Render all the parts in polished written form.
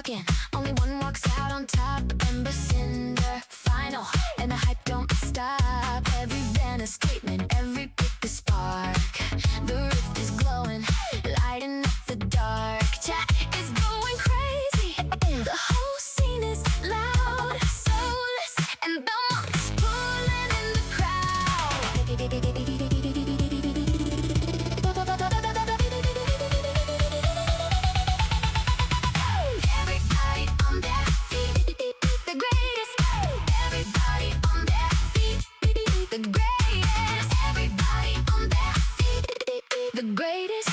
walking, only one walks out on top. Ember, Cinder, final, and the hype don't stop. Every banner statement, every pick a spark. The rift is glowing, lighting up the dark. Chat is going crazy, the whole scene is loud. Soulless and Belmonts pulling in the crowd. Everybody on their feet, the greatest. Everybody on their feet, the greatest. Everybody on their feet, the greatest.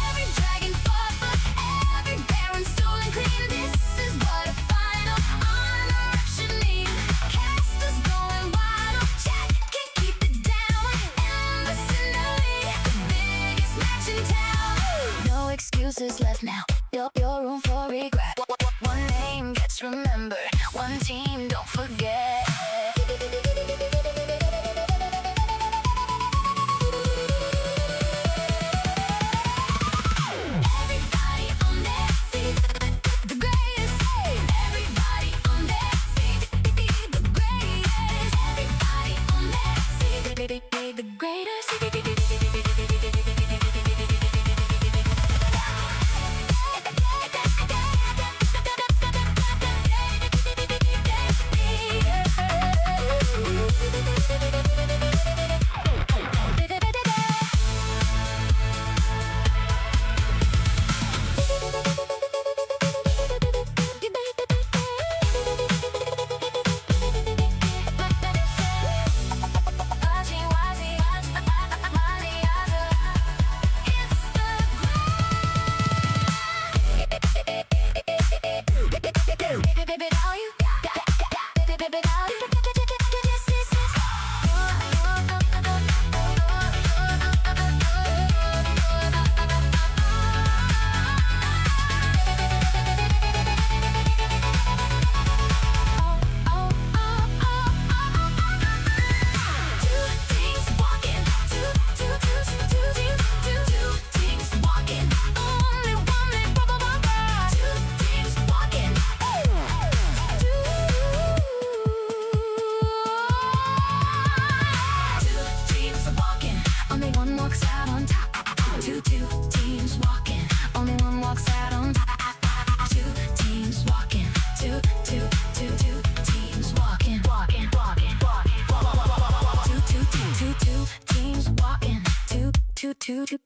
Every dragon fought, but every baron stolen clean. This is what a final on eruption mean. Casters going wild, chat can't keep it down. Ember, Cinder, the biggest match in town. No excuses left now, your room for regret. One name gets remembered, one team don't forget. Everybody on their feet, the greatest. Everybody on their feet, the greatest. Everybody on their feet, the greatest.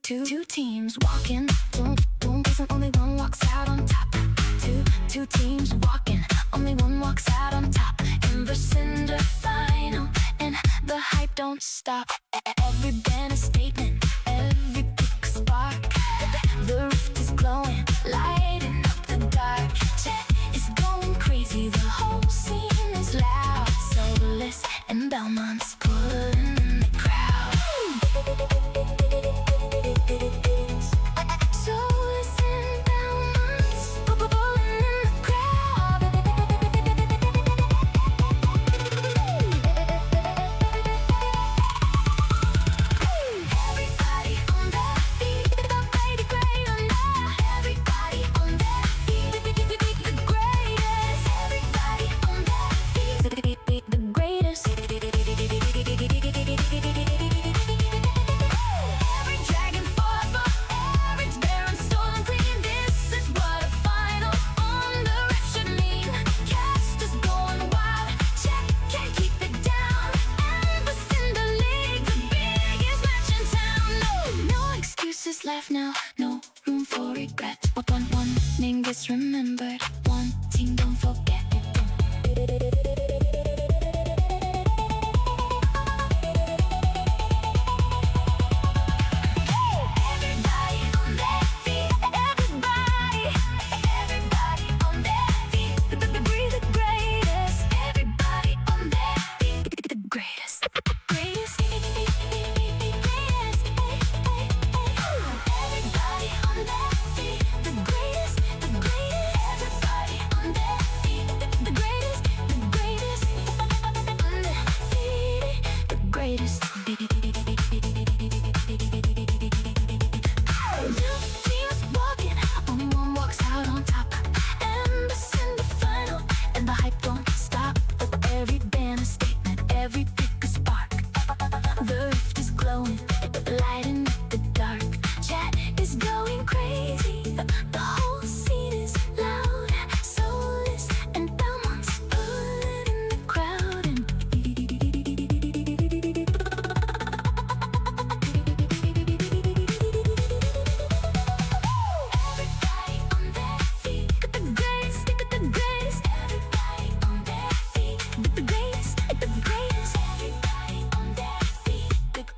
Two teams walking, boom, boom, isn't only one walks out on top. Two teams walking, only one walks out on top. Ember, Cinder, final, and the hype don't stop. Every banner statement, every pick a spark. The rift is glowing, lighting up the dark. Chat is going crazy, the whole scene is loud. Soulless and Belmonts pulling in the crowd. Soulless and Belmonts pulling in the crowd. Everybody on their feet, the mighty great on there. Everybody on their feet, the greatest. Everybody on their feet, the greatest. Every dragon fought, but every baron stolen clean. This is what a final on the ref should mean. Casters going wild, chat can't keep it down. Ember, Cinder League, the biggest match in town. No excuses left now, no room for regret. One name gets remembered, one team don't forget. Everybody on their feet, everybody on their feet, the greatest. Everybody on their feet, the greatest. Greatest. Everybody on their feet, the greatest. Everybody on their feet, the greatest. On their feet, the greatest.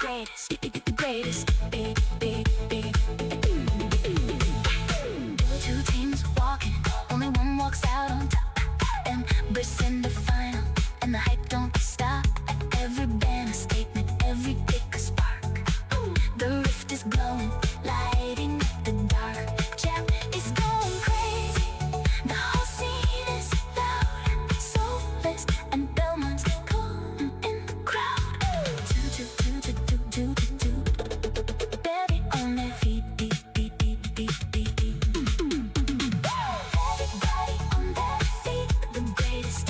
greatest, the greatest. Two teams walking, only one walks out on top. Embers in the final, and the hype don't stop. Every banner statement, every pick a spark. The rift is glowing, lighting up the dark. Champ is going crazy, the whole scene is loud. Soulless and Belmonts calling in the crowd. Baby on their feet, beat. Everybody on their feet, the greatest.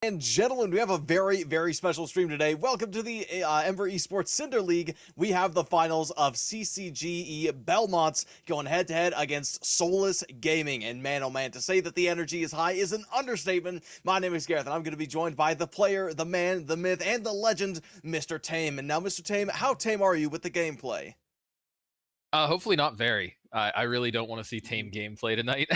And gentlemen, we have a very, very special stream today. Welcome to the Ember Esports Cinder League. We have the finals of CCGE Belmonts going head-to-head against Soulless Gaming. And man, oh man, to say that the energy is high is an understatement. My name is Gareth, and I'm going to be joined by the player, the man, the myth, and the legend, Mr. Tame. And now, Mr. Tame, how tame are you with the gameplay? Hopefully not very. I really don't want to see tame gameplay tonight.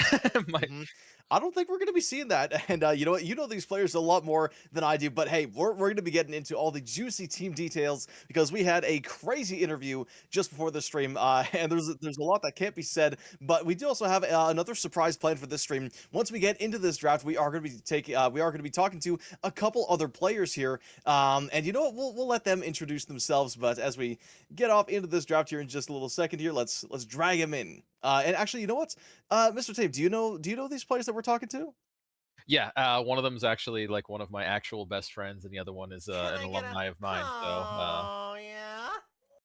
My, Mhm. I don't think we're going to be seeing that. And you know what? You know these players a lot more than I do. But hey, we're going to be getting into all the juicy team details because we had a crazy interview just before the stream. And there's a lot that can't be said. But we do also have another surprise plan for this stream. Once we get into this draft, we are going to be talking to a couple other players here. And you know what? We'll let them introduce themselves. But as we get off into this draft here in just a little second here, let's drag him in. And actually, you know what? Mr. Tape, do you know these players that we're talking to? yeah, one of them is actually like one of my actual best friends, and the other one is Can an I get a alumni of mine. So oh yeah?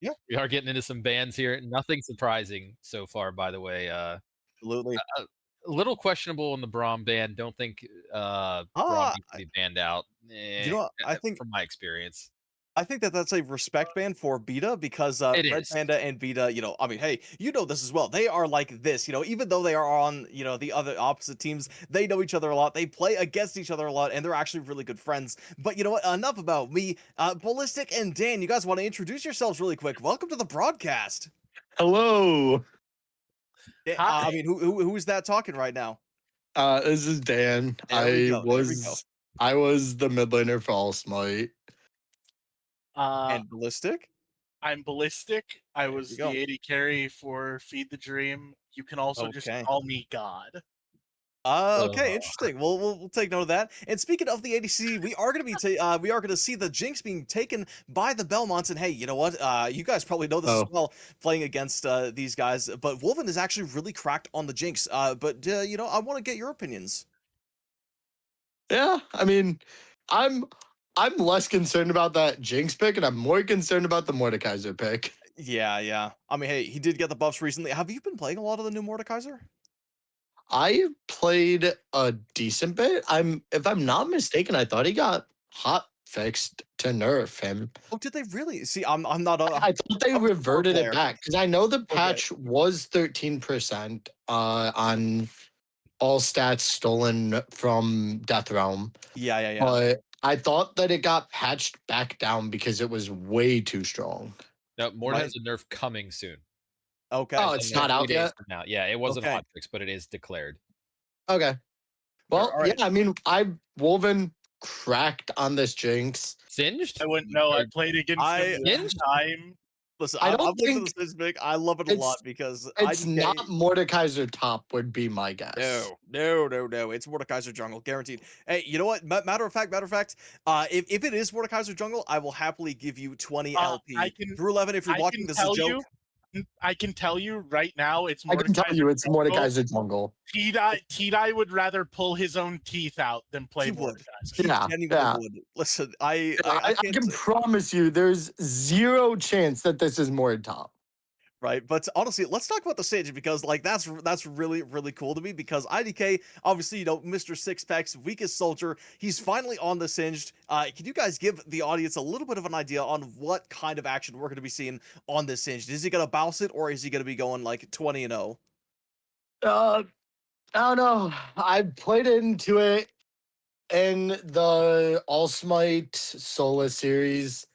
Yeah, we are getting into some bands here. Nothing surprising so far, by the way. absolutely. A little questionable in the Braum ban. Don't think Braum Ah, needs to be banned out. you know what? From my experience, I think that that's a respect ban for Beta because it Red is. Panda and Beta, I mean, hey, you know this as well. They are like this, even though they are on, the other opposite teams, they know each other a lot. They play against each other a lot, and they're actually really good friends. But you know what? Enough about me. Ballistic and Dan, you guys want to introduce yourselves really quick? Welcome to the broadcast. Hello. I Hi. mean, who's that talking right now? This is Dan. There we go. There we go. I was the mid laner for All Smite. Uh, And Ballistic. I'm Ballistic. I There we was go. the AD carry for Feed the Dream. You can also just Okay. call me God. Okay, Uh, interesting. We'll take note of that. And speaking of the ADC, we are gonna see the Jinx being taken by the Belmonts. And hey, you know what? You guys probably know this as Oh, well, playing against these guys. But Wolven is actually really cracked on the Jinx. But I want to get your opinions. yeah. I mean, I'm I'm less concerned about that Jinx pick, and I'm more concerned about the Mordekaiser pick. Yeah, yeah. I mean, hey, he did get the buffs recently. Have you been playing a lot of the new Mordekaiser? I played a decent bit. If I'm not mistaken, I thought he got hot fixed to nerf him. Oh, did they really? See, I'm not a I thought they I'm a core reverted it player. back because I know the Okay. patch was 13% on all stats stolen from Death Realm. Yeah, yeah, yeah. But I thought that it got patched back down because it was way too strong. no, Mord Right. has a nerf coming soon. Okay. Oh, As it's in like not Okay. 3 out days yet? from now. Yeah, it wasn't Okay. hot fix, but it is declared. Okay. All Well, yeah, right. I mean, Woven cracked on this Jinx. Singed? I wouldn't know. I played against him I one Singed? time. Listen. I I'm don't looking think at this big. I love it a lot it's because it's not IDK. Mordekaiser top would be my guess. No. It's Mordekaiser Jungle, guaranteed. Hey, you know what? Matter of fact, if it is Mordekaiser Jungle, I will happily give you 20 I LP. can Through 11, if you're I watching, can this is a tell joke. you I can tell you right now it's I can tell Mordekaiser you it's Jungle. Mordekaiser jungle. T-Dye would rather pull his own teeth out than play He would. Mordekaiser. He Yeah, genuinely yeah. would. Listen, Yeah, I I can't can say. promise you there's zero chance that this is Mord top. Right, but honestly, let's talk about the Sage because like that's really really cool to me because IDK obviously Mr. Sixpack's weakest soldier, he's finally on the Singed. Can you guys give the audience a little bit of an idea on what kind of action we're going to be seeing on this Singed? Is he going to bounce it or is he going to be going like 20-0? Uh, I don't know. I played into it in the All Smite Soulless series,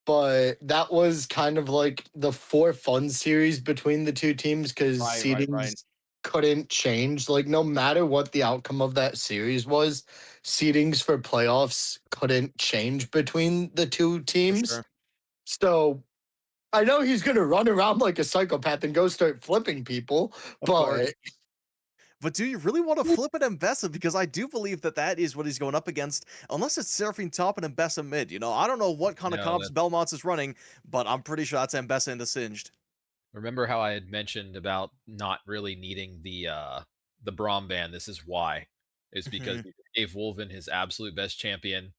but that was kind of like the for fun series between the two teams because Right. seedings couldn't change. Like, no matter what the outcome of that series was, seedings for playoffs couldn't change between the two For teams. sure. So I know he's going to run around like a psychopath and go start flipping people, Of course. but But do you really want to flip it Mbessa? Because I do believe that that is what he's going up against, unless it's Seraphine top and Mbessa mid. I don't know what kind of No, comps that Belmonts is running, but I'm pretty sure that's Mbessa in the Singed. remember how I had mentioned about not really needing the Braum ban. This is why. Is because Mhm. you gave Wolven his absolute best champion.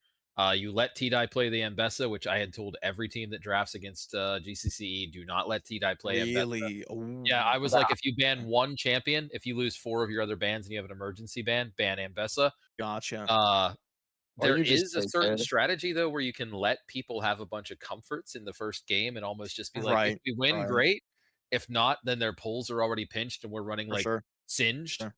You let T-Dye play the Ambessa, which I had told every team that drafts against GCCE, do not let T-Dye play Ambessa. Really? Yeah, Ooh. I was like, if you ban one champion, if you lose 4 of your other bans and you have an emergency ban, ban Ambessa. Gotcha. Uh, There you just is a take certain it. strategy though where you can let people have a bunch of comforts in the first game and almost just be like, if Right. we win, Right. great. If not, then their pulls are already pinched and we're running For like sure. singed. Sure.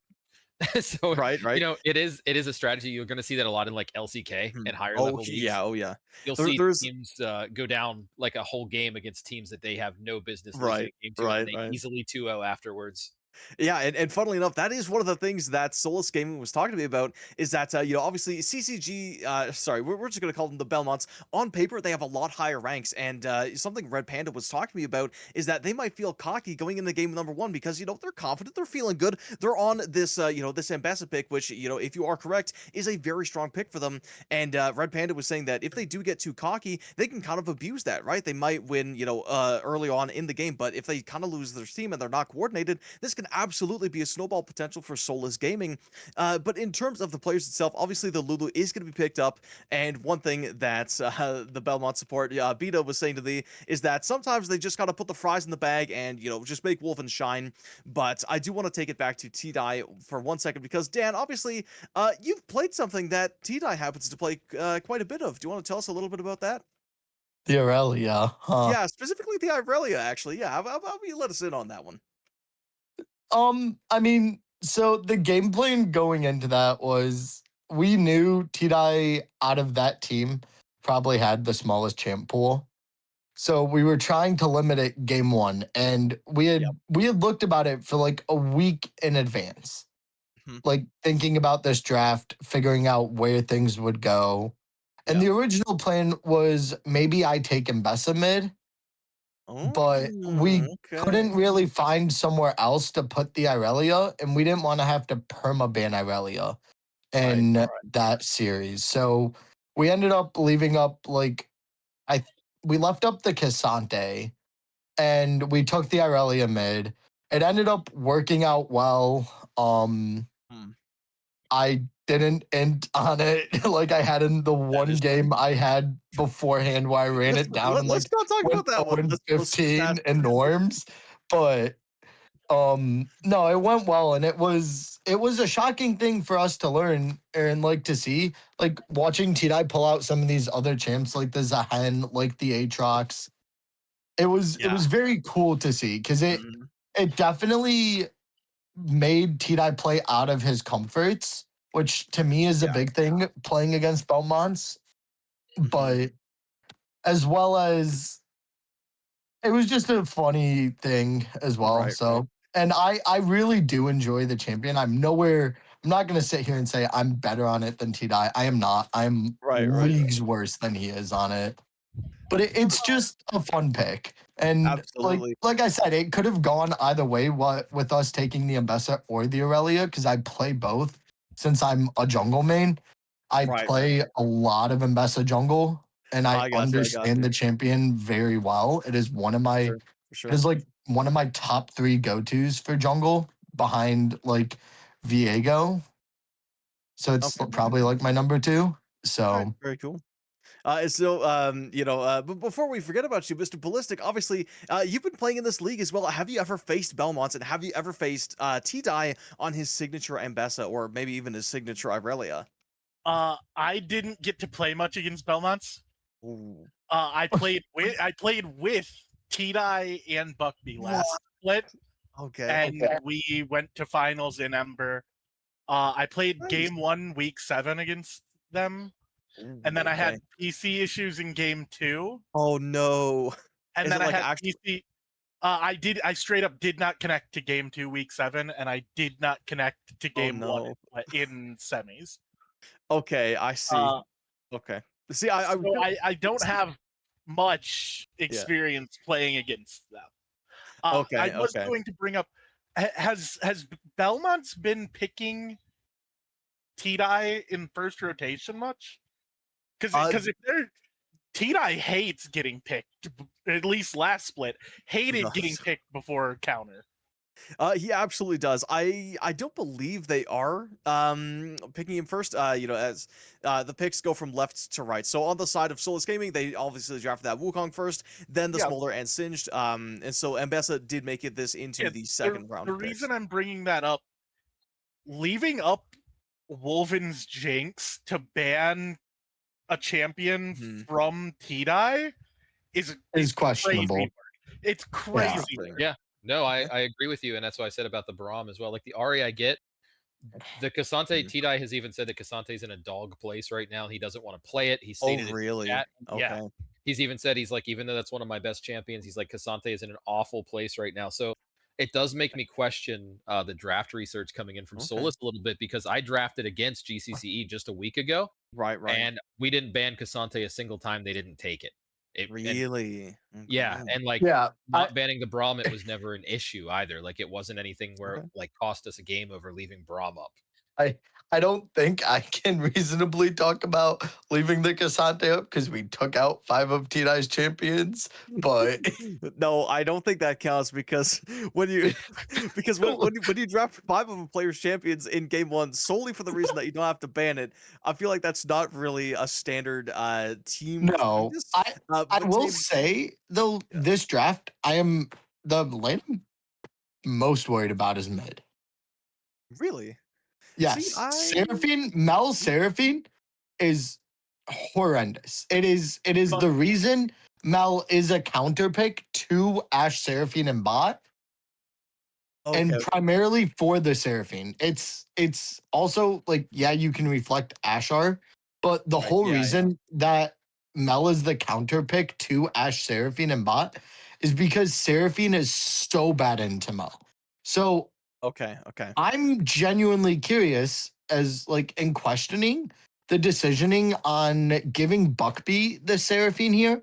So Right. Right. it is a strategy. You're going to see that a lot in like LCK Mhm. and higher Oh level leagues. yeah. Oh yeah. You'll There, see there's teams go down like a whole game against teams that they have no business losing right. a game to, and then Right. they Right. easily 2-0 afterwards. Yeah, and funnily enough, that is one of the things that Soulless Gaming was talking to me about. Is that obviously CCG, sorry, we're just gonna call them the Belmonts. On paper, they have a lot higher ranks, and something Red Panda was talking to me about is that they might feel cocky going into game number one because they're confident, they're feeling good, they're on this this Ambassa pick, which if you are correct, is a very strong pick for them. And Red Panda was saying that if they do get too cocky, they can kind of abuse that, right? They might win, early on in the game, but if they kind of lose their team and they're not coordinated, this can absolutely be a snowball potential for Soulless Gaming. But in terms of the players itself, obviously the Lulu is going to be picked up. And one thing that the Belmont support, Beta, was saying to me is that sometimes they just got to put the fries in the bag and, just make Wolfen shine. But I do want to take it back to T-Dye for 1 second because, Dan, obviously, you've played something that T-Dye happens to play quite a bit of. Do you want to tell us a little bit about that? The Aurelia, huh? Yeah, specifically the Irelia, actually. Yeah, how about you let us in on that one? I mean, so the game plan going into that was we knew Tidai out of that team probably had the smallest champ pool. So we were trying to limit it game one. And we had Yep. we had looked about it for like a week in advance. Mhm. Like thinking about this draft, figuring out where things would go. And Yeah. the original plan was maybe I take Mbessa mid, but Oh, we okay. couldn't really find somewhere else to put the Irelia, and we didn't want to have to permaban Irelia Right. in Right. that series. So we ended up leaving up like I we left up the Cassante and we took the Irelia mid. It ended up working out well. Hmm. I didn't end on it like I had in the That one is fair. game I had beforehand where I ran Let's it down and let's like not talk went about that 0 one. and Let's skip 15 that. in norms. But no, it went well and it was a shocking thing for us to learn and like to see. Like watching T-Dye pull out some of these other champs like the Zahen, like the Aatrox. It was Yeah. very cool to see because it Mhm. it definitely made T-Dye play out of his comforts, which to me is a Yeah. big thing playing against Belmonts. Mhm. But as well as it was just a funny thing as well. Right. Right. So, and I really do enjoy the champion. I'm not going to sit here and say I'm better on it than T-Dye. I am not. I'm Right. Right. Right. leagues worse than he is on it. But it's just a fun pick. And like Absolutely. like I said, it could have gone either way with us taking the Ambessa or the Aurelia because I play both since I'm a jungle main. I Right. Right. play a lot of Ambessa jungle and I I got you. I got understand you. the champion very well. It is For sure. For it sure. is like one of my top three go-tos for jungle behind like Viego. So it's Okay. probably like my number two. All right. So Very cool. So, but before we forget about you, Mr. Ballistic, obviously, you've been playing in this league as well. Have you ever faced Belmonts, and have you ever faced T-Dye on his signature Ambessa, or maybe even his signature Irelia? I didn't get to play much against Belmonts. Ooh. I played with T-Dye and Buckby What? last split, Okay. and Okay. we went to finals in Ember. I played Nice. game 1, week 7 against them, and then Ooh, I okay. had PC issues in game 2, Oh no. and Is then it I like had actually? PC. I straight up did not connect to game 2, week 7, and I did not connect to Oh game 1 no. in semis. Okay, I see. Uh, Okay. See, I was so gonna. I don't have much Yeah. experience playing against them. I Okay. was Okay. going to bring up has Belmont's been picking T-Dye in first rotation much? Uh, Because if they're T-Dye hates getting picked, at least last split, he hated getting does. picked before counter. He absolutely does. I don't believe they are picking him first. As the picks go from left to right. So on the side of Soulless Gaming, they obviously drafted that Wukong first, then the Yeah, Smolder and Singed. And so Ambessa did make it this into yeah. the The second round the of picks. reason I'm bringing that up, leaving up Wolven's Jinx to ban a champion Mhm. from T-Dye is Is questionable. crazy. It's crazy. Interesting. Yeah. No, Okay. I agree with you, and that's what I said about the Braum as well. Like the Ari, I get. The Cassante Mhm. Tidai has even said that Cassante's in a dog place right now. He doesn't want to play it. He Oh, stated it in really? chat. Yeah. Okay. He's even said he's like, even though that's one of my best champions, he's like Cassante is in an awful place right now. So it does make me question the draft research coming in from Okay. Soulless a little bit because I drafted against GCCE just a week ago, Right, right. and we didn't ban Cassante a single time they didn't take it. And Really? yeah, Okay. and like Yeah, not banning the Braum, it was never an issue either. Like it wasn't anything where it Okay. like cost us a game over leaving Braum up. I don't think I can reasonably talk about leaving the Cassante up because we took out 5 of T-Dye's champions, but No, I don't think that counts because when you because when you draft 5 of a player's champions in game 1 solely for the reason that you don't have to ban it, I feel like that's not really a standard team no, practice. I But will same, say though yeah. this draft I am the lane I'm most worried about is mid. Really? See, Yes, Mel Seraphine is horrendous. It is But the reason Mel is a counter pick to Ash Seraphine and bot, Okay, and okay. primarily for the Seraphine. It's also like, yeah, you can reflect Ashar, but the Right. whole Yeah, yeah. reason that Mel is the counter pick to Ash Seraphine and bot is because Seraphine is so bad into Mel. So Okay, okay. I'm genuinely curious as like in questioning the decisioning on giving Buckby the Seraphine here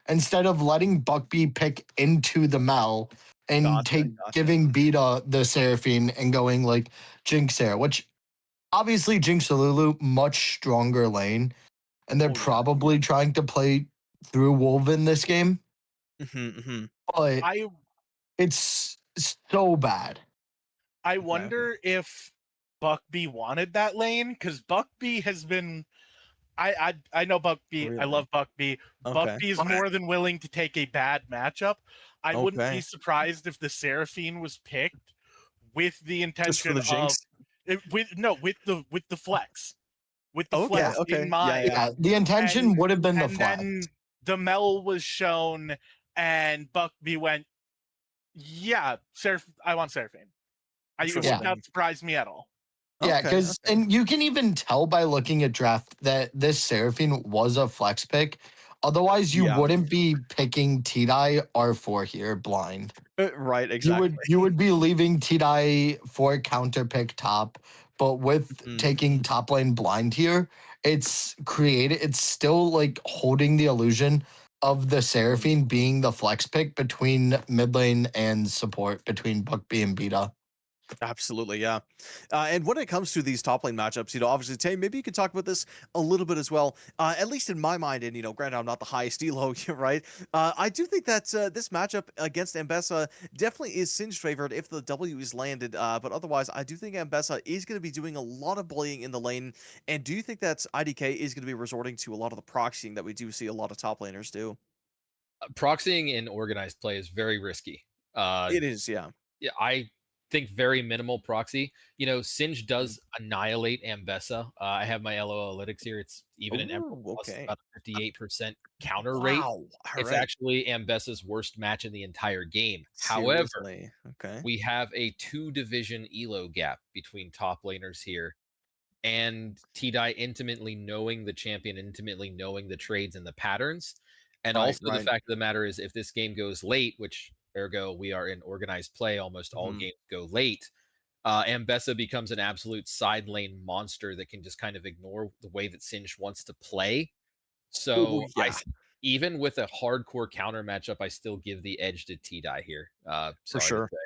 instead of letting Buckby pick into the Mel and Gotcha, take gotcha. giving Beta the Seraphine and going like Jinx Sarah, which obviously Jinx Lulu much stronger lane, and they're Oh, yeah. probably trying to play through Wolf in this game, Mhm, mhm. but I it's so bad. I Okay, okay. wonder if Buckby wanted that lane because Buckby has been. I know Buckby. I Really? love Buckby. Okay. Buckby is more than willing to take a bad matchup. I wouldn't be Okay. surprised if the Seraphine was picked with the Just for intention the of jinx? with the flex Okay, Yeah, in okay. Yeah, mind, yeah. yeah. The intention and would have been the and flag. then the Mel was shown, and Buckby went, "Yeah, I want Seraphine." It would Yeah. Interesting. not surprise me at all. Yeah, Okay, because okay. and you can even tell by looking at draft that this Seraphine was a flex pick. Otherwise, you Yeah. wouldn't be picking T-Dye R4 here blind. Right, You exactly. would be leaving T-Dye for counter pick top, but with Mhm. taking top lane blind here, it's still like holding the illusion of the Mhm. Seraphine being the flex pick between mid lane and support between Buckby and Beta. Absolutely, yeah. And when it comes to these top lane matchups, obviously, Tay, maybe you could talk about this a little bit as well. At least in my mind, and granted, I'm not the highest elo, right? I do think that this matchup against Ambessa definitely is Singe favored if the W is landed. But otherwise, I do think Ambessa is going to be doing a lot of bullying in the lane. And do you think that IDK is going to be resorting to a lot of the proxying that we do see a lot of top laners do? Proxying in organized play is very risky. Uh, It is, yeah. yeah, I think very minimal proxy. Singe Mhm. does annihilate Ambessa. I have my LO analytics here. It's even an Ember Oh, Plus, okay. about a 58% counter rate. Wow. All It's right. actually Ambessa's worst match in the entire game. However, Seriously. Okay. we have a 2 division elo gap between top laners here. And T-Dye intimately knowing the champion, intimately knowing the trades and the patterns. And Right, also the right. fact of the matter is if this game goes late, which ergo we are in organized play, almost all Mhm. games go late, Ambessa becomes an absolute side lane monster that can just kind of ignore the way that Singe wants to play. Oh, So yeah, even with a hardcore counter matchup, I still give the edge to T-Dye here. for Sorry to sure. say.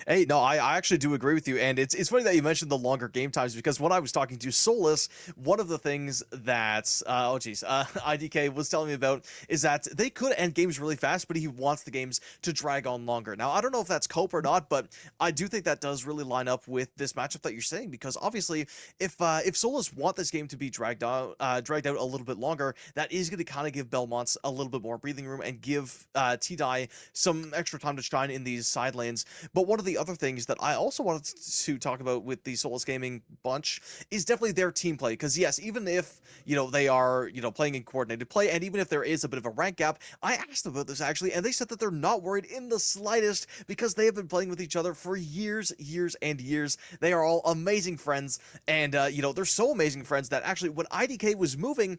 Hey, no, I actually do agree with you, and it's funny that you mentioned the longer game times because when I was talking to Soulless, one of the things that IDK was telling me about is that they could end games really fast, but he wants the games to drag on longer. Now, I don't know if that's cope or not, but I do think that does really line up with this matchup that you're saying because obviously, if Soulless want this game to be dragged out a little bit longer, that is going to kind of give Belmonts a little bit more breathing room and give T-Dye some extra time to shine in these side lanes. But one of the other things that I also wanted to talk about with the Soulless Gaming bunch is definitely their team play. Because yes, even if they are playing in coordinated play, and even if there is a bit of a rank gap, I asked them about this actually, and they said that they're not worried in the slightest because they have been playing with each other for years, years, and years. They are all amazing friends, and they're so amazing friends that actually when IDK was moving,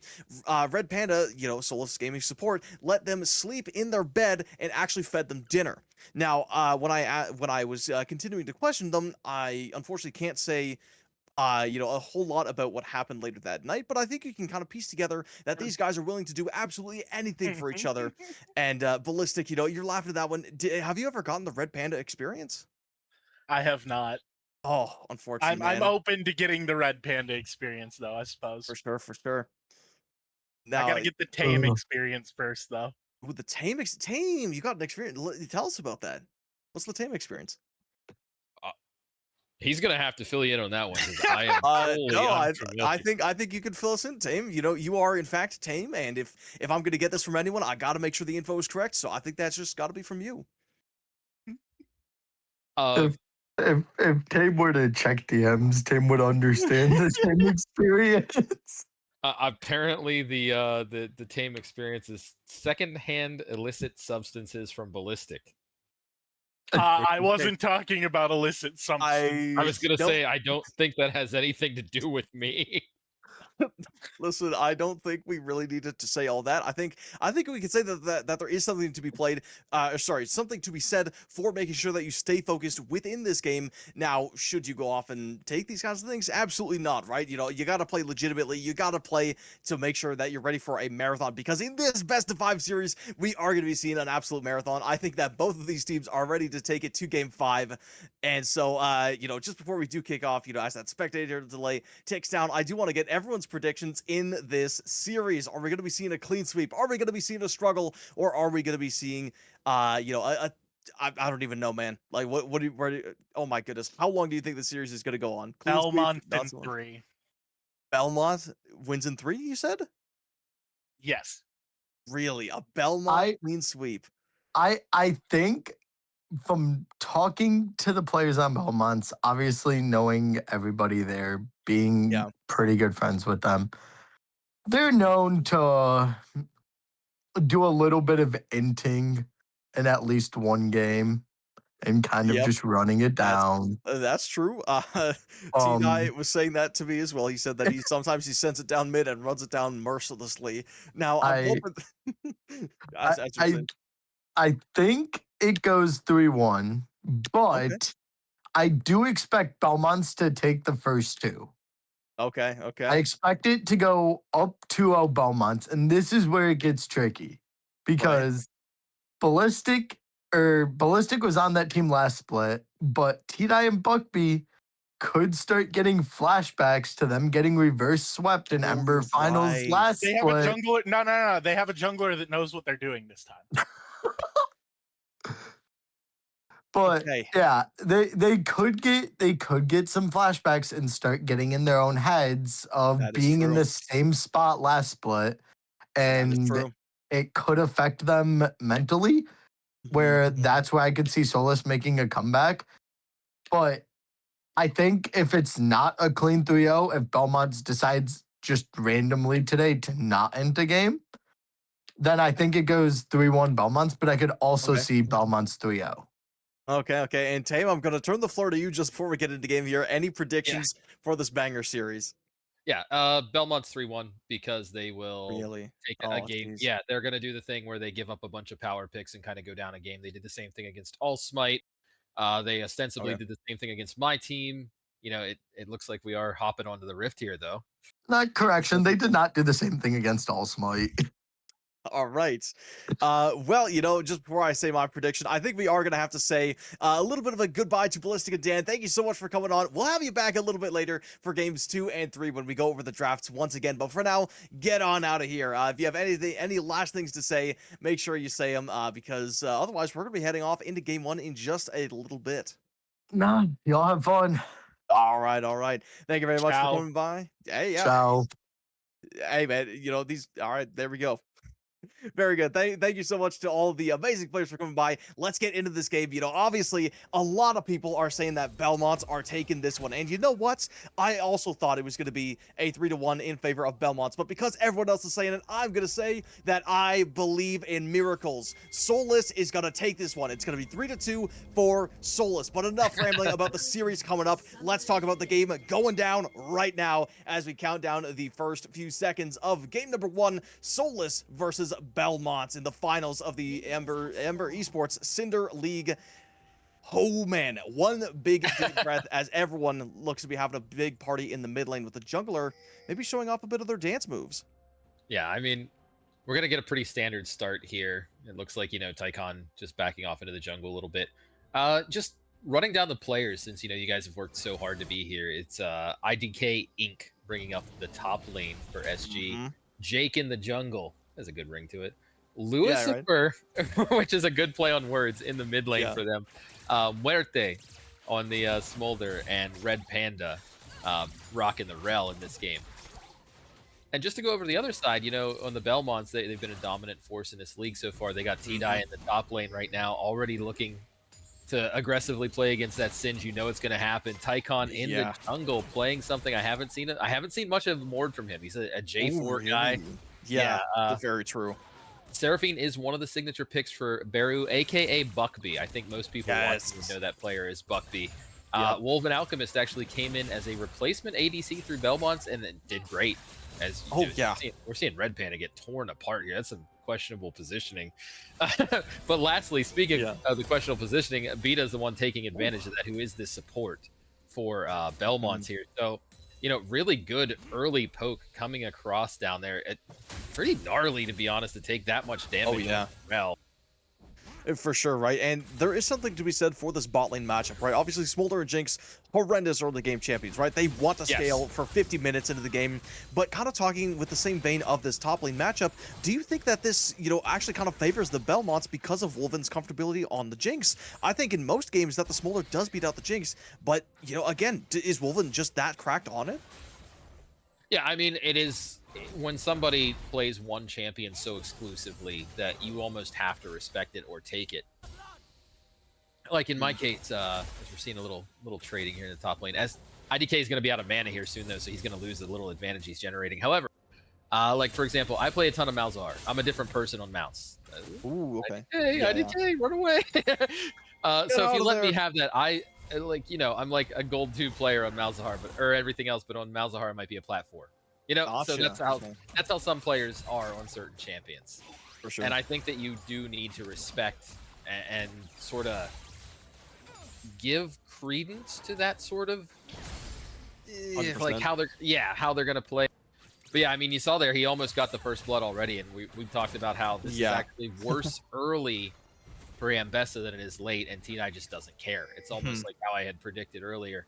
Red Panda, Soulless Gaming support, let them sleep in their bed and actually fed them dinner. Now, when I was continuing to question them, I unfortunately can't say a whole lot about what happened later that night, but I think you can kind of piece together that these guys are willing to do absolutely anything for each other. And Ballistic, you're laughing at that one. Have you ever gotten the Red Panda experience? I have not. Oh, unfortunately, I'm man. open to getting the Red Panda experience though, I suppose. For sure, for sure. I Now, gotta get the tame Uh. experience first though. with the tame, you got an experience. Tell us about that. What's the tame experience? He's gonna have to fill you in on that one because I am totally No, unfamiliar. I think you can fill us in, Tame. You are in fact Tame, and if I'm gonna get this from anyone, I gotta make sure the info is correct. So I think that's just gotta be from you. If if Tame were to check DMs, Tame would understand the same experience. Apparently, the tame experience is secondhand illicit substances from Ballistic. I wasn't talking about illicit something. I was gonna don't say I don't think that has anything to do with me. listen. I don't think we really needed to say all that. I think we can say that there is something to be played. Sorry, something to be said for making sure that you stay focused within this game. Now, should you go off and take these kinds of things? Absolutely not. Right? You got to play legitimately. You got to play to make sure that you're ready for a marathon. Because in this best of 5 series, we are going to be seeing an absolute marathon. I think that both of these teams are ready to take it to Game 5. And so, just before we do kick off, as that spectator delay ticks down, I do want to get everyone's predictions in this series. Are we going to be seeing a clean sweep? Are we going to be seeing a struggle? Or are we going to be seeing, I don't even know, man. Like, oh my goodness. How long do you think the series is going to go on? Clean sweep? Belmont Not in so much. 3. Belmont wins in 3, you said? Yes. Really? A Belmont clean sweep? I think from talking to the players on Belmonts, obviously knowing everybody there, being Yeah. pretty good friends with them, they're known to do a little bit of inting in at least one game and kind of Yep. just running it down. That's true. T-Dye Um, was saying that to me as well. He said that sometimes he sends it down mid and runs it down mercilessly. Now I'm I hoping I as you're saying. I think it goes 3-1, Okay. but I do expect Belmonts to take the first two. Okay. I Okay. expect it to go up 2-0 Belmonts, and this is where it gets tricky Right. because Ballistic was on that team last split, but T-Dye and Buckby could start getting flashbacks to them getting reverse swept in Oh, Ember you're finals right. last They have a split. jungler. No. They have a jungler that knows what they're doing this time. But Okay. yeah, they could get some flashbacks and start getting in their own heads of That is being in true. the same spot last split, That is and true. it could affect them mentally. Mhm. Where that's where I could see Soulless making a comeback. But I think if it's not a clean 3-0, if Belmont decides just randomly today to not end the game, then I think it goes 3-1 Belmonts, but I could also Okay. see Belmonts 3-0. Okay. Okay. And Tame, I'm gonna turn the floor to you just before we get into game here. Any Yeah. predictions for this banger series? Yeah, Belmont's 3-1 because they will Really? take a Oh, game. jeez. Yeah, they're gonna do the thing where they give up a bunch of power picks and kind of go down a game. They did the same thing against All Smite. They ostensibly Okay. did the same thing against my team. It looks like we are hopping onto the rift here, though. Not correction, they did not do the same thing against All Smite. All right. Well, just before I say my prediction, I think we are going to have to say a little bit of a goodbye to Ballistic and Dan. Thank you so much for coming on. We'll have you back a little bit later for games 2 and 3 when we go over the drafts once again. But for now, get on out of here. If you have any last things to say, make sure you say them because otherwise we're going to be heading off into game 1 in just a little bit. Nah, y'all have fun. All right. All right. Thank you very much for Ciao. coming by. Hey, yeah. Ciao. Hey, man, all right, there we go. Very good. Thank you so much to all the amazing players for coming by. Let's get into this game. Obviously, a lot of people are saying that Belmonts are taking this one. And you know what? I also thought it was going to be a 3-1 in favor of Belmonts. But because everyone else is saying it, I'm going to say that I believe in miracles. Soulless is going to take this one. It's going to be 3-2 for Soulless. But enough rambling about the series coming up. Let's talk about the game going down right now as we count down the first few seconds of game number 1, Soulless versus Belmonts in the finals of the Ember Esports Cinder League. Oh man, one big deep breath as everyone looks to be having a big party in the mid lane with the jungler maybe showing off a bit of their dance moves. Yeah, I mean, we're going to get a pretty standard start here. It looks like, Tycon just backing off into the jungle a little bit. Just running down the players, since, you guys have worked so hard to be here. It's IDK Inc. bringing up the top lane for SG. Jake in the jungle. There's a good ring to it. Lucifer, which is a good play on words, in the mid lane for them. Muerte on the Smolder, and Red Panda rocking the rel in this game. And just to go over to the other side, on the Belmonts, they've been a dominant force in this league so far. They got T-Die in the top lane right now, already looking to aggressively play against that Singe. It's going to happen. Tycon in the jungle playing something I haven't seen. I haven't seen much of Mord from him. He's a J4 guy. Yeah, very true. Seraphine is one of the signature picks for Beru, aka Buckby. I think most people watching know that player is Buckby. Wolven Alchemist actually came in as a replacement ADC through Belmonts and then did great. As we're seeing Red Panda get torn apart here. That's some questionable positioning. But lastly, speaking of the questionable positioning, Beta is the one taking advantage of that, who is the support for Belmonts here. So, really good early poke coming across down there. Pretty gnarly, to be honest, to take that much damage. Well, for sure, right? And there is something to be said for this bot lane matchup, right? Obviously, Smolder and Jinx, horrendous early game champions, right? They want to scale for 50 minutes into the game, but kind of talking with the same vein of this top lane matchup, do you think that this, actually kind of favors the Belmonts because of Wolven's comfortability on the Jinx? I think in most games that the Smolder does beat out the Jinx, but, again, is Wolven just that cracked on it? Yeah, I mean, it is... When somebody plays one champion so exclusively that you almost have to respect it or take it. Like in my case, as we're seeing a little trading here in the top lane, as IDK is going to be out of mana here soon, though, so he's going to lose the little advantage he's generating. However, like for example, I play a ton of Malzahar. I'm a different person on Mouse. Ooh, okay. IDK, run away. So if you let me have that, I'm like a gold 2 player on Malzahar, or everything else, but on Malzahar I might be a plat 4. So that's how some players are on certain champions. For sure. And I think that you do need to respect and sort of give credence to that sort of like how they're gonna play. But yeah, I mean, you saw there he almost got the first blood already, and we talked about how this is actually worse early for Ambessa than it is late, and T9 just doesn't care. It's almost like how I had predicted earlier.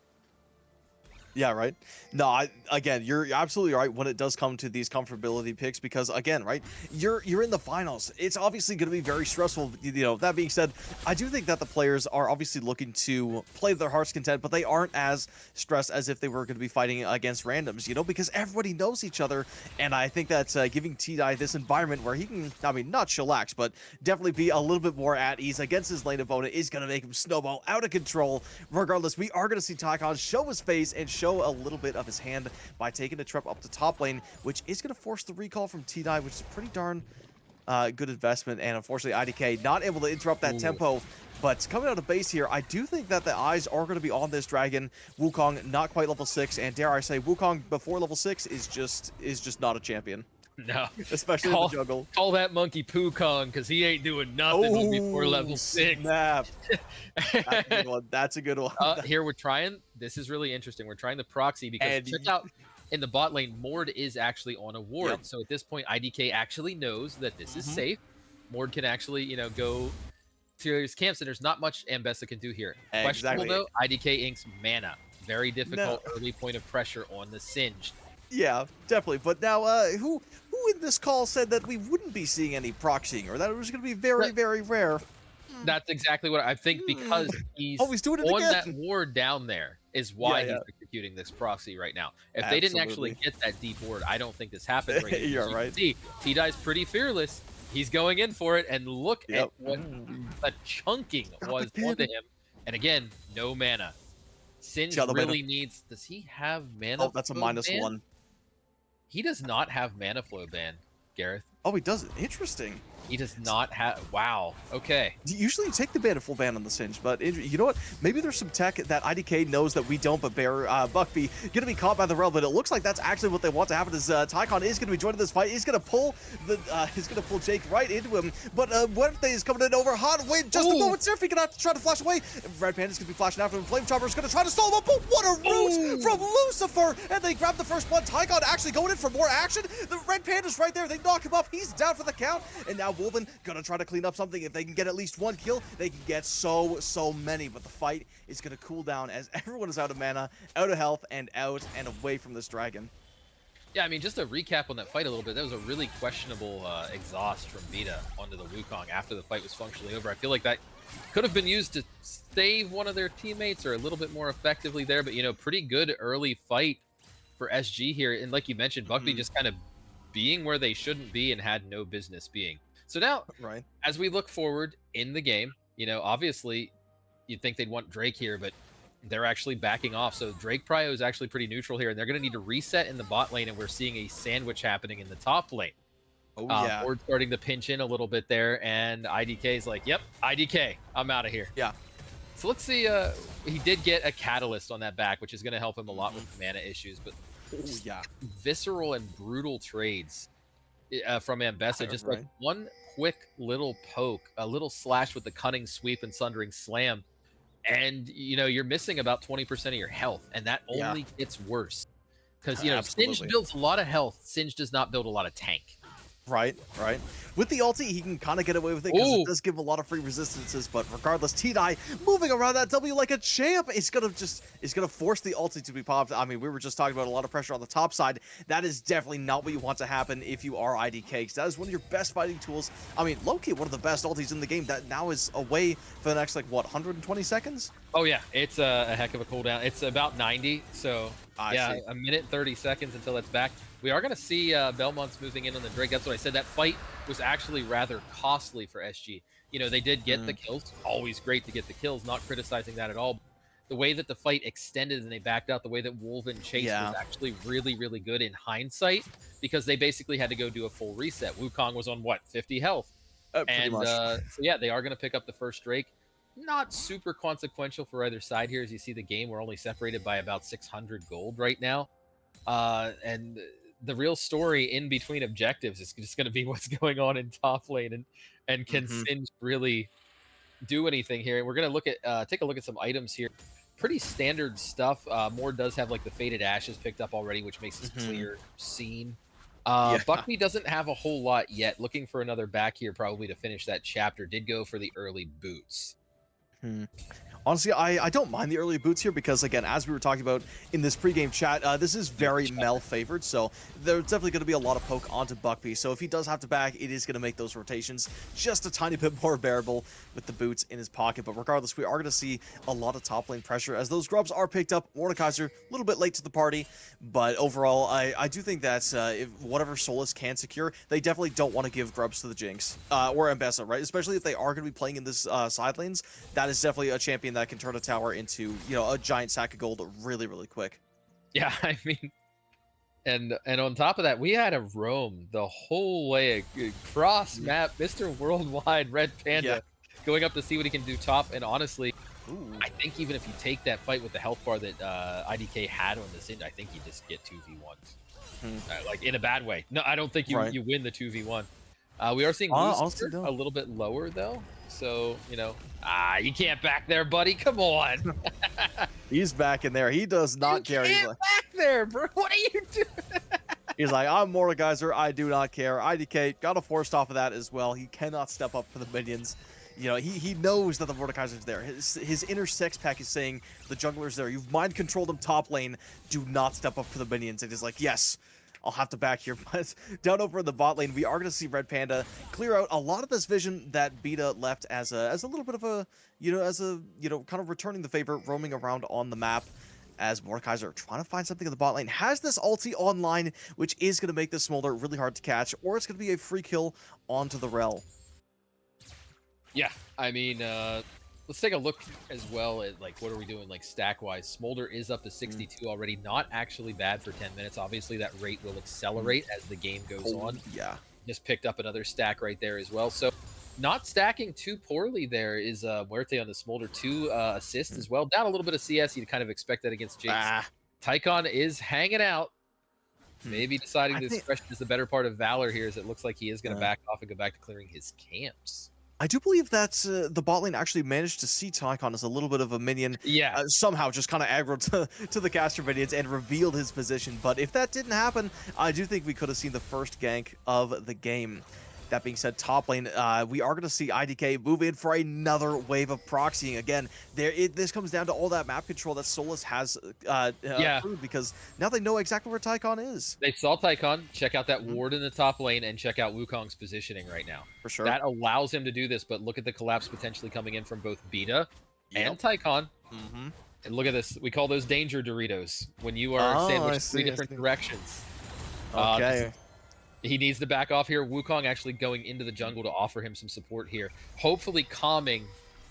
Yeah, right. No, again, you're absolutely right when it does come to these comfortability picks, because again, right, you're in the finals. It's obviously going to be very stressful. That being said, I do think that the players are obviously looking to play to their heart's content, but they aren't as stressed as if they were going to be fighting against randoms, because everybody knows each other. And I think that giving T-Die this environment where he can, I mean, not chillax, but definitely be a little bit more at ease against his lane opponent is going to make him snowball out of control. Regardless, we are going to see Tycon show his face and show a little bit of his hand by taking the trap up to top lane, which is going to force the recall from T-Die, which is a pretty darn good investment. And unfortunately, IDK not able to interrupt that tempo. But coming out of base here, I do think that the eyes are going to be on this dragon. Wukong not quite level 6, and dare I say, Wukong before level 6 is just not a champion. No, especially in the jungle. Call that monkey Poo Kong, because he ain't doing nothing before level 6. Snap. That's a good one. That's a good one. Here we're trying. This is really interesting. We're trying the proxy because check out in the bot lane, Mord is actually on a ward. So at this point, IDK actually knows that this is safe. Mord can actually, go to his camps, and there's not much Ambessa can do here. Questionable though, IDK Inc.'s mana. Very difficult early point of pressure on the Singed. Yeah, definitely. But now, who in this call said that we wouldn't be seeing any proxying, or that it was going to be very, very rare? That's exactly what I think, because he's doing it on again. that ward down there is why he's executing this proxy right now. If they didn't actually get that deep ward, I don't think this happened right here. You're right. See, T-Die's pretty fearless. he's going in for it, and look Yep. at what a chunking was onto him. And again, no mana. Singe Yeah, the mana. really needs. Does he have mana? Oh, that's a flow -1. ban? He does not have mana flow ban, Gareth. Oh, he does it. Interesting. He does not have. Wow. Okay. Usually you take the ban at full ban on the Singe, but you know what? Maybe there's some tech that IDK knows that we don't, but Buckby gonna be caught by the rail, but it looks like that's actually what they want to happen is Tycon is gonna be joining this fight. He's gonna pull Jake right into him, but Wednesday is coming in over hot. Wait, just a moment, Surfy gonna have to try to flash away. Red Panda's gonna be flashing after him. Flame Chopper's gonna try to stall him up, but what a ruse from Lucifer! And they grab the first one. Tycon actually going in for more action. The Red Panda's right there. They knock him off. He's down for the count, and now Wolven gonna try to clean up something. If they can get at least one kill, they can get so many, but the fight is going to cool down as everyone is out of mana, out of health, and out and away from this dragon. Yeah, I mean, just to recap on that fight a little bit, that was a really questionable exhaust from Vita onto the Wukong after the fight was functionally over. I feel like that could have been used to save one of their teammates or a little bit more effectively there, but, you know, pretty good early fight for SG here. And like you mentioned, Buckby just kind of being where they shouldn't be and had no business being. So now, as we look forward in the game, you know, obviously you'd think they'd want Drake here, but they're actually backing off. So Drake Prio is actually pretty neutral here, and they're going to need to reset in the bot lane, and we're seeing a sandwich happening in the top lane. Oh, yeah. We're starting to pinch in a little bit there, and IDK is like, yep, IDK, I'm out of here. Yeah. So let's see. He did get a catalyst on that back, which is going to help him a lot with mana issues, but visceral and brutal trades from Ambessa, just like one quick little poke, a little slash with the cunning sweep and sundering slam, and you know you're missing about 20% of your health, and that only gets worse because you know Singe builds a lot of health. Singe does not build a lot of tank. Right. With the ulti, he can kind of get away with it because it does give a lot of free resistances. But regardless, T-Dye moving around that W like a champ. It's gonna force the ulti to be popped. I mean, we were just talking about a lot of pressure on the top side. That is definitely not what you want to happen if you are IDK. Because that is one of your best fighting tools. I mean, low-key, one of the best ultis in the game that now is away for the next, like, what, 120 seconds? Oh, yeah. It's a heck of a cooldown. It's about 90, so yeah, a minute 30 seconds until it's back. We are going to see Belmonts moving in on the Drake. That's what I said. That fight was actually rather costly for SG. You know, they did get the kills. Always great to get the kills. Not criticizing that at all. The way that the fight extended and they backed out, the way that Wolven chased was actually really, really good in hindsight because they basically had to go do a full reset. Wukong was on, what, 50 health? And so, yeah, they are going to pick up the first Drake. Not super consequential for either side here. As you see the game, we're only separated by about 600 gold right now. And the real story in between objectives is just going to be what's going on in top lane and can Singe really do anything here. And we're going to look at take a look at some items here. Pretty standard stuff. Moore does have like the Faded Ashes picked up already, which makes this clear scene. Buckby doesn't have a whole lot yet. Looking for another back here probably to finish that chapter. Did go for the early boots. Honestly, I don't mind the early boots here because, again, as we were talking about in this pregame chat, this is very Mel favored, so there's definitely going to be a lot of poke onto Buckby. So if he does have to back, it is going to make those rotations just a tiny bit more bearable with the boots in his pocket. But regardless, we are going to see a lot of top lane pressure as those grubs are picked up. Mordekaiser, a little bit late to the party, but overall, I do think that if whatever Soulless can secure, they definitely don't want to give grubs to the Jinx or Ambessa, right? Especially if they are going to be playing in this side lanes. That is definitely a champion that can turn a tower into, you know, a giant sack of gold really, really quick. Yeah, I mean, and on top of that, we had a roam the whole way across map, Mr. Worldwide Red Panda going up to see what he can do top. And honestly, I think even if you take that fight with the health bar that IDK had on this end, I think you just get 2v1s. Like in a bad way. No, I don't think you win the 2v1. We are seeing Lucifer a little bit lower though. So, you know, you can't back there, buddy. Come on. He's back in there. He does not care. He's like, back there, bro. What are you doing? He's like, I'm Mordekaiser. I do not care. IDK got a forced off of that as well. He cannot step up for the minions. You know, he knows that the Mordekaiser's there. His inner sex pack is saying the jungler's there. You've mind controlled him top lane. Do not step up for the minions. It is like, yes, I'll have to back here. But down over in the bot lane, we are going to see Red Panda clear out a lot of this vision that Beta left as a little bit of a, kind of returning the favor, roaming around on the map. as Mordekaiser trying to find something in the bot lane. Has this ulti online, which is going to make this Smolder really hard to catch, or it's going to be a free kill onto the Rel. Yeah, I mean, let's take a look as well at like what are we doing like stack wise. Smolder is up to 62 already, not actually bad for 10 minutes. Obviously that rate will accelerate as the game goes on. Yeah. Just picked up another stack right there as well. So not stacking too poorly there is Muerte on the Smolder. 2 assists as well. Down a little bit of CS. You'd kind of expect that against Jinx. Tycon is hanging out. Maybe deciding discretion is the better part of Valor here, as it looks like he is going to back off and go back to clearing his camps. I do believe that the bot lane actually managed to see Tycon as a little bit of a minion. Yeah. Somehow just kind of aggroed to the caster minions and revealed his position. But if that didn't happen, I do think we could have seen the first gank of the game. That being said, top lane, we are going to see IDK move in for another wave of proxying. Again, this comes down to all that map control that Soulless has approved, because now they know exactly where Tycon is. They saw Tycon. Check out that ward in the top lane and check out Wukong's positioning right now. For sure. That allows him to do this, but look at the collapse potentially coming in from both Beta and Tycon. And look at this. We call those danger Doritos when you are sandwiched 3 different directions. Okay. He needs to back off here. Wukong actually going into the jungle to offer him some support here. Hopefully calming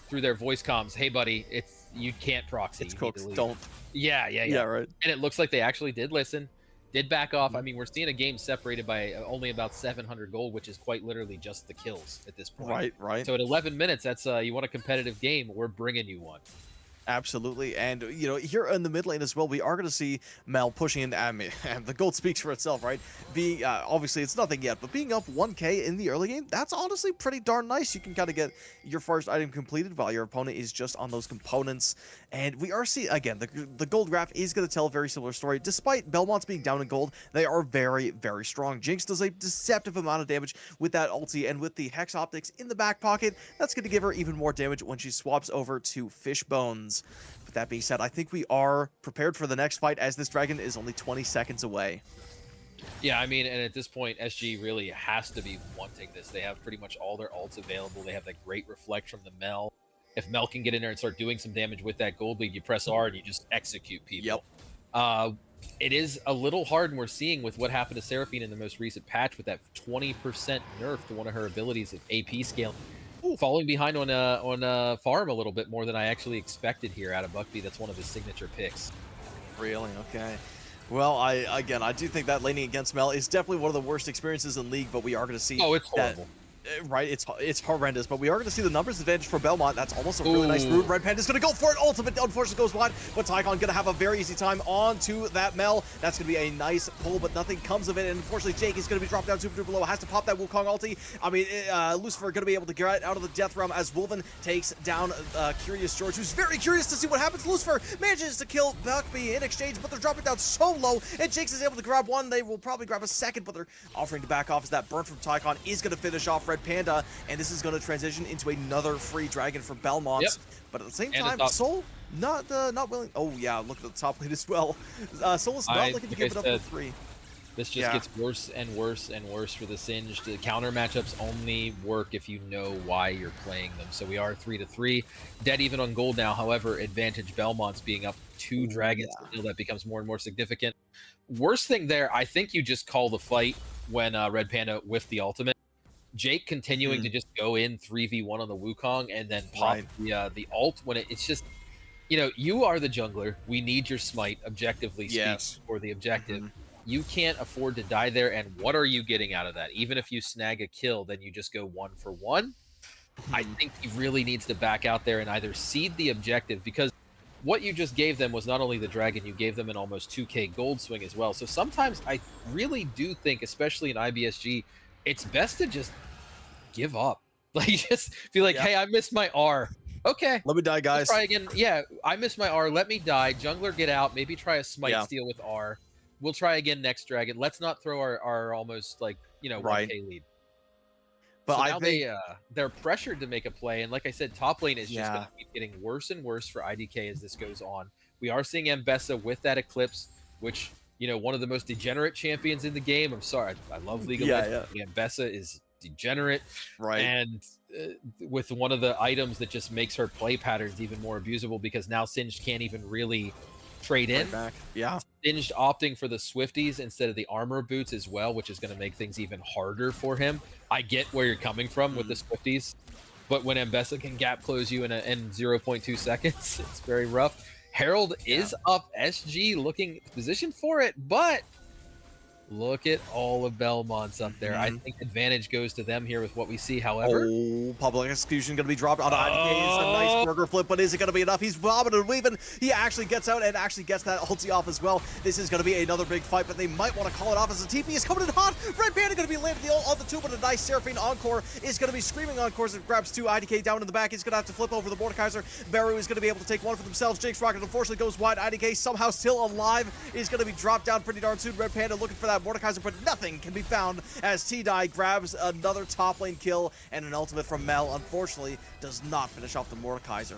through their voice comms. Hey, buddy, you can't proxy. It's cooked. Don't. Yeah, right. And it looks like they actually did listen, did back off. I mean, we're seeing a game separated by only about 700 gold, which is quite literally just the kills at this point. Right. So at 11 minutes, that's you want a competitive game, we're bringing you one. Absolutely. And, you know, here in the mid lane as well, we are going to see Mel pushing in. I mean, the gold speaks for itself, right? Being, obviously, it's nothing yet, but being up 1k in the early game, that's honestly pretty darn nice. You can kind of get your first item completed while your opponent is just on those components. And we are seeing, again, the gold graph is going to tell a very similar story. Despite Belmonts being down in gold, they are very, very strong. Jinx does a deceptive amount of damage with that ulti, and with the Hex Optics in the back pocket, that's going to give her even more damage when she swaps over to Fishbones. But that being said, I think we are prepared for the next fight, as this dragon is only 20 seconds away. Yeah, I mean, and at this point, SG really has to be wanting this. They have pretty much all their ults available. They have that great reflect from the Mel. If Mel can get in there and start doing some damage with that gold lead, you press R and you just execute people. Yep. It is a little hard, and we're seeing with what happened to Seraphine in the most recent patch with that 20% nerf to one of her abilities of AP scaling. Falling behind on farm a little bit more than I actually expected here out of Buckby. That's one of his signature picks. Really? Okay. Well, I do think that laning against Mel is definitely one of the worst experiences in League, but we are going to see it's horrible. Right, it's horrendous, but we are going to see the numbers advantage for Belmont. That's almost a really nice route. Red Panda's going to go for it. Ultimate, unfortunately, goes wide, but Tycon going to have a very easy time onto that Mel. That's going to be a nice pull, but nothing comes of it, and unfortunately, Jake is going to be dropped down super duper low. Has to pop that Wukong ulti. I mean, Lucifer going to be able to get out of the death realm as Wolven takes down Curious George, who's very curious to see what happens. Lucifer manages to kill Buckby in exchange, but they're dropping down so low, and Jinx is able to grab one. They will probably grab a second, but they're offering to back off, as that burn from Tycon is going to finish off Red Panda. And this is going to transition into another free dragon for Belmonts. Yep. But at the same time, Soul not willing. Oh yeah, look at the top lane as well. Soul is not looking to give it up for 3. This just gets worse and worse and worse for the Singed. The counter matchups only work if you know why you're playing them. So we are 3-3, dead even on gold now. However, advantage Belmonts being up 2 dragons. Still, that becomes more and more significant. Worst thing there, I think you just call the fight when Red Panda whiffed the ultimate. Jake continuing to just go in 3v1 on the Wukong and then pop the ult when it's just, you know, you are the jungler. We need your smite, objectively speaking, for the objective. You can't afford to die there, and what are you getting out of that? Even if you snag a kill, then you just go 1 for 1. I think he really needs to back out there and either cede the objective, because what you just gave them was not only the dragon, you gave them an almost 2k gold swing as well. So sometimes I really do think, especially in IBSG, it's best to just give up. Like, just be like, hey, I missed my R. Okay. Let me die, guys. Let's try again. Yeah, I missed my R. Let me die. Jungler, get out. Maybe try a smite steal with R. We'll try again next dragon. Let's not throw our almost, like, you know, 1k lead. But so I think they're pressured to make a play. And like I said, top lane is just going to keep getting worse and worse for IDK as this goes on. We are seeing Ember with that Eclipse, which, you know, one of the most degenerate champions in the game. I'm sorry. I love League of Legends. Ember is degenerate, and with one of the items that just makes her play patterns even more abusable, because now Singed can't even really trade in. Right back. Yeah. Singed opting for the Swifties instead of the armor boots as well, which is going to make things even harder for him. I get where you're coming from with the Swifties, but when Mbessa can gap close you in 0.2 seconds, it's very rough. Herald is up. SG looking positioned for it, but look at all of Belmonts up there. I think advantage goes to them here with what we see. However, Public execution going to be dropped on IDK. It's a nice burger flip, but is it going to be enough? He's bobbing and weaving. He actually gets out and actually gets that ulti off as well. This is going to be another big fight, but they might want to call it off as the TP is coming in hot. Red Panda going to be landing the ult on the two, but a nice Seraphine Encore is going to be screaming Encores and grabs two. IDK down in the back. He's going to have to flip over the Mordekaiser. Baru is going to be able to take one for themselves. Jinx Rocket unfortunately goes wide. IDK somehow still alive is going to be dropped down pretty darn soon. Red Panda looking for that Mordekaiser, but nothing can be found as T-Die grabs another top lane kill, and an ultimate from Mel unfortunately does not finish off the Mordekaiser.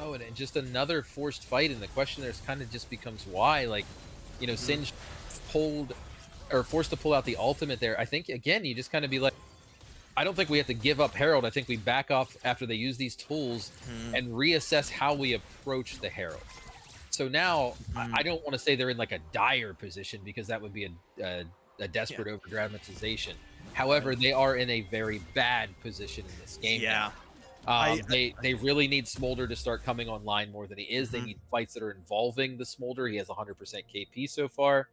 oh, and just another forced fight, and the question there's kind of just becomes why, like, you know, Singed pulled or forced to pull out the ultimate there. I think again, you just kind of be like, I don't think we have to give up Herald. I think we back off after they use these tools and reassess how we approach the Herald. So now, I don't want to say they're in like a dire position because that would be a desperate over-dramatization. However, they are in a very bad position in this game. Yeah. They really need Smolder to start coming online more than he is. They need fights that are involving the Smolder. He has 100% KP so far.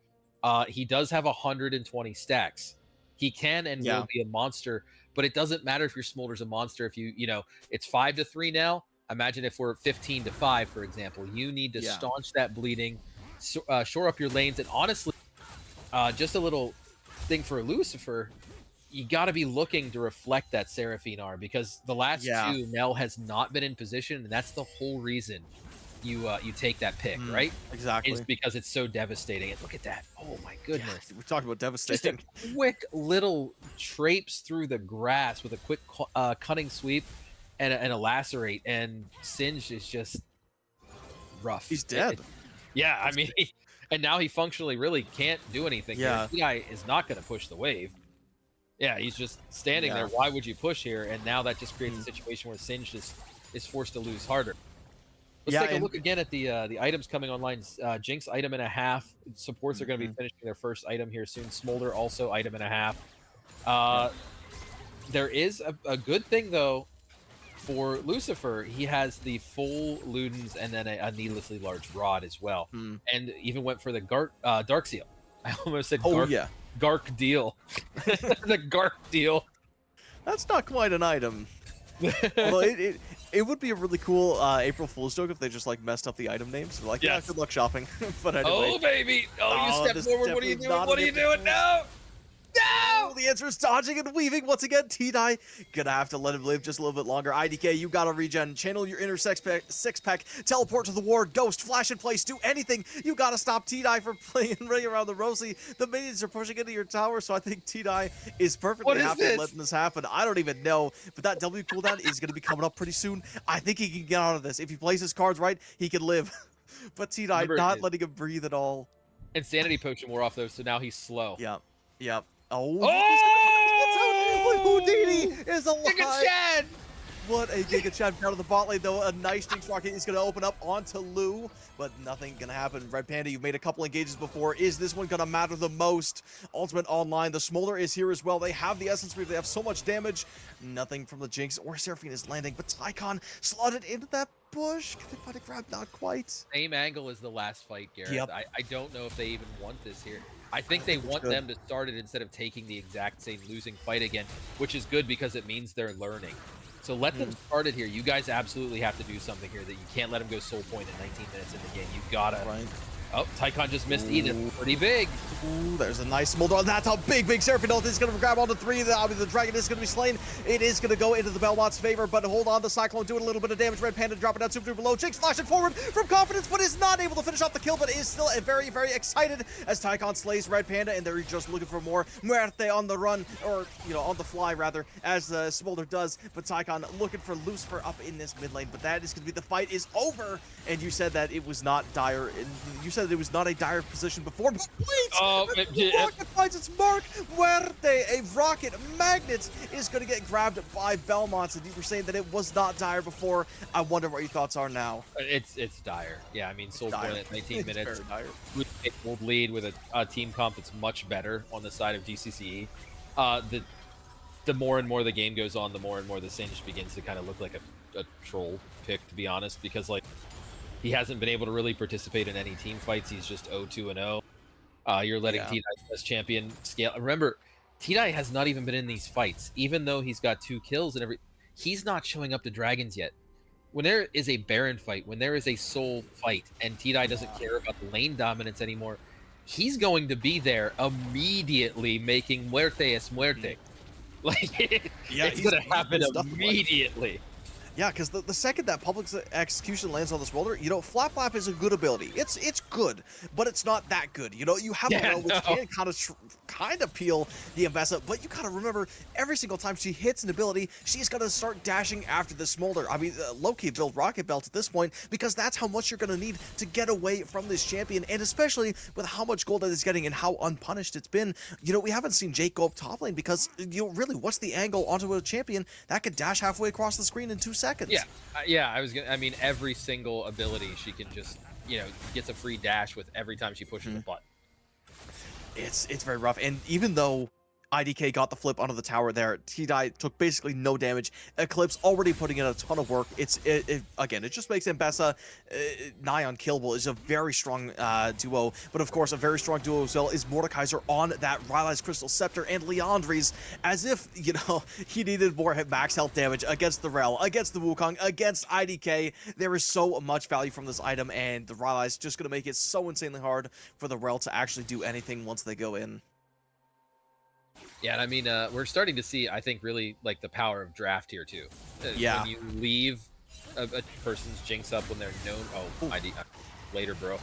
He does have 120 stacks. He can and will be a monster, but it doesn't matter if your Smolder's a monster. If you know, it's 5-3 now. Imagine if we're 15-5, for example. You need to staunch that bleeding, shore up your lanes, and honestly, just a little thing for Lucifer, you got to be looking to reflect that Seraphine R, because the last two, Mel has not been in position, and that's the whole reason you take that pick, right? Exactly. It's because it's so devastating. And look at that. Oh my goodness. Yeah, we're talking about devastating. Just a quick little traipse through the grass with a quick cunning sweep and a lacerate, and Singe is just rough. He's dead. Yeah, I mean, and now he functionally really can't do anything. Yeah. The guy is not going to push the wave. Yeah, he's just standing there. Why would you push here? And now that just creates a situation where Singe is forced to lose harder. Let's take a look again at the items coming online. Jinx, item and a half. Supports are going to be finishing their first item here soon. Smolder also item and a half. There is a good thing, though, for Lucifer. He has the full Ludens and then a needlessly large rod as well. And even went for the Dark Seal. I almost said Gark deal. The Gark deal. That's not quite an item. Although it would be a really cool April Fool's joke if they just like messed up the item names. They're like, good luck shopping. But anyway. Oh baby! Oh, you stepped forward. What are you doing? What are you doing? No! No! The answer is dodging and weaving once again. T-Die gonna have to let him live just a little bit longer. IDK, you gotta regen. Channel your inner six-pack. Teleport to the ward. Ghost, flash in place. Do anything. You gotta stop T-Die from playing right around the Rosie. The minions are pushing into your tower, so I think T-Die is perfectly happy letting this happen. I don't even know, but that W cooldown is gonna be coming up pretty soon. I think he can get out of this. If he plays his cards right, he can live. But T-Die not letting him breathe at all. Insanity potion wore off though, so now he's slow. Yep. Oh! Houdini is alive! Giga Chad! What a Giga Chad down to the bot lane, though. A nice Jinx Rocket is going to open up onto Lou, but nothing going to happen. Red Panda, you've made a couple engages before. Is this one going to matter the most? Ultimate online. The Smolder is here as well. They have the Essence Reef. They have so much damage. Nothing from the Jinx or Seraphine is landing, but Tycon slotted into that bush. Can they find a grab? Not quite. Same angle as the last fight, Gareth. Yep. I don't know if they even want this here. I think they want them to start it instead of taking the exact same losing fight again, which is good because it means they're learning. So let them start it here. You guys absolutely have to do something here that you can't let them go soul point in 19 minutes in the game. You gotta. Right. Oh, Tycon just missed Edith. Pretty big. Ooh, there's a nice Smolder. That's a big Seraphine ult. It's going to grab onto three. The dragon is going to be slain. It is going to go into the Belmont's favor, but hold on. The Cyclone doing a little bit of damage. Red Panda dropping down super below. Jinx flashing forward from confidence, but is not able to finish off the kill, but is still very, very excited as Tycon slays Red Panda, and they're just looking for more Muerte on the run, or, you know, on the fly, rather, as Smolder does. But Tycon looking for Lucifer up in this mid lane, but that is going to be the fight is over. And you said that it was not dire. You said said it was not a dire position before, but wait! Yeah. Rocket finds its mark! Muerte, a rocket magnet, is going to get grabbed by Belmonts, and you were saying that it was not dire before. I wonder what your thoughts are now. It's dire. Yeah, I mean, Soul Point at 19 It's minutes. very dire. With a bold lead with a team comp that's much better on the side of GCCE. The more and more the game goes on, the more and more the Singe begins to kind of look like a troll pick, to be honest, because like he hasn't been able to really participate in any team fights. He's just 0-2-0. You're letting T-Dye as champion scale. Remember, T-Dye has not even been in these fights, even though he's got 2 kills and he's not showing up to Dragons yet. When there is a Baron fight, when there is a Soul fight, and T-Dye doesn't care about the lane dominance anymore, he's going to be there immediately making Muerte es Muerte. Like, it's going to happen immediately. Yeah, because the second that public execution lands on the smolder, you know, Flap Flap is a good ability. It's good, but it's not that good. You know, you have a Rel which can kind of peel the Ambessa, but you gotta remember, every single time she hits an ability, she's gonna start dashing after the smolder. I mean, low-key build Rocket Belt at this point, because that's how much you're gonna need to get away from this champion, and especially with how much gold that it's getting and how unpunished it's been. You know, we haven't seen Jake go up top lane because, you know, really, what's the angle onto a champion that could dash halfway across the screen in 2 seconds? Yeah, I mean, every single ability she can just, you know, gets a free dash with every time she pushes a button. It's very rough, and even though IDK got the flip onto the tower there, T-Dye took basically no damage. Eclipse already putting in a ton of work. Again, it just makes Ambessa nigh unkillable. It's a very strong duo, but of course a very strong duo as well is Mordekaiser on that Rylai's Crystal Scepter and Leandri's, as if, you know, he needed more max health damage against the Rel, against the Wukong, against IDK. There is so much value from this item, and the Rylai's just going to make it so insanely hard for the Rel to actually do anything once they go in. Yeah, and I mean, we're starting to see, I think, really, like, the power of draft here, too. Yeah. When you leave a person's Jinx up when they're known... Oh, later, bro.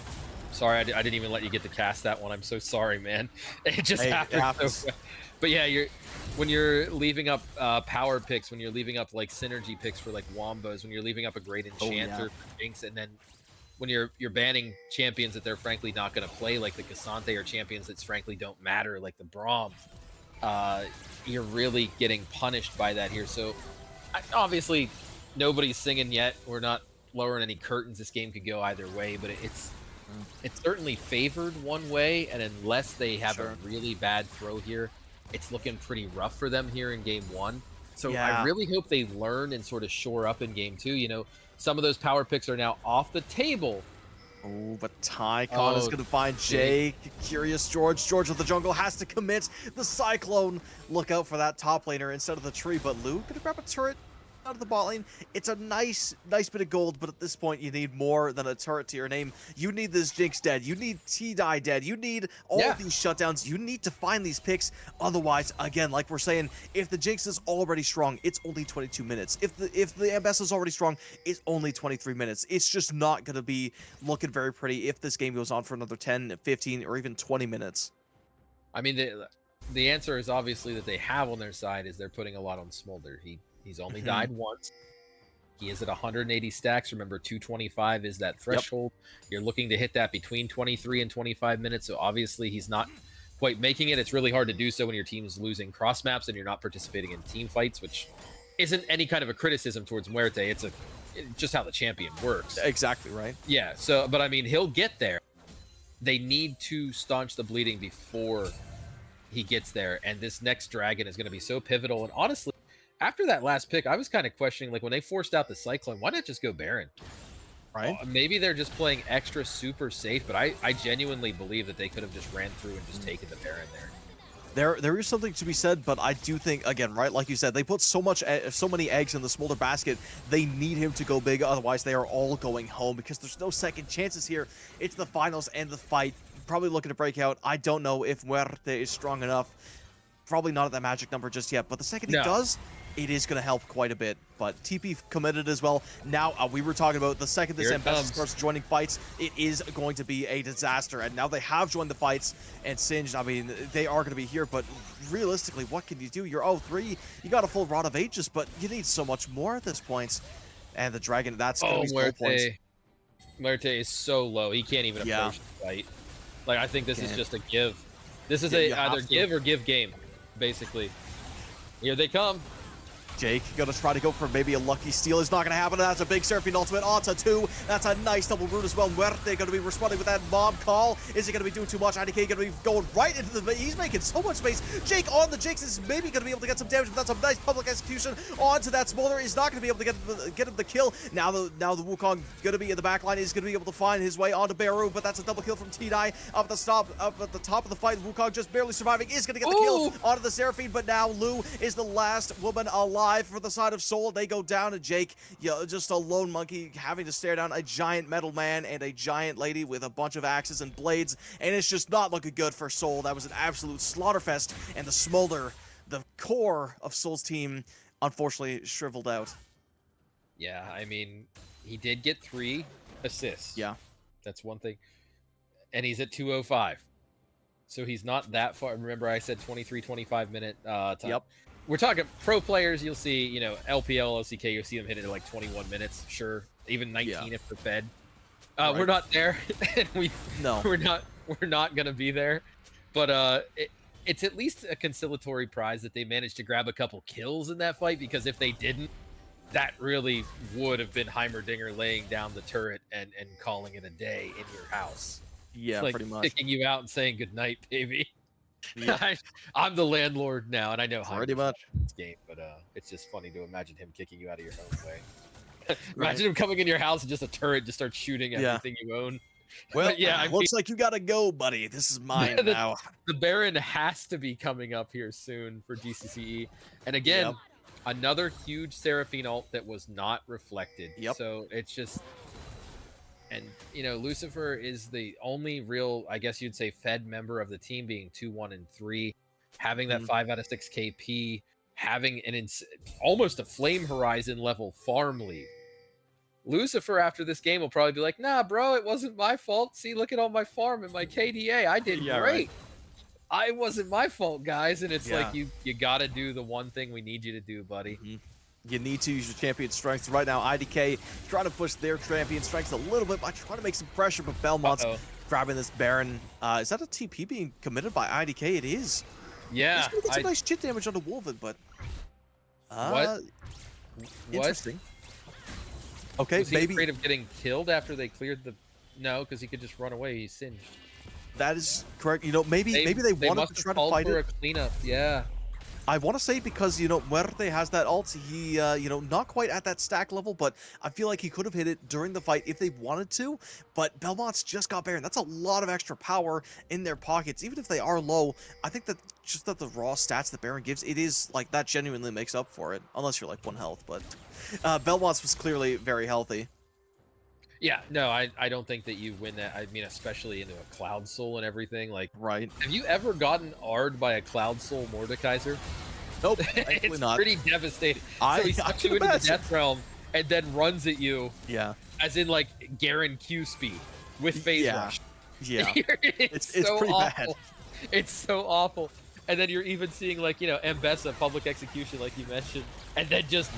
Sorry, I didn't even let you get to cast that one. I'm so sorry, man. It just happened. So, but yeah, when you're leaving up power picks, when you're leaving up, like, synergy picks for, like, Wombos, when you're leaving up a great Enchanter for Jinx, and then when you're banning champions that they're frankly not going to play, like the Cassante, or champions that frankly don't matter, like the Braum, you're really getting punished by that here. So obviously nobody's singing yet. We're not lowering any curtains. This game could go either way, but it's certainly favored one way, and unless they have a really bad throw here, it's looking pretty rough for them here in game 1. So I really hope they learn and sort of shore up in game 2. You know, some of those power picks are now off the table. Oh, but Tycon is going to find Jake. Curious George. George of the Jungle has to commit the Cyclone. Look out for that top laner instead of the tree. But Lou going to grab a turret out of the bot lane. It's a nice bit of gold, but at this point, you need more than a turret to your name. You need this Jinx dead. You need T-Dye dead. You need all of these shutdowns. You need to find these picks. Otherwise, again, like we're saying, if the Jinx is already strong, it's only 22 minutes. If the Ambessa is already strong, it's only 23 minutes. It's just not going to be looking very pretty if this game goes on for another 10, 15, or even 20 minutes. I mean, the answer is obviously that they have on their side is they're putting a lot on Smolder. He's only died once. He is at 180 stacks. Remember, 225 is that threshold. You're looking to hit that between 23 and 25 minutes. So obviously he's not quite making it. It's really hard to do so when your team's losing cross maps and you're not participating in team fights, which isn't any kind of a criticism towards Muerte. It's just how the champion works. Exactly right. Yeah. So, but I mean, he'll get there. They need to staunch the bleeding before he gets there. And this next dragon is going to be so pivotal. And honestly, after that last pick, I was kind of questioning, like, when they forced out the Cyclone, why not just go Baron? Right? Maybe they're just playing extra super safe, but I genuinely believe that they could have just ran through and just taken the Baron there. There is something to be said, but I do think, again, right, like you said, they put so many eggs in the Smolder basket. They need him to go big, otherwise they are all going home, because there's no second chances here. It's the finals and the fight. Probably looking to break out. I don't know if Muerte is strong enough. Probably not at that magic number just yet, but the second he does, it is going to help quite a bit. But TP committed as well. Now, we were talking about the second this Ambessa starts joining fights, it is going to be a disaster. And now they have joined the fights, and Singed, I mean, they are going to be here. But realistically, what can you do? You're 0-3. You got a full Rod of Ages, but you need so much more at this point. And the Dragon, that's going to be soul points. Marte is so low, he can't even Yeah. approach the fight. Like, I think this is Can't. just a give. This is Yeah, a you have either to. give or give game, basically. Here they come. Jake gonna try to go for maybe a lucky steal. Is not gonna happen. That's a big Seraphine ultimate onto 2. That's a nice double root as well. Muerte gonna be responding with that mob call. Is he gonna be doing too much? IDK gonna be going right into the... He's making so much space. Jake on the Jinx is maybe gonna be able to get some damage, but that's a nice public execution onto that Smolder. He's not gonna be able to get him the kill. Now the Wukong gonna be in the back line. He's gonna be able to find his way onto Beru, but that's a double kill from T-Dye up at the top of the fight. Wukong just barely surviving. Is gonna get the kill onto the Seraphine, but now Lu is the last woman alive for the side of Soul. They go down to Jake, just a lone monkey having to stare down a giant metal man and a giant lady with a bunch of axes and blades, and it's just not looking good for Soul. That was an absolute slaughterfest, and the Smolder, the core of Soul's team, unfortunately shriveled out. Yeah, I mean, he did get 3 assists. Yeah. That's one thing. And he's at 205. So he's not that far. Remember I said 23, 25 minute time. Yep. We're talking pro players, you'll see, you know, LPL, LCK, you'll see them hit it at like 21 minutes, sure. Even 19 if they're fed. Right. We're not there. And No. we're not gonna be there. But it's at least a conciliatory prize that they managed to grab a couple kills in that fight, because if they didn't, that really would have been Heimerdinger laying down the turret and calling it a day in your house. Yeah, It's like pretty much. kicking you out and saying goodnight, baby. Yeah. I'm the landlord now, and I know Pretty Heimer's much. in this game, but it's just funny to imagine him kicking you out of your own way. Imagine him coming in your house and just a turret just starts shooting everything you own. Well, But yeah, I looks like you gotta go, buddy. This is mine The- now. The Baron has to be coming up here soon for GCCE. And again, Yep. another huge Seraphine ult that was not reflected. Yep. So it's just... And, you know, Lucifer is the only real, I guess you'd say, fed member of the team, being 2-1 and 3, having that 5 out of 6 KP, having an almost a Flame Horizon level farm lead. Lucifer after this game will probably be like, nah, bro, it wasn't my fault. See, look at all my farm and my KDA. I did Yeah, great. right. I wasn't my fault, guys. And it's Yeah. like, you got to do the one thing we need you to do, buddy. You need to use your champion strength. Right now, IDK trying to push their champion strength a little bit by trying to make some pressure, but Belmont's grabbing this Baron. Is that a TP being committed by IDK? It is. Yeah. He's gonna get some nice chit damage onto Wolven, but... What? Interesting. Okay, Was he maybe afraid of getting killed after they cleared the... No, because he could just run away. He's singed. that is correct. You know, maybe they wanted must to have try to called fight for it. a cleanup. Yeah. I want to say because, you know, Muerte has that ult. He, you know, not quite at that stack level, but I feel like he could have hit it during the fight if they wanted to. But Belmonts just got Baron. That's a lot of extra power in their pockets. Even if they are low, I think that just that the raw stats that Baron gives, it is like that genuinely makes up for it. Unless you're like 1 health, but Belmonts was clearly very healthy. Yeah, no, I don't think that you win that. I mean, especially into a Cloud Soul and everything. Like, Right. have you ever gotten R'd by a Cloud Soul Mordekaiser? Nope, thankfully It's not. pretty devastating. I So he sucks can you into the imagine. Death Realm and then runs at you, Yeah. as in like Garen Q speed with phase Yeah. rush. Yeah. it's It's so pretty awful. bad. It's so awful. And then you're even seeing like, you know, Mbessa public execution, like you mentioned, and then just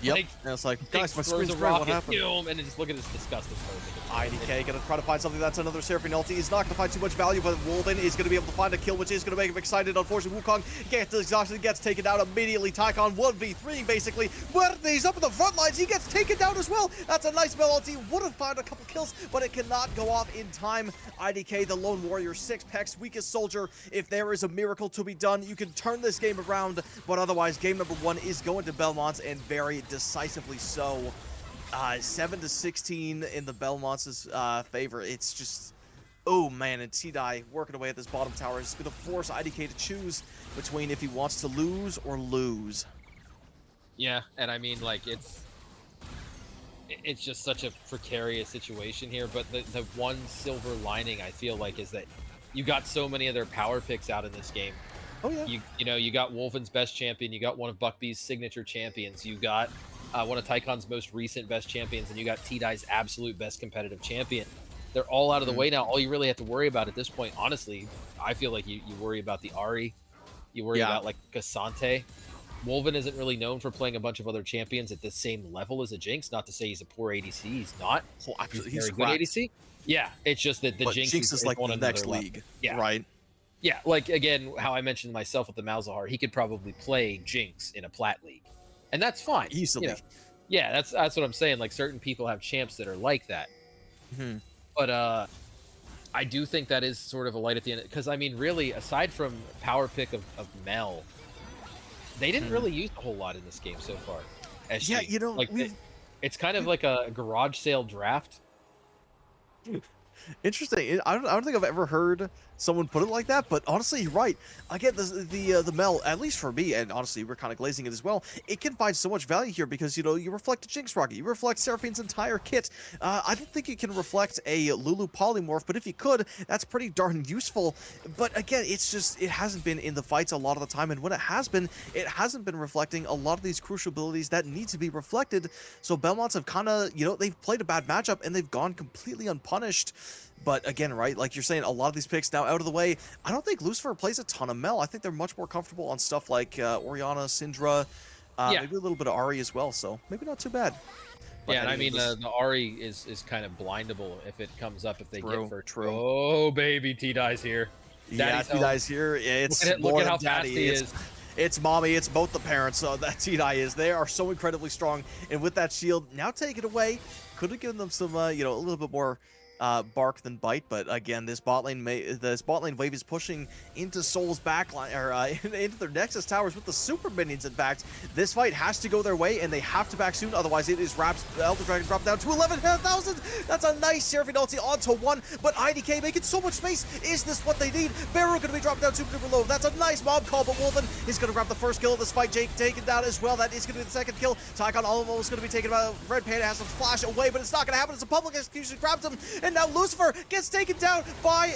Yep. like, and it's like, Jinx guys, my throws screen's a red. What rocket, happened? and then just look at this disgusting pose. IDK gonna try to find something. That's another Seraphine ulti. He's not gonna find too much value, but Wolven is gonna be able to find a kill, which is gonna make him excited. Unfortunately, Wukong gets exhausted, gets taken down immediately. Tycon 1v3 basically. Muerte's up in the front lines. He gets taken down as well. That's a nice spell ulti. Would have found a couple kills, but it cannot go off in time. IDK, the lone warrior, 6 pecks, weakest soldier. If there is a miracle to be done, you can turn this game around, but otherwise, game number 1 is going to Belmonts, and very decisively so. 7-16 in the Belmonts' favor. It's just, oh man, and T-Dye working away at this bottom tower is going to force IDK to choose between if he wants to lose or lose. Yeah, and I mean, like, it's just such a precarious situation here, but the one silver lining I feel like is that you got so many of their power picks out in this game. Oh yeah. You know, you got Wolven's best champion, you got one of Buckbee's signature champions, you got one of Tycon's most recent best champions, and you got T-Dye's absolute best competitive champion. They're all out of the way now. All you really have to worry about at this point, honestly, I feel like you worry about the Ahri, you worry about like Cassante, Wolven isn't really known for playing a bunch of other champions at the same level as a Jinx. Not to say he's a poor ADC. He's not. Well, actually, He's he's very good cracked. ADC. Yeah, it's just that the But Jinx, Jinx is like on the another next level. league, Yeah. right? Yeah, like again, how I mentioned myself with the Malzahar, he could probably play Jinx in a plat league, and that's fine. Easily. You know? Yeah, that's what I'm saying. Like certain people have champs that are like that, Hmm. but I do think that is sort of a light at the end. Because I mean, really, aside from power pick of Mel, they didn't really use a whole lot in this game so far. SG. Yeah, you know, like we've it's kind of like a garage sale draft. interesting. I don't think I've ever heard someone put it like that, but honestly, you're right. Again, the Mel, at least for me, and honestly, we're kind of glazing it as well. It can find so much value here because you reflect a Jinx Rocket, you reflect Seraphine's entire kit. I don't think you can reflect a Lulu polymorph, but if you could, that's pretty darn useful. But again, it hasn't been in the fights a lot of the time, and when it hasn't been reflecting a lot of these crucial abilities that need to be reflected. So Belmonts have kind of, they've played a bad matchup and they've gone completely unpunished. But again, right, like you're saying, a lot of these picks now out of the way. I don't think Lucifer plays a ton of Mel. I think they're much more comfortable on stuff like Orianna, Syndra, maybe a little bit of Ari as well. So maybe not too bad. But Yeah, and I mean this- the Ari is kind of blindable if it comes up if they True, get first. true. Oh baby, T-Dye's here. yeah, Daddy's home. T-Dye's here. Yeah, it's Look more at than how fast daddy. he It's- is. It's mommy, it's both the parents, so that T-Dye is. They are so incredibly strong, and with that shield, now take it away. Could have given them some, a little bit more bark than bite, but again, this bot lane wave is pushing into Soul's backline, or into their Nexus towers with the super minions. In fact, this fight has to go their way, and they have to back soon, otherwise it is Raps. Elder Dragon dropped down to 11,000. That's a nice Seraphine ulti onto one, but IDK making so much space. Is this what they need? Barrow going to be dropped down super duper low. That's a nice mob call, but Wolven is going to grab the first kill of this fight. Jake taken down as well. That is going to be the second kill. Tycon almost going to be taken out. Red Panda has to flash away, but it's not going to happen. It's a public execution. Grabs him, and now Lucifer gets taken down by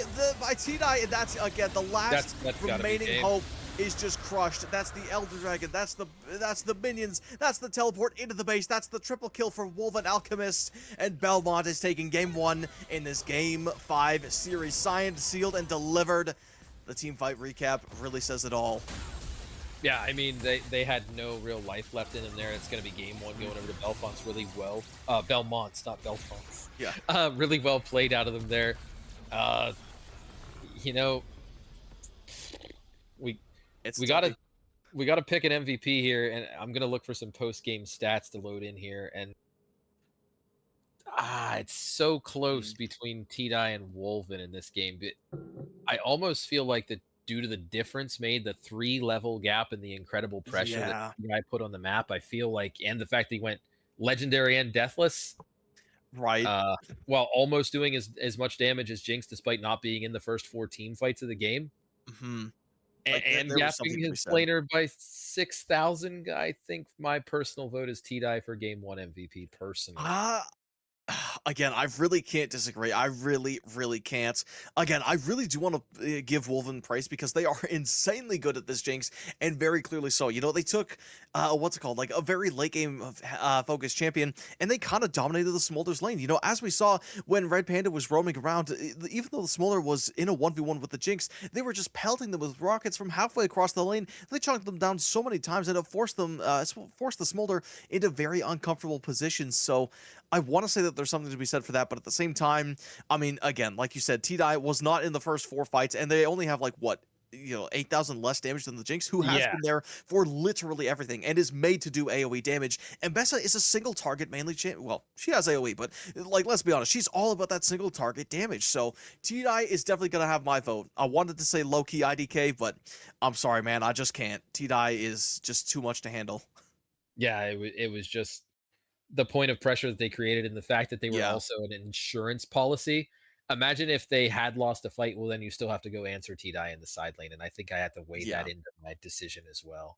T-Dye, and that's again the last That's gotta be remaining game. hope is just crushed. That's the Elder Dragon, that's the minions, that's the teleport into the base, that's the triple kill for Wolven Alchemist, and Belmont is taking game 1 in this game 5 series. Signed, sealed, and delivered. The team fight recap really says it all. Yeah, I mean they had no real life left in them there. It's going to be game 1 going over to Belfonts really well. Belmonts, not Belfonts. Yeah. Really well played out of them there. We It's gotta pick an MVP here, and I'm gonna look for some post game stats to load in here. And it's so close between T-Dye and Wolven in this game. But I almost feel like that due to the difference made, the 3-level gap and the incredible pressure that T-Dye put on the map, I feel like, and the fact that he went legendary and deathless, right. while almost doing as much damage as Jinx, despite not being in the first 4 team fights of the game. Mm-hmm. And there was something gapping to be his said. planer by 6,000. I think my personal vote is T-Dye for game 1 MVP personally. Again, I really can't disagree. I really, really can't. Again, I really do want to give Wolven praise because they are insanely good at this, Jinx, and very clearly so. They took, like a very late game focused champion, and they kind of dominated the Smolder's lane. As we saw when Red Panda was roaming around, even though the Smolder was in a 1v1 with the Jinx, they were just pelting them with rockets from halfway across the lane. They chunked them down so many times, and it forced the Smolder into very uncomfortable positions. So I want to say that there's something to be said for that, but at the same time, I mean, again, like you said, T-Dye was not in the first 4 fights, and they only have 8,000 less damage than the Jinx, who has been there for literally everything and is made to do AoE damage. And Bessa is a single target mainly well, she has AoE, but let's be honest, she's all about that single target damage. So T-Dye is definitely gonna have my vote. I wanted to say low-key IDK, but I'm sorry, man, I just can't. T-Dye is just too much to handle. Yeah, it was just the point of pressure that they created, and the fact that they were also an insurance policy. Imagine if they had lost a fight, well, then you still have to go answer T-Dye in the side lane, and I think I had to weigh that into my decision as well.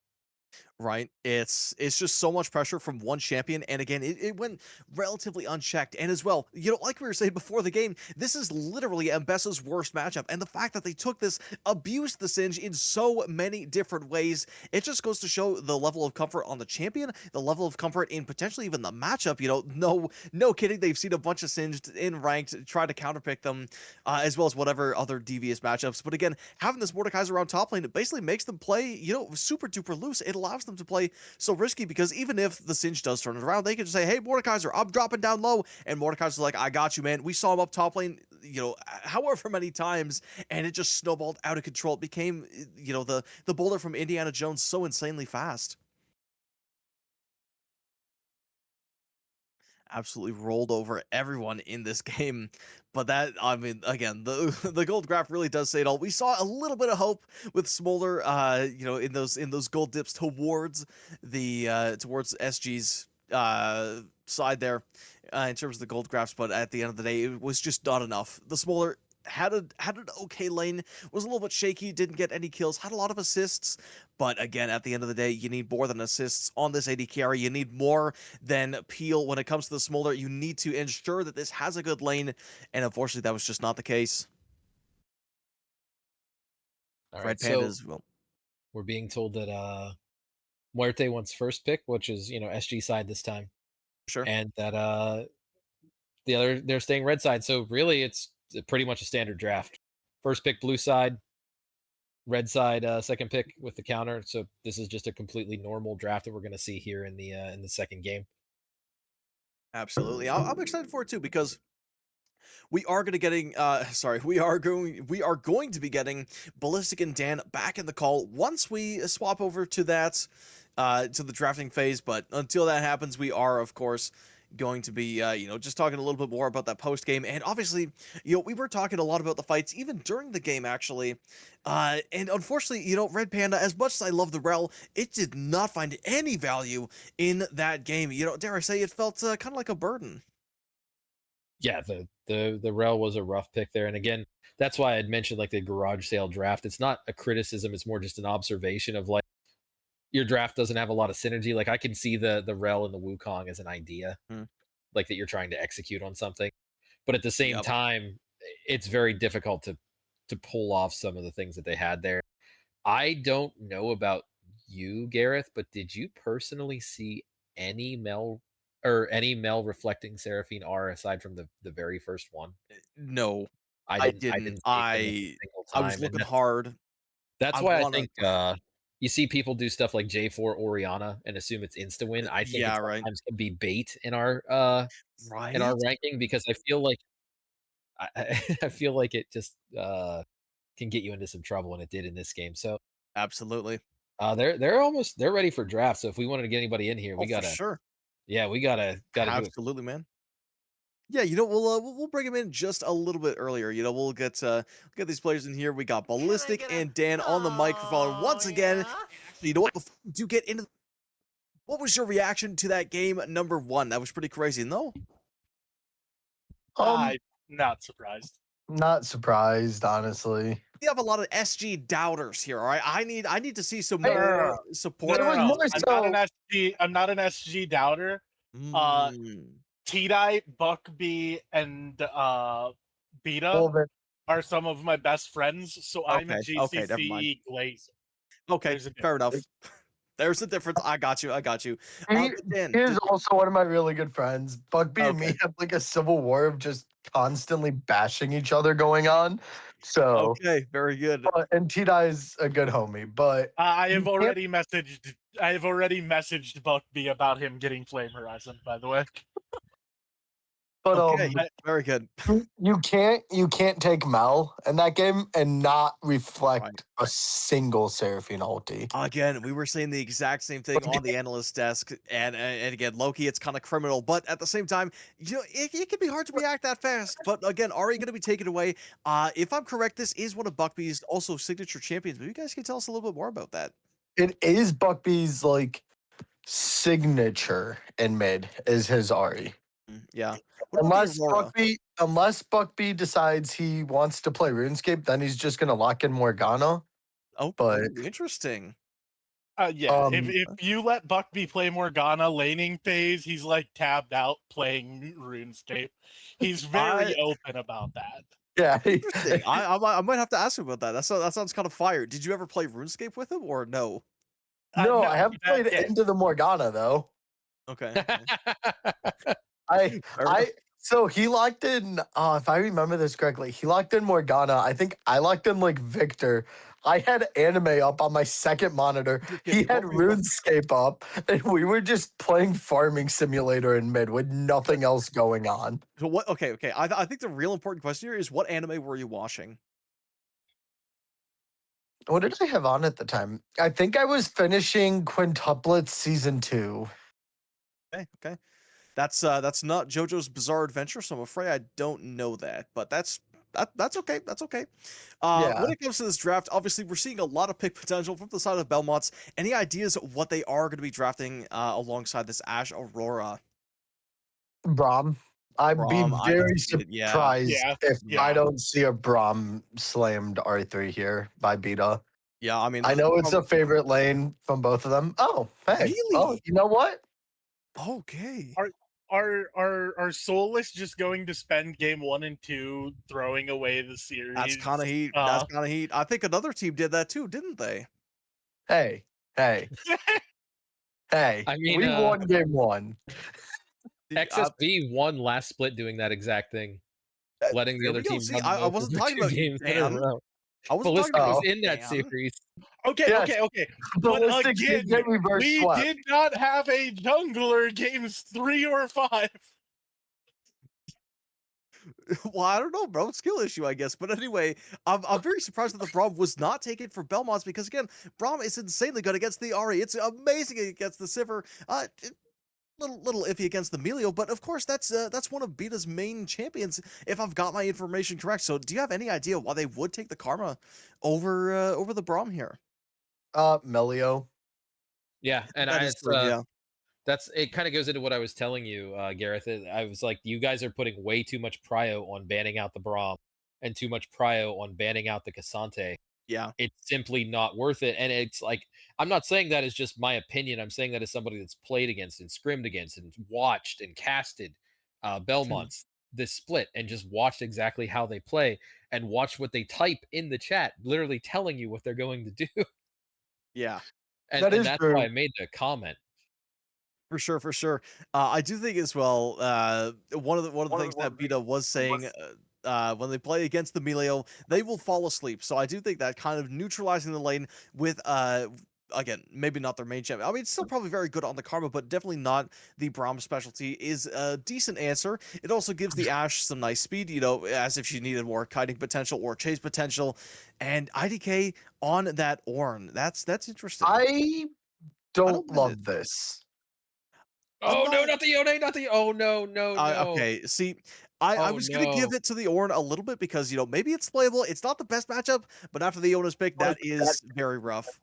Right, it's just so much pressure from one champion, and again, it went relatively unchecked. And as well, like we were saying before the game, this is literally Mbessa's worst matchup, and the fact that they took this, abused the Singe in so many different ways, it just goes to show the level of comfort on the champion, the level of comfort in potentially even the matchup. No kidding, they've seen a bunch of Singed in ranked try to counterpick them, as well as whatever other devious matchups. But again, having this Mordekaiser around top lane, it basically makes them play, super duper loose. It allows them to play so risky because even if the Singe does turn it around, they can just say, hey, Mordekaiser, I'm dropping down low. And Mordekaiser's like, I got you, man. We saw him up top lane, however many times, and it just snowballed out of control. It became, the bowler from Indiana Jones so insanely fast. Absolutely rolled over everyone in this game. But that, I mean, again, the the gold graph really does say it all. We saw a little bit of hope with Smolder, in those gold dips towards towards SG's side there, in terms of the gold graphs. But at the end of the day, it was just not enough. The Smolder had an okay lane, was a little bit shaky, didn't get any kills, had a lot of assists, but again, at the end of the day, you need more than assists on this AD carry. You need more than Peel when it comes to the Smolder. You need to ensure that this has a good lane, and unfortunately, that was just not the case. All Red right, Panda so as well. we're being told that Muerte wants first pick, which is SG side this time, Sure. and that they're staying red side. So really, it's pretty much a standard draft. First pick blue side, red side second pick with the counter. So this is just a completely normal draft that we're going to see here in the second game. Absolutely. I'm excited for it too because we are going to getting we are going to be getting Ballistic and Dan back in the call once we swap over to that to the drafting phase. But until that happens, we are of course going to be just talking a little bit more about that post game. And obviously, we were talking a lot about the fights even during the game actually. And unfortunately, Red Panda, as much as I love the Rel, it did not find any value in that game. Dare I say, it felt kind of like a burden. Yeah, the Rel was a rough pick there, and again, that's why I'd mentioned like the garage sale draft. It's not a criticism; it's more just an observation of like your draft doesn't have a lot of synergy. Like I can see the Rel and the Wukong as an idea, like that you're trying to execute on something, but at the same Yep. time, it's very difficult to pull off some of the things that they had there. I don't know about you, Gareth, but did you personally see any Mel reflecting Seraphine R aside from the very first one? No, I I didn't didn't. see anything a single I was time, and looking hard. that's I why I wanna think you see people do stuff like J4 Oriana and assume it's insta win. I think it yeah, right. sometimes can be bait in our Right? ranking because I feel like I feel like it just can get you into some trouble, and it did in this game. So Absolutely. they're ready for draft. So if we wanted to get anybody in here, Oh, we for gotta sure. we gotta do it. Absolutely, man. Yeah, we'll bring him in just a little bit earlier. We'll get these players in here. We got Ballistic and Dan on the microphone once again. You know what? Before we do get into, what was your reaction to that game number 1? That was pretty crazy, no? I'm not surprised. Not surprised, honestly. We have a lot of SG doubters here. All right, I need to see some Hey, more No, support. It was more I'm so. not an SG. I'm not an SG doubter. Mm, T-Dye, Buckbee, and Beta Well, then, are some of my best friends, so I'm a okay, never mind. GCCE Glazer. Okay, There's a fair enough. difference. There's a difference. I got you. he, But Dan, he is also one of my really good friends. Buckbee and me okay, have like a civil war of just constantly bashing each other going on. So, okay, very good. and T-Dye is a good homie, but I you have can't- already messaged. I have already messaged Buckbee about him getting Flame Horizon. By the way, but Okay, very good. you can't take Mel in that game and not Right. reflect a single Seraphine ulti. Again, we were saying the exact same thing on the analyst desk, and again, Loki, it's kind of criminal, but at the same time, it can be hard to react that fast. But again, Ari going to be taken away. If I'm correct, this is one of Buckbee's also signature champions. But you guys can tell us a little bit more about that. It is Buckbee's like signature in mid is his Ari. Yeah. What about the Aurora? Unless Buckbee decides he wants to play RuneScape, then he's just gonna lock in Morgana. Oh, But interesting. yeah. If um, if you let Buckbee play Morgana laning phase, he's like tabbed out playing RuneScape. He's very open about that. yeah. Interesting. I might have to ask him about that. That sounds kind of fire. Did you ever play RuneScape with him or no? No, I have yeah, played yeah. into the Morgana though. Okay. I Fair enough. so he locked in if I remember this correctly, he locked in Morgana. I think I locked in like Victor. I had anime up on my second monitor. Okay, He had what were you RuneScape up, and we were just playing Farming Simulator in mid with nothing else going on. so what? Okay, okay. I think the real important question here is what anime were you watching? What did I have on at the time? I think I was finishing Quintuplets season 2. Okay, okay. That's not JoJo's Bizarre Adventure, so I'm afraid I don't know that, but that's okay. That's okay. When Yeah, it comes to this draft, obviously we're seeing a lot of pick potential from the side of Belmonts. Any ideas what they are going to be drafting alongside this Ash Aurora? Braum. I'd be I can very see it. Yeah, surprised Yeah, if I yeah. don't see a Braum slammed R3 here by Beta. yeah. I mean, I know it's a favorite lane from both of them. Oh, hey. Oh, really you know what? okay. Are Soulless just going to spend game 1 and 2 throwing away the That's series? kind of heat. That's kind of heat. I think another team did that too, didn't they? Hey, hey, hey. I mean, We won game 1. XSV won last split doing that exact thing, letting the There other we go. team See, run I local wasn't for talking 2 about games in a Dan. row. I wasn't talking Ballistic about was Oh. in that Dan. series. Okay, Yes. okay. But Ballistic again, did get reverse we swept. did not have a jungler games 3 or 5. Well, I don't know, bro. Skill issue, I guess. But anyway, I'm very surprised that the Braum was not taken for Belmonts because again, Braum is insanely good against the Ari. It's amazing against the Sivir. Little iffy against the Melio, but of course that's one of Beta's main champions, if I've got my information correct. So, do you have any idea why they would take the Karma over the Braum here? Melio. Yeah, and That is it's true. Yeah. that's it. Kind of goes into what I was telling you, Gareth. I was like, you guys are putting way too much prio on banning out the Braum, and too much prio on banning out the Cassante. Yeah. It's simply not worth it. And it's like, I'm not saying that as just my opinion. I'm saying that as somebody that's played against and scrimmed against and watched and casted Belmonts this split and just watched exactly how they play and watched what they type in the chat, literally telling you what they're going to do. Yeah. That And is that's why true. I made the comment. For sure, for sure. I do think as well. One of the things that Beta was saying when they play against the Melio, they will fall asleep. So I do think that kind of neutralizing the lane with again, maybe not their main champion. I mean, it's still probably very good on the Karma, but definitely not the Braum specialty is a decent answer. It also gives the Ashe some nice speed, as if she needed more kiting potential or chase potential, and IDK on that Ornn. That's interesting. I I don't don't mind it. love this. I'm Oh no, not. not the Yone, not the oh no, no, no. Okay, see, I Oh was gonna give no. it to the Ornn a little bit because maybe it's playable. It's not the best matchup, but after the Iona's pick, that is very rough.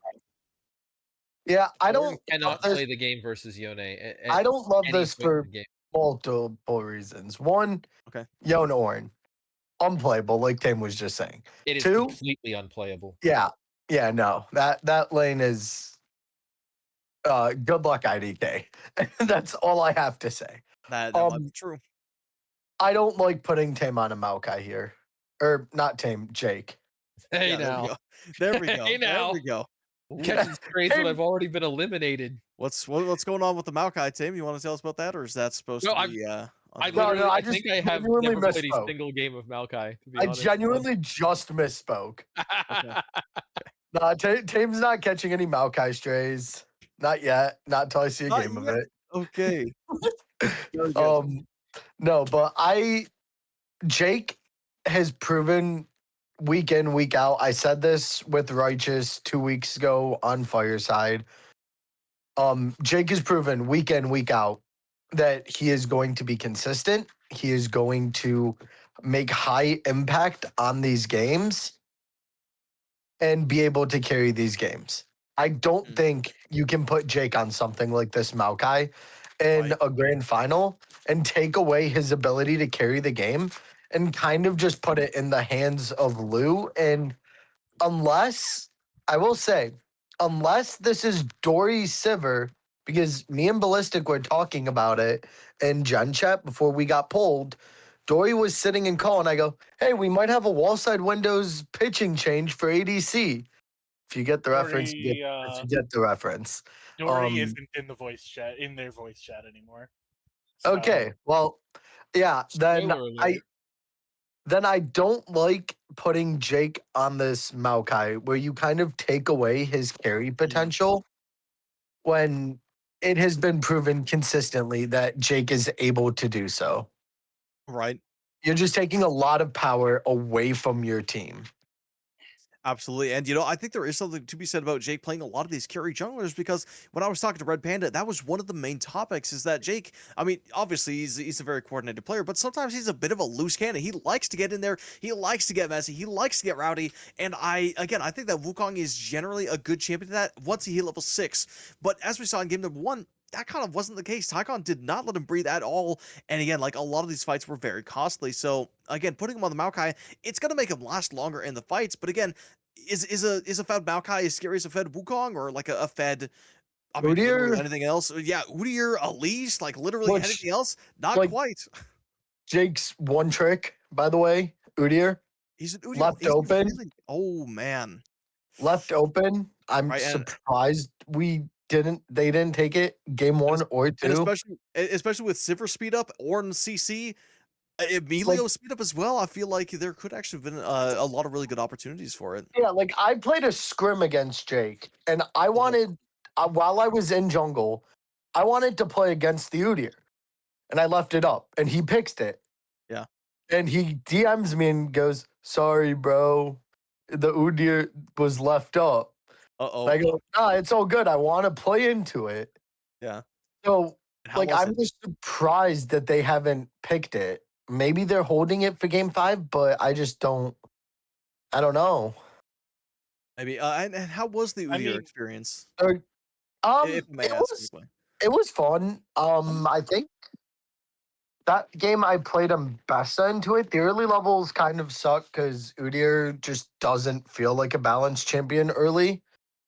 Yeah, I Ornn don't love cannot this. play the game versus Yone at I don't love any this point in for the game. multiple reasons. One, Okay, Yon Orn, unplayable, like Tim was just saying. It is Two, completely unplayable. yeah, no, that lane is good luck IDK. That's all I have to say. that might be Um, true. I don't like putting Tame on a Maokai here, or not Tame, Jake. Hey Yeah, there we now. go. There we go. Hey There now. we go. Ooh, Catching strays when Tame, I've already been eliminated. what's going on with the Maokai team? You want to tell us about that, or is that supposed No, to be I under the no, radar? no, literally I I just think I have genuinely never played a misspoke. single game of Maokai, to be I honest. genuinely just misspoke. Okay. No, Tame's not catching any Maokai strays. Not yet. Not until I see a Not game of yet. it. Okay. Very good. No, but Jake has proven week in, week out. I said this with Righteous 2 weeks ago on Fireside. Jake has proven week in, week out that he is going to be consistent. He is going to make high impact on these games and be able to carry these games. I don't Mm. think you can put Jake on something like this Maokai in Right. a grand final and take away his ability to carry the game and kind of just put it in the hands of Lou. And unless, I will say, unless this is Dory Siver, because me and Ballistic were talking about it in Gen Chat before we got pulled. Dory was sitting and calling. I go, hey, we might have a wallside windows pitching change for ADC. If you get the reference, Dory, if you get the reference. Dory isn't in the voice chat in their voice chat anymore. So, Okay. Well, yeah, Spoiler alert. then I don't like putting Jake on this Maokai where you kind of take away his carry potential when it has been proven consistently that Jake is able to do so. Right. You're just taking a lot of power away from your team. Absolutely. And, you know, I think there is something to be said about Jake playing a lot of these carry junglers because when I was talking to Red Panda, that was one of the main topics is that Jake, I mean, obviously he's a very coordinated player, but sometimes he's a bit of a loose cannon. He likes to get in there. He likes to get messy. He likes to get rowdy. And I think that Wukong is generally a good champion to that once he hit level 6. But as we saw in game number 1, that kind of wasn't the case. Tycon did not let him breathe at all. And again, like a lot of these fights were very costly. So again, putting him on the Maokai, it's going to make him last longer in the fights. But again, is a Fed Maokai as scary as a Fed Wukong or like a Fed? I mean, literally Udyr, anything else? Yeah, Udyr, Elise, like literally which anything else? Not like quite. Jake's one trick, by the way, Udyr, He's an Udyr. left Is he open, really? Oh man, left open. I'm right, surprised they didn't take it game and 1 or and 2. especially with Sivir speed up or in CC, Like, Emilio speed up as well. I feel like there could actually have been a lot of really good opportunities for it. yeah, like I played a scrim against Jake, and I wanted, while I was in jungle, I wanted to play against the Udyr, and I left it up, and he picks it. Yeah. And he DMs me and goes, "Sorry, bro, the Udyr was left up." And Uh-oh. I go, "Nah, it's all good. I want to play into it." Yeah. So, And how like, was it? I'm just surprised that they haven't picked it. Maybe they're holding it for game 5, but I just don't. I don't know. Maybe. And how was the I Udyr mean, experience? Or, If I may ask, anyway. it was fun. I think that game I played him best into it. The early levels kind of suck because Udyr just doesn't feel like a balanced champion early. He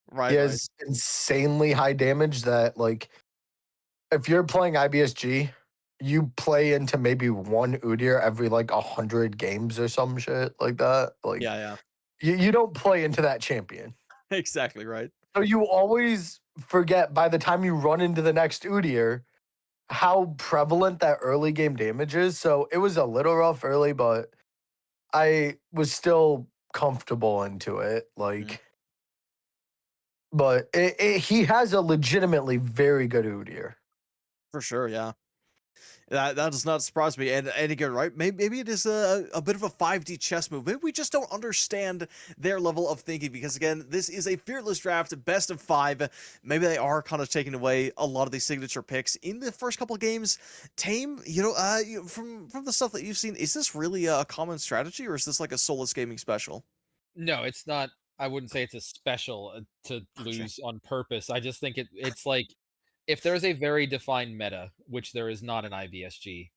Right, right. has insanely high damage that, like, if you're playing IBSG, you play into maybe one Udyr every like 100 games or some shit like that. Like, Yeah, yeah. you don't play into that champion. Exactly right. So you always forget by the time you run into the next Udyr how prevalent that early game damage is. So it was a little rough early, but I was still comfortable into it. Like, but he has a legitimately very good Udyr. For sure, yeah. That does not surprise me. And again, right? Maybe it is a bit of a 5D chess move. Maybe we just don't understand their level of thinking because again, this is a fearless draft, best of 5. Maybe they are kind of taking away a lot of these signature picks in the first couple of games. Tame, from the stuff that you've seen, is this really a common strategy or is this like a Soulless gaming special? No, it's not. I wouldn't say it's a special to Gotcha. lose on purpose. I just think it's like if there's a very defined meta, which there is not in IBSG,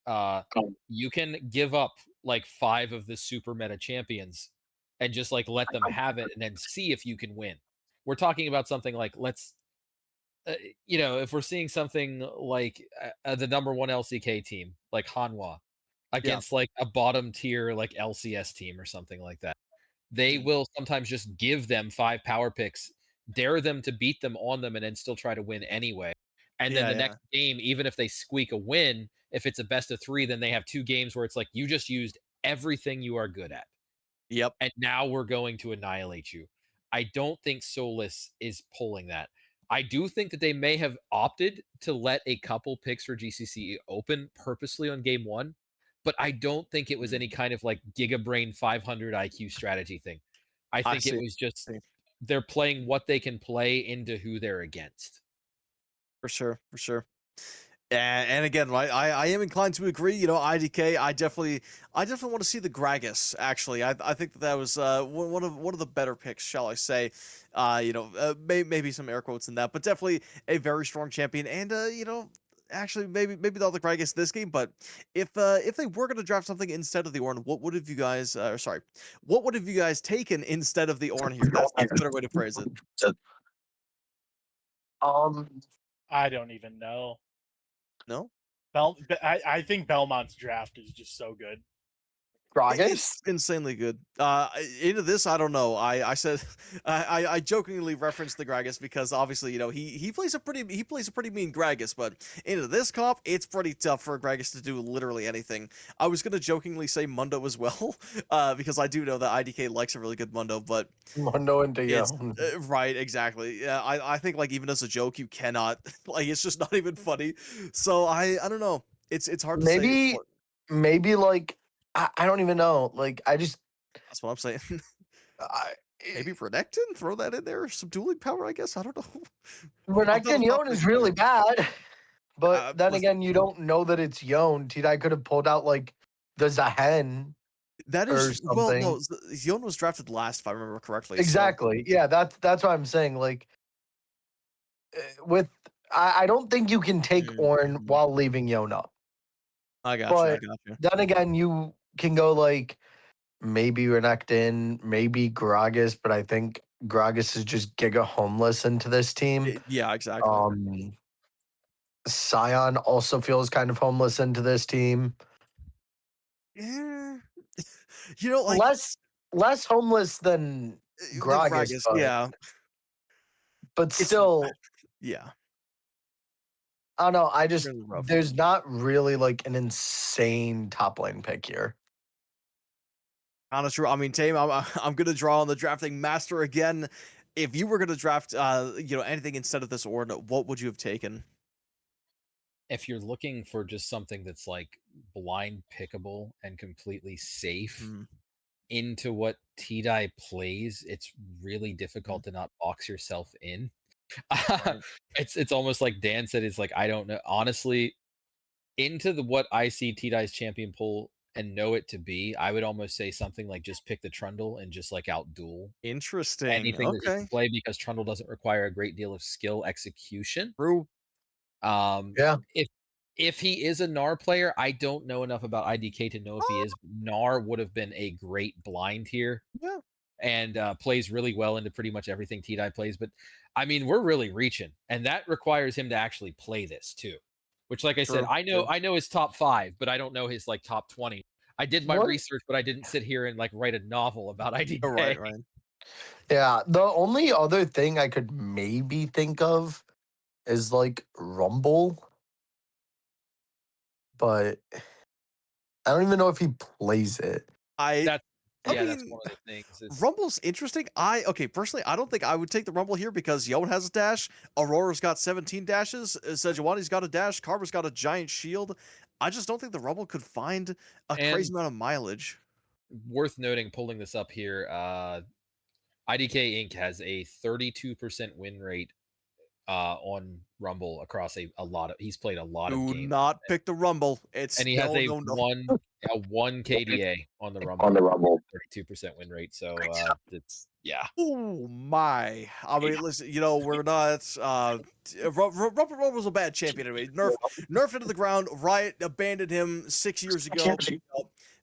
uh, you can give up like 5 of the super meta champions and just like let them have it and then see if you can win. We're talking about something like uh, if we're seeing something like the number 1 LCK team, like Hanwha, Yeah. against like a bottom tier like LCS team or something like that. They Mhm. will sometimes just give them 5 power picks, dare them to beat them on them, and then still try to win anyway. And then Yeah, the yeah. next game, even if they squeak a win, if it's a best of 3, then they have 2 games where it's like, "You just used everything you are good at, Yep. and now we're going to annihilate you." I don't think Soulless is pulling that. I do think that they may have opted to let a couple picks for GCCE open purposely on game 1, but I don't think it was Mhm. any kind of like Gigabrain 500 IQ strategy thing. I I think it see. was just See. they're playing what they can play into who they're against. For sure. For sure. And again, right, I am inclined to agree. You know, IDK, I definitely want to see the Gragas. Actually, I think that was one of the better picks, shall I say? Maybe some air quotes in that, but definitely a very strong champion. And actually, maybe not the Gragas this game, but if they were going to draft something instead of the Ornn, what would have you guys? Sorry, what would have you guys taken instead of the Ornn here? That's a better way to phrase it. Um, I don't even know. No. I think Belmont's draft is just so good. Gragas? It's insanely good. Into this, I don't know. I said I jokingly referenced the Gragas because obviously he plays a pretty mean Gragas, but into this comp, it's pretty tough for Gragas to do literally anything. I was gonna jokingly say Mundo as well, because I do know that IDK likes a really good Mundo, but Mundo into it's Yone. right, exactly. Yeah, I think like even as a joke, you cannot like it's just not even funny. So I don't know. It's hard to say. Maybe like I don't even know. Like I just That's what I'm saying. I, Maybe Renekton, throw that in there. Some dueling power, I guess. I don't know. Off the Renekton top Yone of is my head, really bad. But then listen, again, you don't know that it's Yone. Tidai could have pulled out like the Zahen that or is well, something. no, Yon was drafted last, if I remember correctly. So Exactly. Yeah, that's what I'm saying. Like with I don't think you can take Ornn Mhm. while leaving Yone up. I got you. I But got you. then again, you can go like maybe Renekton, maybe Gragas, but I think Gragas is just giga homeless into this team. Yeah, exactly. Scion also feels kind of homeless into this team. Yeah, like Less homeless than the Gragas, Gragas. Yeah, but it's still, yeah, I don't know. really rough. There's not really like an insane top lane pick here. Honestly, I mean, Tame, I'm gonna draw on the drafting master again. If you were gonna draft, anything instead of this Ornn, what would you have taken? If you're looking for just something that's like blind pickable and completely safe Mm, into what T-Dye plays, it's really mm, difficult to not box yourself in. right. It's almost like Dan said, it's like I don't know. Honestly, into what I see T-Dye's champion pool and know it to be, I would almost say something like just pick the Trundle and just like outduel Interesting. anything that he can Okay. play because Trundle doesn't require a great deal of skill execution. True. Um, Yeah. if he is a Gnar player, I don't know enough about IDK to know if he Oh, is. Gnar would have been a great blind here yeah. and plays really well into pretty much everything T-Dye plays. But I mean, we're really reaching, and that requires him to actually play this too. Which, like I said, True. True. I know his top 5, but I don't know his like top 20. I did my What? research, but I didn't sit here and like write a novel about Oh, right. IDK. Right. Yeah. The only other thing I could maybe think of is like Rumble, but I don't even know if he plays it. I That's I yeah, that's mean, one of the things. Is Rumble's interesting. Okay, personally, I don't think I would take the Rumble here because Yon has a dash, Aurora's got 17 dashes, Sejuani's got a dash, Carver's got a giant shield. I just don't think the Rumble could find a and crazy amount of mileage. worth noting, pulling this up here, IDK Inc. has a 32% win rate on Rumble across a lot of. He's played a lot of Do games, not pick the Rumble. It's and he has no, a no, no. one KDA on the On the Rumble, Rumble. 32% win rate. So it's yeah. Oh my! I mean, listen. We're not. Rumble's a bad champion anyway. Nerf into the ground. Riot abandoned him 6 years ago.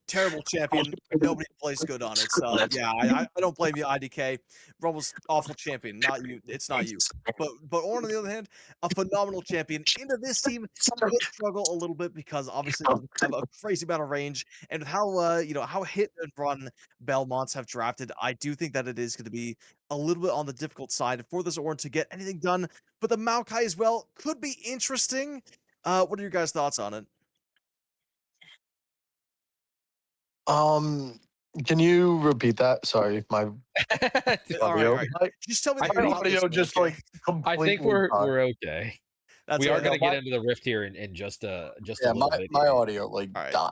Terrible champion. Nobody plays good on it. So yeah, I don't blame you, IDK. Rumble's awful champion. Not you. It's not you. But Ornn, on the other hand, a phenomenal champion. Into this team could struggle a little bit because obviously it doesn't have a crazy amount of range, and with how how hit and run Belmonts have drafted, I do think that it is going to be a little bit on the difficult side for this Ornn to get anything done. But the Maokai as well could be interesting. What are your guys' thoughts on it? Um, can you repeat that? Sorry, my All right, all audio. right. Just tell me I that My you're think not audio listening, just okay? like I completely. think we're okay. That's We all are right. going to No, get into the rift here in just a yeah, little bit. my audio like All right. died.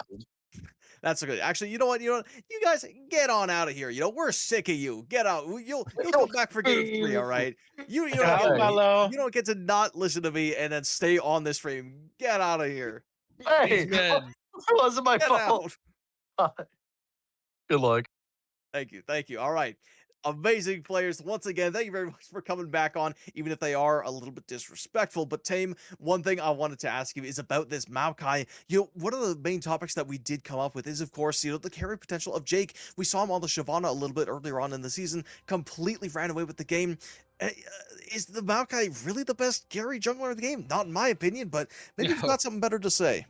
That's okay. Actually, you know what? You guys get on out of here. We're sick of you. Get out. You'll come back for game 3. All right. You don't Ciao, get fellow. you don't get to not listen to me and then stay on this stream. Get out of here. Hey, These men. it wasn't my Get fault. out. Good luck. Thank you. Thank you. All right. Amazing players. Once again, thank you very much for coming back on, even if they are a little bit disrespectful. But Tame, one thing I wanted to ask you is about this Maokai. One of the main topics that we did come up with is, of course, the carry potential of Jake. We saw him on the Shyvana a little bit earlier on in the season, completely ran away with the game. Is the Maokai really the best carry jungler of the game? Not in my opinion, but maybe you've No. got something better to say.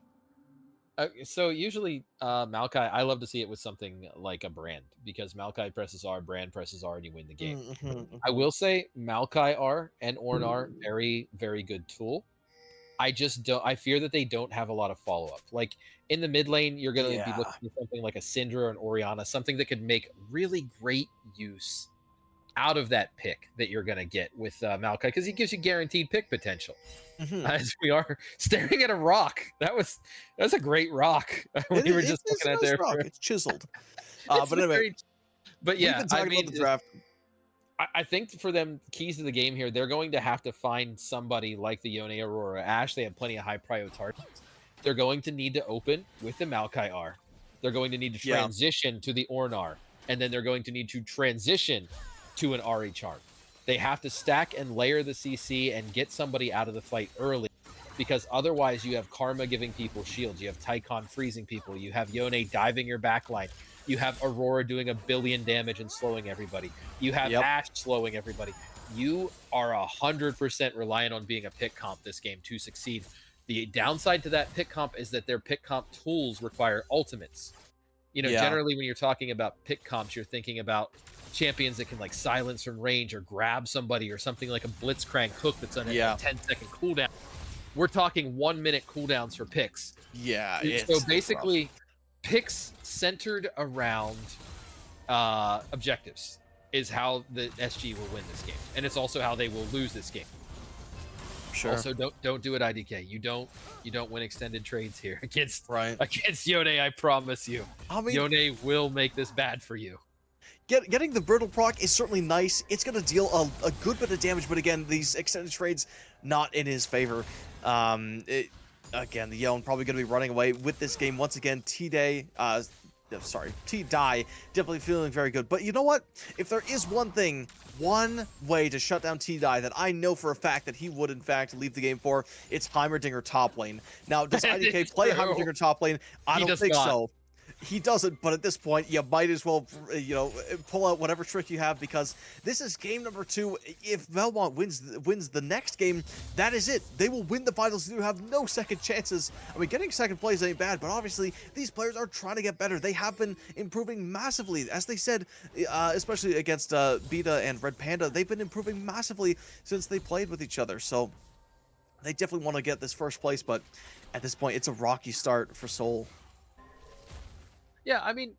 So usually Maokai, I love to see it with something like a brand because Maokai presses R, brand presses R, and you win the game. I will say Maokai R and Ornn R, very, very good tool. I just don't. I fear that they don't have a lot of follow up. Like in the mid lane, you're going to be looking for something like a Cinder or an Orianna, something that could make really great use out of that pick that you're going to get with Maokai because he gives you guaranteed pick potential. As we are staring at a rock, that's a great rock. We were just looking at there. Rock. It's chiseled. But anyway, very, but yeah, I mean, about the draft. I think for them, keys to the game here, they're going to have to find somebody like the Yone, Aurora, Ashe. They have plenty of high prio targets. They're going to need to open with the Maokai R. They're going to need to transition to the Ornn R. And then they're going to need to transition to an RE charm. They have to stack and layer the CC and get somebody out of the fight early. Because otherwise you have Karma giving people shields. You have Tycon freezing people. You have Yone diving your backline. You have Aurora doing 1 billion damage and slowing everybody. You have Ashe slowing everybody. You are 100% reliant on being a pick comp this game to succeed. The downside to that pick comp is that their pick comp tools require ultimates. You know, generally when you're talking about pick comps, you're thinking about champions that can like silence from range or grab somebody or something like a Blitzcrank hook that's on a 10-second cooldown. We're talking 1 minute cooldowns for picks. Yeah. So basically, picks centered around objectives is how the SG will win this game, and it's also how they will lose this game. Sure. Also, don't do it, IDK. You don't win extended trades here against Yone. I promise you. I mean, Yone will make this bad for you. Getting the brittle proc is certainly nice. It's going to deal a good bit of damage, but again, these extended trades not in his favor. Again, the Yone probably going to be running away with this game once again. T-Dye, definitely feeling very good. But you know what? If there is one way to shut down T-Dye that I know for a fact that he would in fact leave the game for, it's Heimerdinger top lane. Now, does IDK play Heimerdinger top lane? I don't think so. He doesn't, but at this point, you might as well, pull out whatever trick you have because this is game number 2. If Belmont wins the next game, that is it. They will win the finals. You have no second chances. I mean, getting second place ain't bad, but obviously these players are trying to get better. They have been improving massively, as they said, especially against Beta and Red Panda. They've been improving massively since they played with each other. So they definitely want to get this first place, but at this point, it's a rocky start for Soul. Yeah, I mean,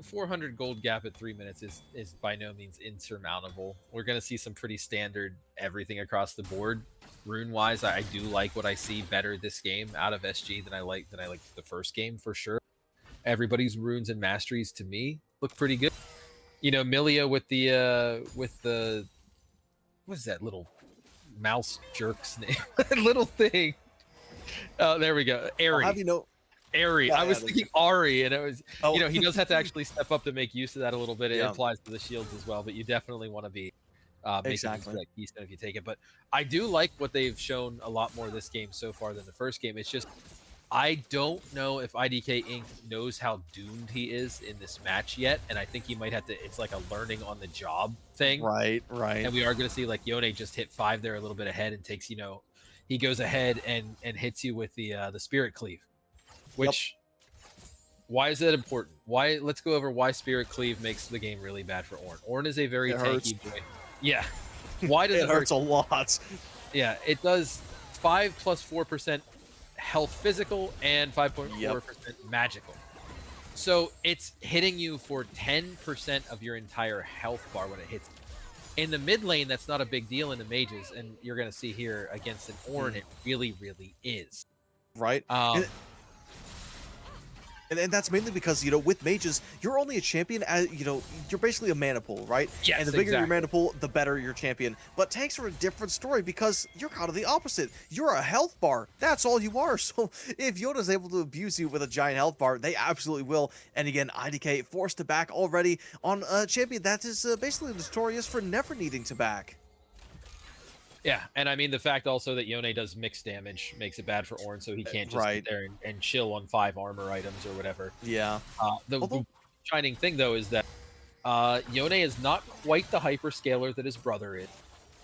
400 gold gap at 3 minutes is by no means insurmountable. We're going to see some pretty standard everything across the board. Rune-wise, I do like what I see better this game out of SG than I like the first game for sure. Everybody's runes and masteries to me look pretty good. You know, Milia with the what is that little mouse jerk's name? Little thing. Oh, there we go. Airy. How do you know? Airy. I was thinking Ari, and it was, he does have to actually step up to make use of that a little bit. It applies to the shields as well, but you definitely want to be making use of that keystone if you take it. But I do like what they've shown a lot more this game so far than the first game. It's just, I don't know if IDK Inc. knows how doomed he is in this match yet, and I think he might have to, it's like a learning on the job thing. Right. And we are going to see like Yone just hit 5 there a little bit ahead and takes, he goes ahead and hits you with the Spirit Cleave. Which, why is that important? Let's go over why Spirit Cleave makes the game really bad for Ornn. Ornn is a very tanky boy. Yeah. Why does it hurts a lot? Yeah, it does 5 plus 4% health physical and 5.4% magical. So it's hitting you for 10% of your entire health bar when it hits. In the mid lane, that's not a big deal in the mages, and you're going to see here against an Ornn, it really, really is. Right. And that's mainly because, with mages, you're only a champion as, you're basically a mana pool, right? Yes, and the bigger your mana pool, the better your champion. But tanks are a different story because you're kind of the opposite. You're a health bar. That's all you are. So if Yoda's able to abuse you with a giant health bar, they absolutely will. And again, IDK forced to back already on a champion that is basically notorious for never needing to back. Yeah, and I mean, the fact also that Yone does mixed damage makes it bad for Ornn, so he can't just sit there and chill on 5 armor items or whatever. Yeah. The shining thing, though, is that Yone is not quite the hyperscaler that his brother is,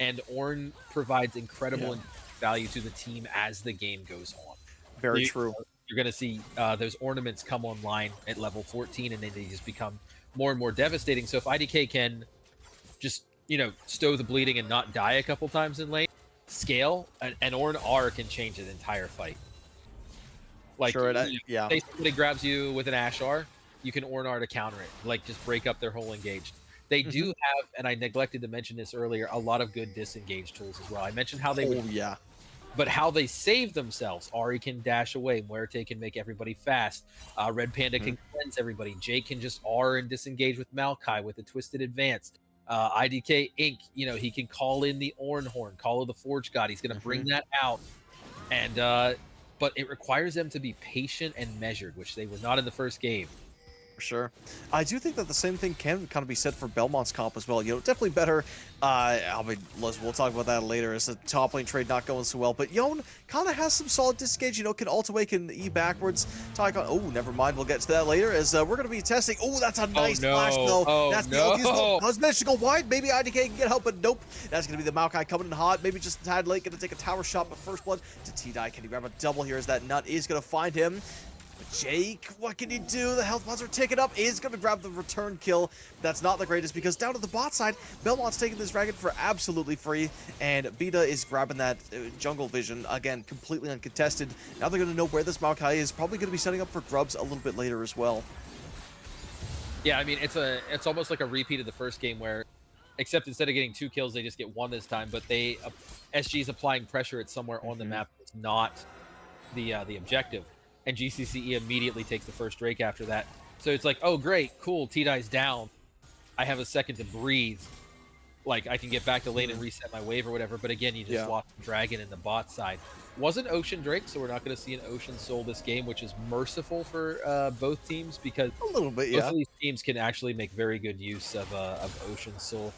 and Ornn provides incredible value to the team as the game goes on. Very true. you're going to see those ornaments come online at level 14, and then they just become more and more devastating. So if IDK can just, stow the bleeding and not die a couple times in lane, scale, an Ornn R can change an entire fight. Like, Sure, yeah. say somebody grabs you with an Ash R, you can Ornn R to counter it. Like, just break up their whole engaged. They do have, and I neglected to mention this earlier, a lot of good disengage tools as well. I mentioned how they would, yeah. but how they save themselves. Ari can dash away. Muerte can make everybody fast. Red Panda can cleanse everybody. Jake can just R and disengage with Maokai with a twisted advance. IDK Inc., he can call in the Ornn Horn, call of the Forge God. He's going to bring that out. And but it requires them to be patient and measured, which they were not in the first game. For sure. I do think that the same thing can kind of be said for Belmont's comp as well. Definitely better. I mean, we'll talk about that later as the top lane trade not going so well. But Yone kind of has some solid disengage. Can ult-away, can E backwards. Tycon, oh, never mind. We'll get to that later as we're going to be testing. Oh, that's a nice flash, though. That's the ult. Does manage to go wide. Maybe IDK can get help, but nope. That's going to be the Maokai coming in hot. Maybe just a tad late. Going to take a tower shot, but first blood to T-Die. Can he grab a double here as that nut is going to find him? Jake, what can he do? The health pods are ticking up. Is going to grab the return kill. That's not the greatest because down to the bot side, Belmont's taking this dragon for absolutely free, and Beta is grabbing that jungle vision, again, completely uncontested. Now they're going to know where this Maokai is. Probably going to be setting up for grubs a little bit later as well. Yeah, I mean, it's almost like a repeat of the first game where, except instead of getting 2 kills, they just get 1 this time, but SG is applying pressure at somewhere on the map that's not the objective. And GCCE immediately takes the first Drake after that. So it's like, oh, great, cool, T-Dye's down. I have a second to breathe. Like, I can get back to lane and reset my wave or whatever. But again, you just lost the dragon in the bot side. Wasn't Ocean Drake, so we're not going to see an Ocean Soul this game, which is merciful for both teams because a little bit, both of these teams can actually make very good use of Ocean Soul.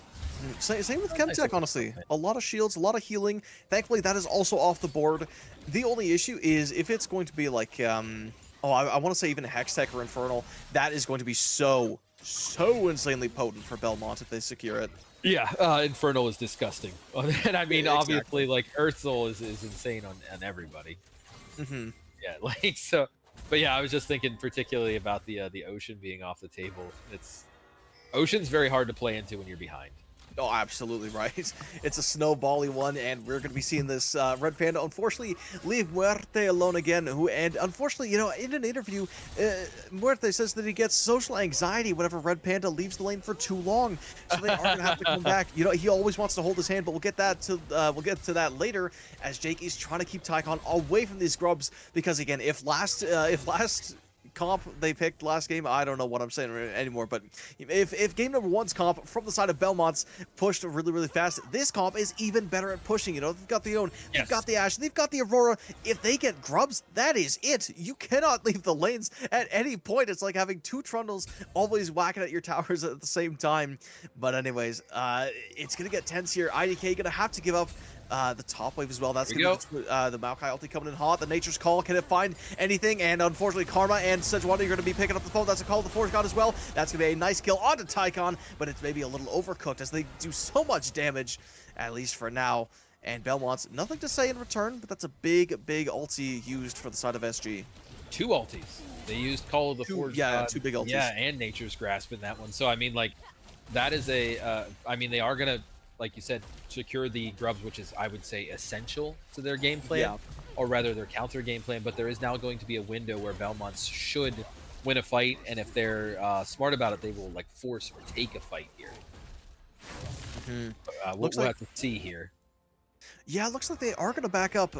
Same with Chemtech, honestly. A lot of shields, a lot of healing. Thankfully, that is also off the board. The only issue is if it's going to be like, I want to say even Hextech or Infernal, that is going to be so insanely potent for Belmont if they secure it. Yeah, Infernal is disgusting. And I mean, obviously, like, Earth Soul is insane on everybody. Yeah, like, so, but yeah, I was just thinking particularly about the Ocean being off the table. Ocean's very hard to play into when you're behind. Oh, absolutely right. It's a snowbally one, and we're going to be seeing this Red Panda, unfortunately, leave Muerte alone again. And unfortunately, in an interview, Muerte says that he gets social anxiety whenever Red Panda leaves the lane for too long, so they are going to have to come back. He always wants to hold his hand, but we'll get to that later as Jake is trying to keep Tycon away from these grubs because again, if last comp they picked last game, I don't know what I'm saying anymore, but if game number 1's comp from the side of Belmonts pushed really, really fast, this comp is even better at pushing. They've got the Own, they've got the Ashe, they've got the Aurora. If they get grubs, that is it. You cannot leave the lanes at any point. It's like having 2 Trundles always whacking at your towers at the same time. But anyways, it's gonna get tense here. IDK gonna have to give up the top wave as well. That's going to be the Maokai ulti coming in hot. The Nature's Call, can it find anything? And unfortunately, Karma and Sejuani are going to be picking up the phone. That's a call of the Forge God as well. That's going to be a nice kill onto Tycon, but it's maybe a little overcooked as they do so much damage, at least for now. And Belmont's nothing to say in return, but that's a big ulti used for the side of SG. 2 ultis. They used Call of the Forge God. 2 big ultis. Yeah, and Nature's Grasp in that one. So, I mean, like, that is a... I mean, they are going to, like you said, secure the grubs, which is, I would say, essential to their game plan, or rather their counter game plan. But there is now going to be a window where Belmonts should win a fight, and if they're smart about it, they will like force or take a fight here. We'll have to see here. Yeah, it looks like they are going to back up.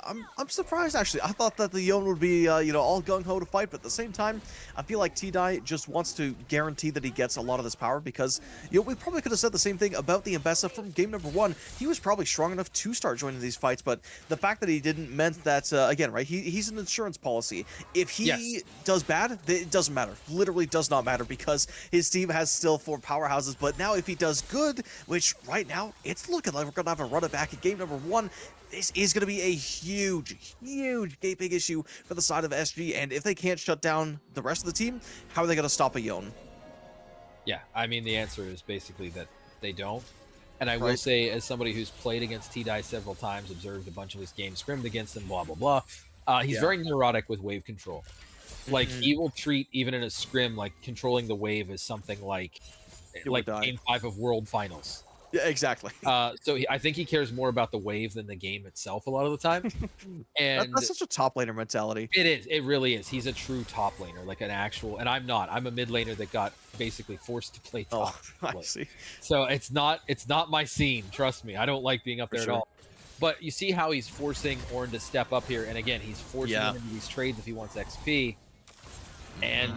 I'm surprised, actually. I thought that the Yone would be, all gung-ho to fight, but at the same time, I feel like T-Dye just wants to guarantee that he gets a lot of this power because, we probably could have said the same thing about the Mbessa from game number 1. He was probably strong enough to start joining these fights, but the fact that he didn't meant that, again, right, he's an insurance policy. If he does bad, it doesn't matter. Literally does not matter because his team has still 4 powerhouses, but now if he does good, which right now, it's looking like we're going to have a run it back at game number 1, this is going to be a huge gaping issue for the side of SG, and if they can't shut down the rest of the team, how are they going to stop a Yone? Yeah, I mean, the answer is basically that they don't. And I will say, as somebody who's played against T-Dye several times, observed a bunch of his games, scrimmed against him, blah, blah, blah, He's Yeah. very neurotic with wave control. Like Mhm. he will treat even in a scrim like controlling the wave as something like You would die. game 5 of World Finals. Yeah, exactly. I think he cares more about the wave than the game itself a lot of the time. That's And such a top laner mentality. it is. It really is. He's a true top laner, like an actual. And I'm not. I'm a mid laner that got basically forced to play Oh, top. I lane. see. So it's not my scene. Trust me. I don't like being up For there sure. at all. But you see how he's forcing Ornn to step up here, and again, he's forcing Yeah. him into these trades if he wants XP. And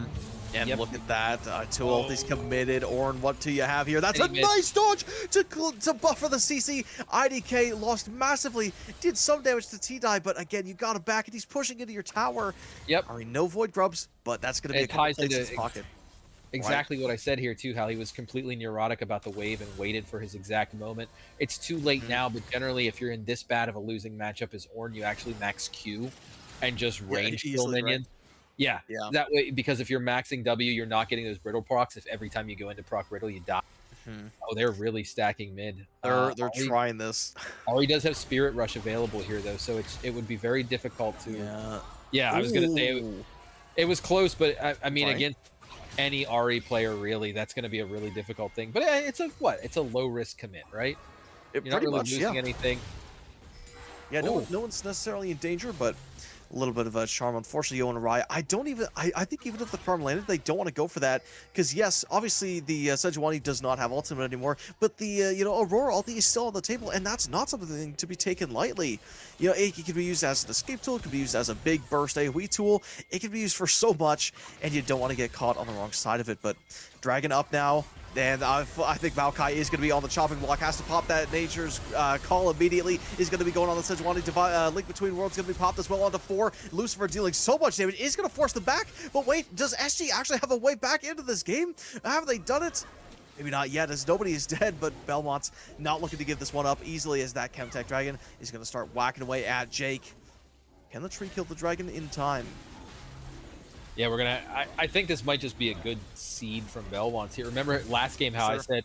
And Yep. look at that. Two ultis committed. Ornn, what do you have here? That's a And he missed. nice dodge to buffer the CC. IDK lost massively. Did some damage to T-Die, but again, you got him back, and he's pushing into your tower. Yep. I mean, no Void Grubs, but that's going to be It a couple ties plates in into his pocket. exactly what I said here too, how he was completely neurotic about the wave and waited for his exact moment. It's too late Mhm. now, but generally if you're in this bad of a losing matchup as Ornn, you actually max Q and just Yeah, range kill easily, right? minions. Yeah. Yeah. That way, because if you're maxing W, you're not getting those brittle procs. If every time you go into proc brittle, you die. Mhm. Oh, they're really stacking mid. They're Ari, trying this. Ari does have Spirit Rush available here though, so it would be very difficult to. Yeah. Yeah, I was gonna say Ooh. it was close, but I mean, Right. against any Ari player, really, that's going to be a really difficult thing. But it's a what? It's a low risk commit, right? It You're not pretty really much, losing yeah. anything. Yeah, no, Ooh. no one's necessarily in danger, but a little bit of a charm. Unfortunately, Yoan and Rye, I think even if the charm landed, they don't want to go for that. Because, yes, obviously the Sejuani does not have ultimate anymore, but the, Aurora ulti is still on the table, and that's not something to be taken lightly. It can be used as an escape tool, it can be used as a big burst AoE tool, it can be used for so much, and you don't want to get caught on the wrong side of it. But Dragon up now. And I think Maokai is going to be on the chopping block, has to pop that Nature's Call immediately, is going to be going on the Sejuani. Link Between Worlds going to be popped as well onto 4. Lucifer dealing so much damage, is going to force them back, but wait, does SG actually have a way back into this game? Have they done it? Maybe not yet, as nobody is dead, but Belmonts not looking to give this one up easily, as that Chemtech Dragon is going to start whacking away at Jake. Can the tree kill the dragon in time? Yeah, we're gonna. I think this might just be a good seed from Belmonts here. Remember last game how I Sure. said,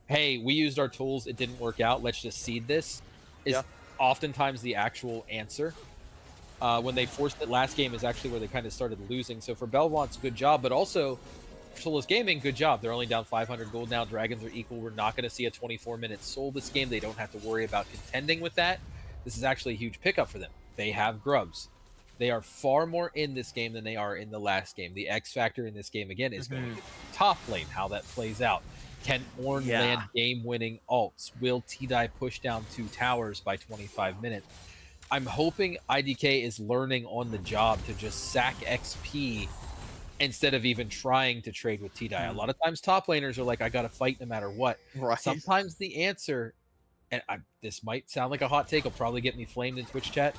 "Hey, we used our tools, it didn't work out. Let's just seed this." Is Yeah. oftentimes the actual answer. When they forced it last game is actually where they kind of started losing. So for Belmonts, good job, but also Soulless Gaming, good job. They're only down 500 gold now. Dragons are equal. We're not going to see a 24-minute soul this game. They don't have to worry about contending with that. This is actually a huge pickup for them. They have grubs. They are far more in this game than they are in the last game. The X factor in this game, again, is going to be top lane, how that plays out. Can Ornn Yeah. land game-winning ults? Will T-Die push down 2 towers by 25 minutes? I'm hoping IDK is learning on the job to just sack XP instead of even trying to trade with T-Die. A lot of times top laners are like, I got to fight no matter what. Right. Sometimes the answer, and this might sound like a hot take, will probably get me flamed in Twitch chat.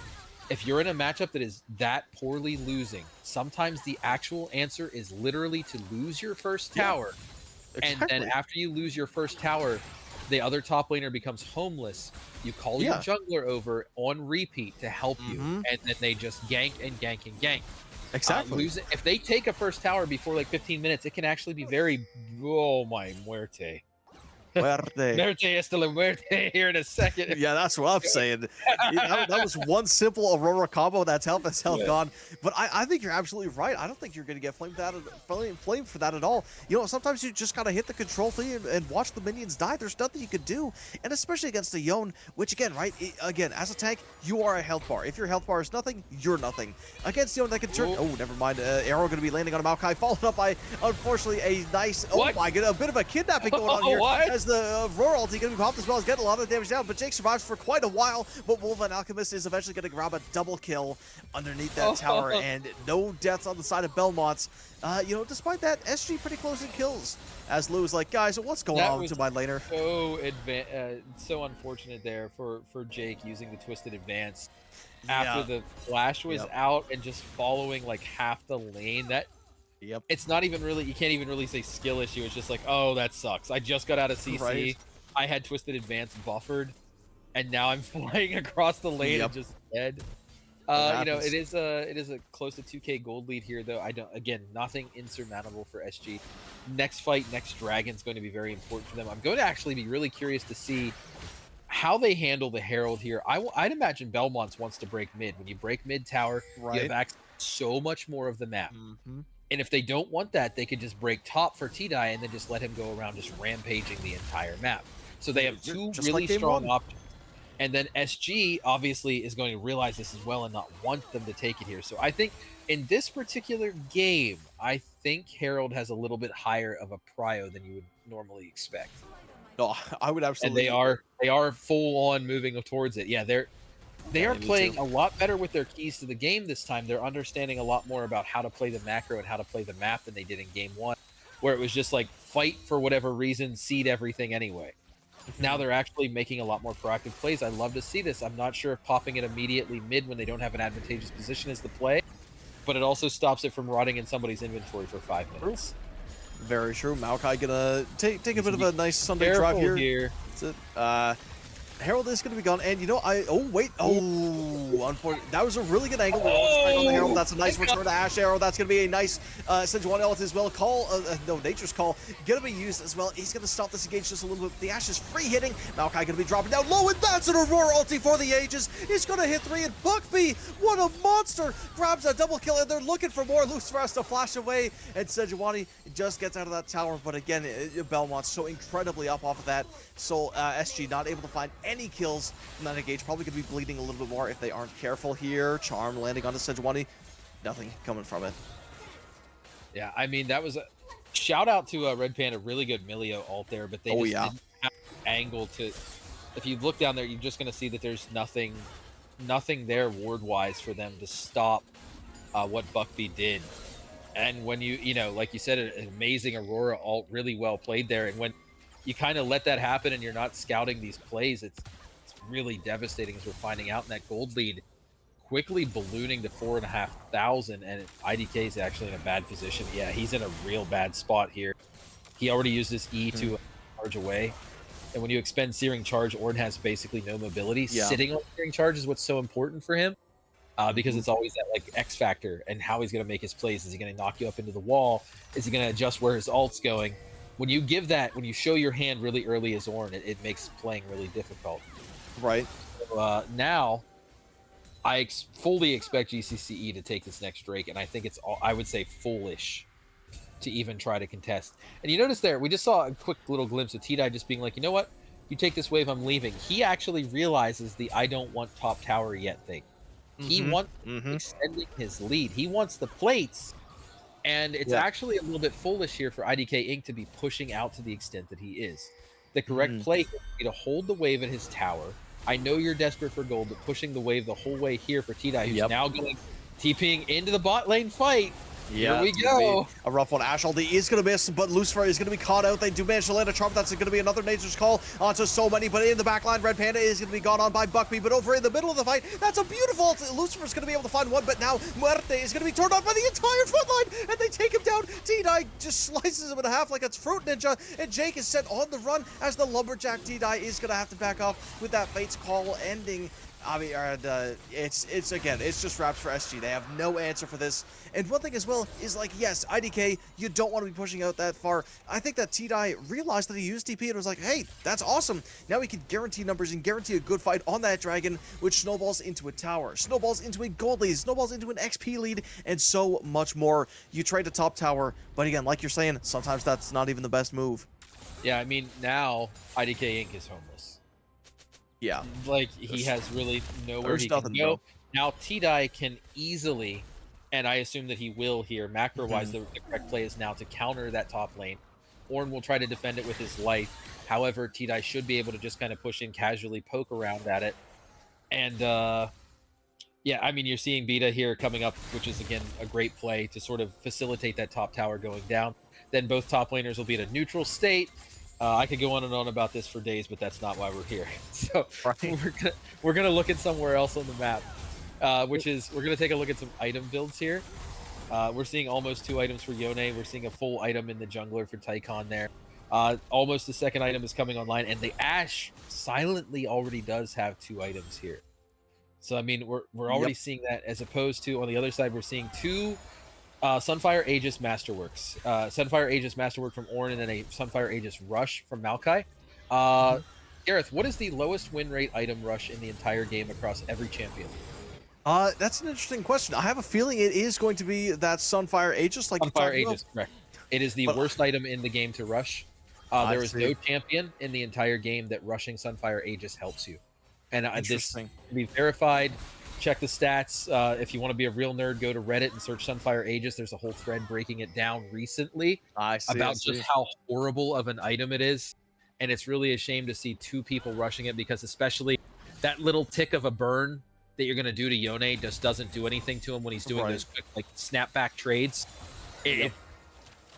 If you're in a matchup that is that poorly losing, sometimes the actual answer is literally to lose your first tower. And then after you lose your first tower, the other top laner becomes homeless. You call your jungler over on repeat to help you, and then they just gank and gank and gank. Exactly. If they take a first tower before like 15 minutes, it can actually be very, oh my muerte. Muerte. Muerte hasta la muerte here in a second. Yeah, that's what I'm saying. that was one simple Aurora combo that's health gone. But I think you're absolutely right. I don't think you're going to get flamed for that at all. Sometimes you just got to hit the control thing and watch the minions die. There's nothing you could do. And especially against a Yone, which again, right? Again, as a tank, you are a health bar. If your health bar is nothing, you're nothing. Against Yone, that can turn... Oh, never mind. Arrow going to be landing on a Maokai, followed up by, unfortunately, a nice... Oh my goodness, a bit of a kidnapping going on here. As the Aurora ulti going to be popped as well as getting a lot of damage down, but Jake survives for quite a while, but Wolf and Alchemist is eventually going to grab a double kill underneath that tower, and no deaths on the side of Belmonts. Despite that, SG pretty close in kills, as Lou is like, guys, what's going on to my laner? So unfortunate there for Jake using the Twisted Advance after the flash was out and just following like half the lane. That it's not even really, you can't even really say skill issue. It's just like, oh, that sucks. I just got out of CC. Right. I had Twisted Advance buffered, and now I'm flying across the lane and just dead. It is a close to 2K gold lead here, though. Nothing insurmountable for SG. Next fight, next dragon's going to be very important for them. I'm going to actually be really curious to see how they handle the Herald here, I'd imagine Belmonts wants to break mid. When you break mid tower, you Right. have access to so much more of the map. Mm-hmm. And if they don't want that, they could just break top for T-Die and then just let him go around just rampaging the entire map. So they have two Just really like game strong one. options. And then SG obviously is going to realize this as well and not want them to take it here. So I think in this particular game, I think Herald has a little bit higher of a prio than you would normally expect. No, I would And absolutely. they are full on moving towards it. Yeah, they Yeah, are me playing too. a lot better with their keys to the game this time. They're understanding a lot more about how to play the macro and how to play the map than they did in game one, where it was just like fight for whatever reason, seed everything anyway. Now they're actually making a lot more proactive plays. I love to see this. I'm not sure if popping it immediately mid when they don't have an advantageous position is the play, but it also stops it from rotting in somebody's inventory for 5 minutes. Very true. Maokai gonna take a bit of a nice Sunday Careful drive here. here. That's it. Herald is going to be gone, and you know, unfortunately, that was a really good angle. On the Herald, that's a nice return to Ash Arrow. That's going to be a nice Sejuani ult as well. Nature's Call going to be used as well. He's going to stop this engage just a little bit. The Ash is free hitting. Maokai going to be dropping down low, and that's an Aurora ulti for the ages. He's going to hit 3, and Buckby, what a monster, grabs a double kill, and they're looking for more. Lucifer has to flash away, and Sejuani just gets out of that tower. But again, Belmonts so incredibly up off of that. So SG not able to find any kills from that engage. Probably going to be bleeding a little bit more if they aren't careful here. Charm landing onto Sejuani. Nothing coming from it. Yeah, I mean, that was a shout out to Red Panda, really good Milio ult there, but they just didn't have angle to. If you look down there, you're just going to see that there's nothing there ward wise for them to stop what Buckby did. And when you know, like you said, an amazing Aurora ult, really well played there. And when you kind of let that happen and you're not scouting these plays, it's really devastating, as we're finding out. In that gold lead quickly ballooning to 4,500, and IDK is actually in a bad position. Yeah, he's in a real bad spot here. He already used his E to charge away, and when you expend Searing Charge, Ornn has basically no mobility. Sitting on Searing Charge is what's so important for him, because it's always that like X factor and how he's going to make his plays. Is he going to knock you up into the wall? Is he going to adjust where his ult's going? When you give that, when you show your hand really early as Ornn, it makes playing really difficult. Right. So, now, I fully expect GCCE to take this next Drake, and I think it's, I would say, foolish to even try to contest. And you notice there, we just saw a quick little glimpse of T-Die just being like, you know what? You take this wave, I'm leaving. He actually realizes the I don't want top tower yet thing. He wants extending his lead. He wants the plates. And it's actually a little bit foolish here for IDK Inc. to be pushing out to the extent that he is. The correct play would be to hold the wave at his tower. I know you're desperate for gold, but pushing the wave the whole way here for T-Die, who's now going TPing into the bot lane fight. Here we go. A rough one. Ash ulti is going to miss, but Lucifer is going to be caught out. They do manage to land a charm. That's going to be another Nature's Call onto so many, but in the backline, Red Panda is going to be gone on by Buckby, but over in the middle of the fight, that's a beautiful ult. Lucifer's going to be able to find one, but now Muerte is going to be turned on by the entire front line, and they take him down. T-Die just slices him in half like it's Fruit Ninja, and Jake is sent on the run as the Lumberjack T-Die is going to have to back off with that Fate's Call ending. I mean, it's just wraps for SG. They have no answer for this. And one thing as well is, like, yes, IDK, you don't want to be pushing out that far. I think that T-Die realized that he used TP and was like, hey, that's awesome. Now we can guarantee numbers and guarantee a good fight on that dragon, which snowballs into a tower, snowballs into a gold lead, snowballs into an XP lead, and so much more. You trade a top tower, but again, like you're saying, sometimes that's not even the best move. Yeah, I mean, now IDK Inc. is homeless. Yeah. Like, he has really nowhere he can go. Now, T-Die can easily, and I assume that he will here, macro-wise, the correct play is now to counter that top lane. Ornn will try to defend it with his life. However, T-Die should be able to just kind of push in, casually poke around at it. And, yeah, I mean, you're seeing Beta here coming up, which is, again, a great play to sort of facilitate that top tower going down. Then both top laners will be in a neutral state. I could go on and on about this for days, but that's not why we're here. So we're gonna look at somewhere else on the map, which is we're gonna take a look at some item builds here. We're seeing almost 2 items for Yone. We're seeing a full item in the jungler for Tycon there. Almost the second item is coming online, and the Ashe silently already does have 2 items here. So I mean, we're already seeing that, as opposed to on the other side, we're seeing 2. Sunfire Aegis Masterworks. Sunfire Aegis Masterwork from Ornn, and then a Sunfire Aegis Rush from Maokai. Gareth, what is the lowest win rate item rush in the entire game across every champion? That's an interesting question. I have a feeling it is going to be that Sunfire Aegis, like you Sunfire talked about. Aegis, correct. It is the But- worst item in the game to rush. I There is see. no champion in the entire game that rushing Sunfire Aegis helps you. And this Interesting. can be verified. Check the stats. If you want to be a real nerd, go to Reddit and search Sunfire Aegis. There's a whole thread breaking it down recently I see. about just how horrible of an item it is. And it's really a shame to see two people rushing it, because especially that little tick of a burn that you're going to do to Yone just doesn't do anything to him when he's doing Right. those quick like snapback trades. Yep.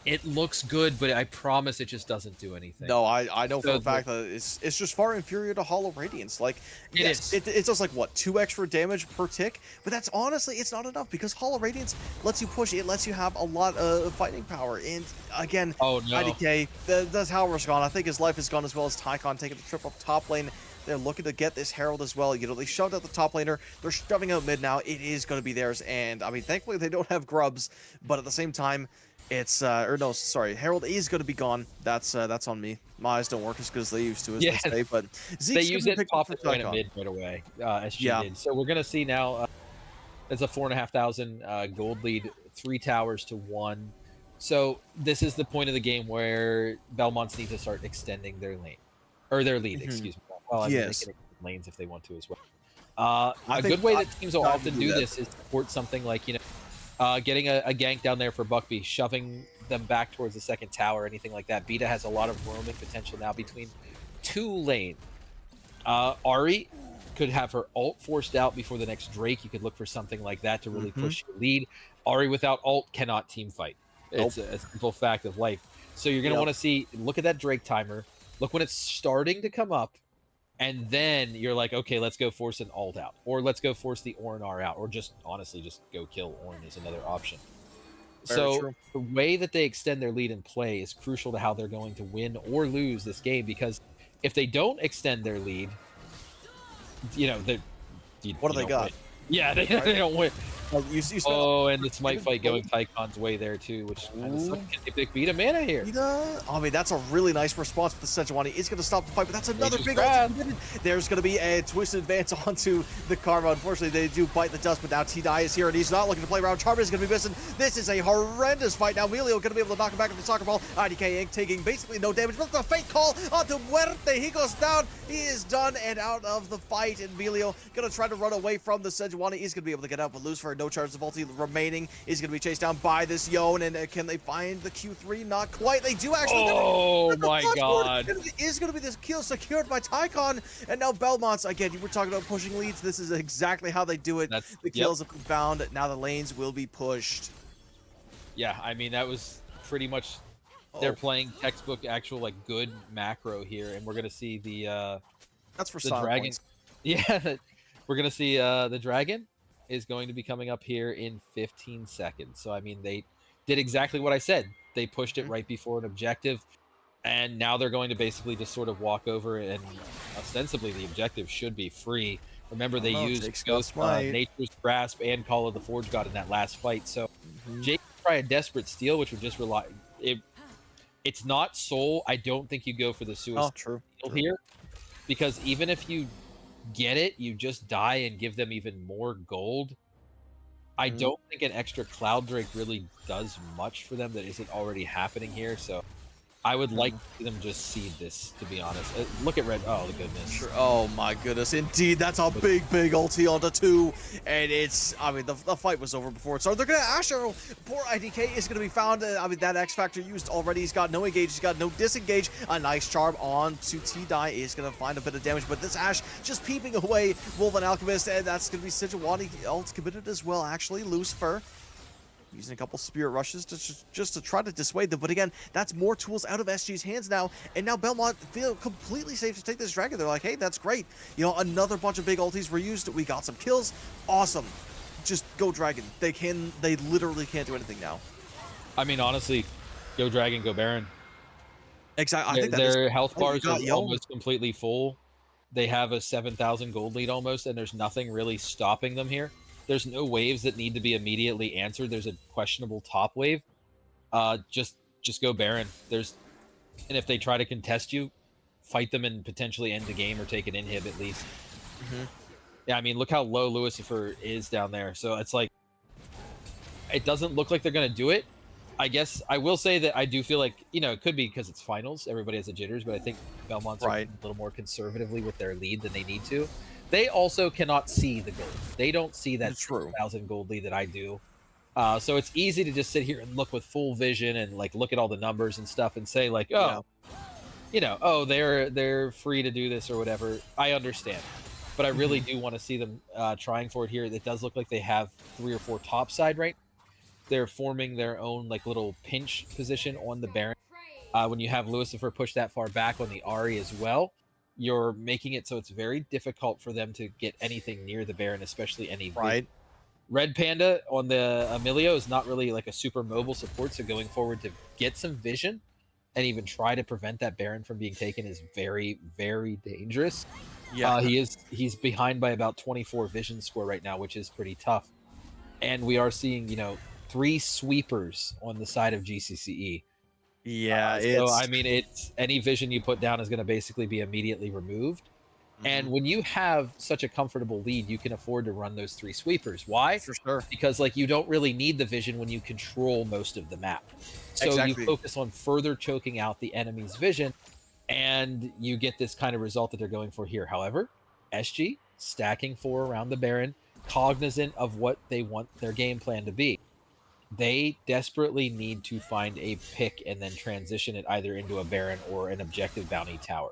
It looks good, but I promise it just doesn't do anything. No, I know for So a fact that it's just far inferior to Hollow Radiance. Like, It yes, is. it does like what 2 extra damage per tick, but that's honestly it's not enough because Hollow Radiance lets you push. It lets you have a lot of fighting power. And again, Oh no. IDK, that's how we're gone. I think his life is gone as well as Tycon taking the trip up top lane. They're looking to get this Herald as well. You know, they shoved out the top laner. They're shoving out mid now. It is going to be theirs. And I mean, thankfully they don't have grubs, but at the same time, it's or no, sorry, Herald is going to be gone. That's on me. My eyes don't work as good as they used to, as Yeah. they say. But They Zeke's use gonna it, pick pop up it for in a Tycon. mid right away, SG Yeah. did. So we're gonna see now. It's a 4,500 gold lead, 3 towers to 1. So this is the point of the game where Belmonts need to start extending their lane, or their lead. Mhm. Excuse me. Well, I mean, Yes. they can extend lanes if they want to as well. I A think good way I- that teams will I often would do do that. this is support something like, getting a gank down there for Buckby, shoving them back towards the second tower, anything like that. Beta has a lot of roaming potential now between 2 lanes. Ari could have her ult forced out before the next Drake. You could look for something like that to really push your lead. Ari without ult cannot team fight. It's a simple fact of life. So you're going to Yep. want to look at that Drake timer, look when it's starting to come up, and then you're like, okay, let's go force an ult out, or let's go force the Ornn R out, or just honestly just go kill Ornn is another option. Very So true. the way that they extend their lead in play is crucial to how they're going to win or lose this game, because if they don't extend their lead, What do they got? win. Yeah, they don't win. You spent Oh, and the smite Even fight going gold? Tycon's way there too, which kind of Ooh. sucks. Can they pick beat a mana here? I mean, that's a really nice response with the Sejuani. It's going to stop the fight, but that's another just big grab. ulti. There's going to be a twisted advance onto the Karma. Unfortunately, they do bite the dust, but now T-Die is here, and he's not looking to play around. Charmer is going to be missing. This is a horrendous fight. Now, Melio going to be able to knock him back with the soccer ball. IDK Inc. taking basically no damage, but the fake call onto Muerte. He goes down. He is done and out of the fight, and Melio going to try to run away from the Sejuani. He's going to be able to get out, but lose for no charge of ulti remaining. He's going to be chased down by this Yone, and can they find the Q3? Not quite. They do actually. Oh But the my last god. word is going to be this kill secured by Tycon, and now Belmonts again. You were talking about pushing leads. This is exactly how they do it. That's The kills have been found. Now the lanes will be pushed. Yeah, I mean that was pretty much they're Oh, playing textbook actual like good macro here, and we're gonna see the that's for the silent dragon. points. Yeah, we're gonna see the dragon is going to be coming up here in 15 seconds. So I mean they did exactly what I said. They pushed it Mhm. right before an objective, and now they're going to basically just sort of walk over, and ostensibly the objective should be free. Remember, they Oh, used Jake's got both smite. Nature's Grasp and Call of the Forge God in that last fight. So Mhm. Jake would try a desperate steal, which would just rely. It's not soul. I don't think you go for the Oh, suicide true. steal true. here, because even if you get it, you just die and give them even more gold. I Mhm. don't think an extra Cloud Drake really does much for them that isn't already happening here. So I would like to see them just seed this, to be honest. Look at red. Oh, the goodness. Sure. Oh my goodness, indeed, that's a big ulti onto 2, and it's, I mean, the fight was over before it started. They're gonna Ash Arrow. Poor IDK is gonna be found. I mean, that X Factor used already. He's got no engage, he's got no disengage. A nice charm on to T-Die is gonna find a bit of damage, but this Ash just peeping away. Wolf and Alchemist, and that's gonna be Sejuani ult committed as well, actually. Lucifer using a couple spirit rushes just to try to dissuade them, but again, that's more tools out of SG's hands now, and now Belmont feel completely safe to take this dragon. They're like, hey, that's great. You know, another bunch of big ultis were used. We got some kills. Awesome. Just go dragon. They literally can't do anything now. I mean, honestly, go Dragon, go Baron. Exactly. I think that Their is. health Oh, you bars got are Yone. almost completely full. They have a 7,000 gold lead almost, and there's nothing really stopping them here. There's no waves that need to be immediately answered. There's a questionable top wave. Just go Baron. And if they try to contest you, fight them and potentially end the game or take an inhib at least. Mhm. Yeah, I mean, look how low Lucifer is down there. So it's like, it doesn't look like they're going to do it. I guess I will say that I do feel like, it could be because it's finals. Everybody has the jitters, but I think Belmonts are Right. a little more conservatively with their lead than they need to. They also cannot see the gold. They don't see that True. 6,000 gold lead that I do. So it's easy to just sit here and look with full vision and like look at all the numbers and stuff and say like, oh, they're free to do this or whatever. I understand, but I really do want to see them trying for it here. It does look like they have 3 or 4 top side right. They're forming their own like little pinch position on the Baron. When you have Lucifer push that far back on the Ahri as well, you're making it so it's very difficult for them to get anything near the Baron, especially any Right. Red Panda on the Emilio is not really like a super mobile support, so going forward to get some vision and even try to prevent that Baron from being taken is very, very dangerous. Yeah. He's behind by about 24 vision score right now, which is pretty tough. And we are seeing, 3 sweepers on the side of GCCE. Yeah. So I mean, it's any vision you put down is going to basically be immediately removed. And when you have such a comfortable lead, you can afford to run those 3 sweepers. Why? For sure. Because like you don't really need the vision when you control most of the map. So Exactly. you focus on further choking out the enemy's vision, and you get this kind of result that they're going for here. However, SG stacking 4 around the Baron, cognizant of what they want their game plan to be. They desperately need to find a pick and then transition it either into a Baron or an objective bounty tower.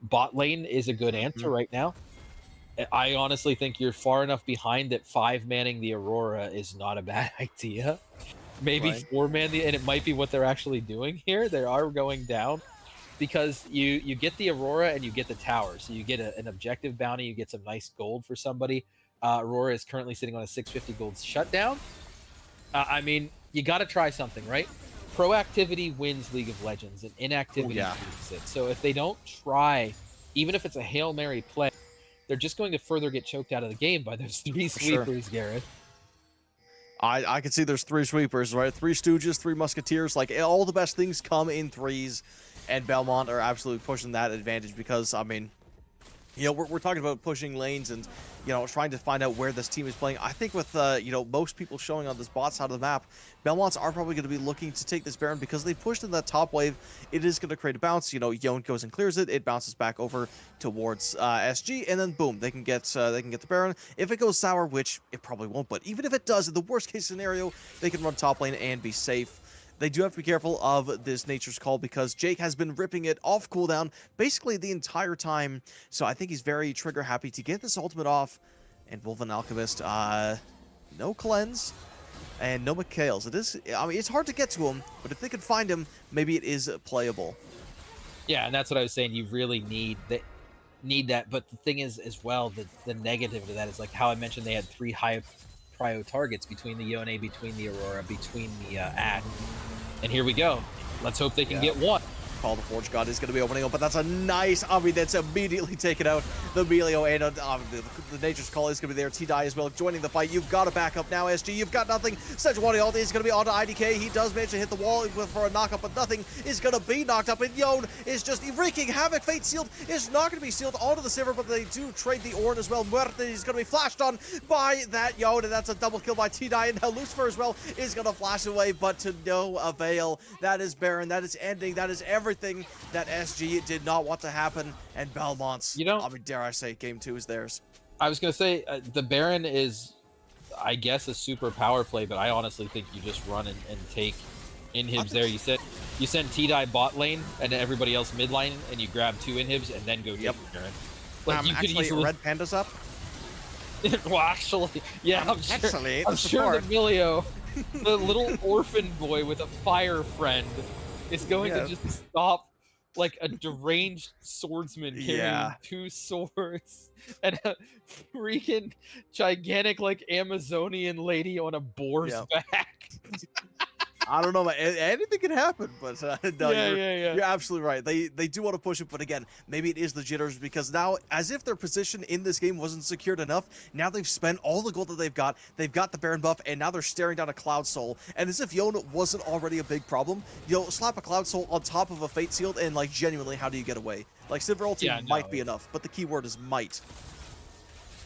Bot lane is a good answer right now. I honestly think you're far enough behind that 5-manning the Aurora is not a bad idea. Maybe Right. 4-man and it might be what they're actually doing here. They are going down because you get the Aurora and you get the tower. So you get an objective bounty, you get some nice gold for somebody. Aurora is currently sitting on a 650 gold shutdown. I mean, you got to try something, right? Proactivity wins League of Legends, and inactivity loses it. So if they don't try, even if it's a Hail Mary play, they're just going to further get choked out of the game by those 3 sure. sweepers, Gareth. I can see there's 3 sweepers, right? 3 Stooges, 3 Musketeers. Like, all the best things come in threes, and Belmont are absolutely pushing that advantage because, I mean, we're talking about pushing lanes and, trying to find out where this team is playing. I think with, most people showing on this bot side of the map, Belmonts are probably going to be looking to take this Baron because they pushed in that top wave. It is going to create a bounce. Yon goes and clears it. It bounces back over towards SG, and then boom, they can get the Baron. If it goes sour, which it probably won't, but even if it does, in the worst case scenario, they can run top lane and be safe. They do have to be careful of this Nature's Call because Jake has been ripping it off cooldown basically the entire time. So I think he's very trigger happy to get this ultimate off. And Wolven Alchemist, no cleanse and no McHale's. It's hard to get to him, but if they could find him, maybe it is playable. Yeah, and that's what I was saying. You really need that. But the thing is, as well, the negative to that is like how I mentioned they had 3 high prio targets between the Yone, between the Aurora, between the Ad. And here we go. Let's hope they can get one. Call the Forge God is going to be opening up, but that's a nice that's immediately taken out. The Melio and the Nature's Call is going to be there. T-Die as well joining the fight. You've got to back up now, SG. You've got nothing. Sejuani ult is going to be onto IDK. He does manage to hit the wall for a knockup, but nothing is going to be knocked up. And Yon is just wreaking havoc. Fate Sealed is not going to be sealed onto the Sivir, but they do trade the Ornn as well. Muerte is going to be flashed on by that Yon, and that's a double kill by T-Die. And now Lucifer as well is going to flash away, but to no avail. That is Baron. That is ending. That is everything that SG did not want to happen, and Belmonts, dare I say, game 2 is theirs. I was going to say, the Baron is, I guess, a super power play, but I honestly think you just run and take inhibs there. You send T-Die bot lane and everybody else mid lane, and you grab 2 inhibs and then go take the Baron. Like, you could easily... Red Panda's up? Well, actually, yeah, I'm sure the Emilio, the little orphan boy with a fire friend, is going to just stop like a deranged swordsman carrying 2 swords and a freaking gigantic like Amazonian lady on a boar's back. I don't know, man. Anything can happen, but no, Yeah. you're absolutely right. They do want to push it, but again, maybe it is the jitters because now, as if their position in this game wasn't secured enough, now they've spent all the gold that they've got. They've got the Baron buff, and now they're staring down a Cloud Soul. And as if Yone wasn't already a big problem, slap a Cloud Soul on top of a Fate Sealed, and like genuinely, how do you get away? Like Silver Ulti Yeah, might no, be enough, but the key word is might.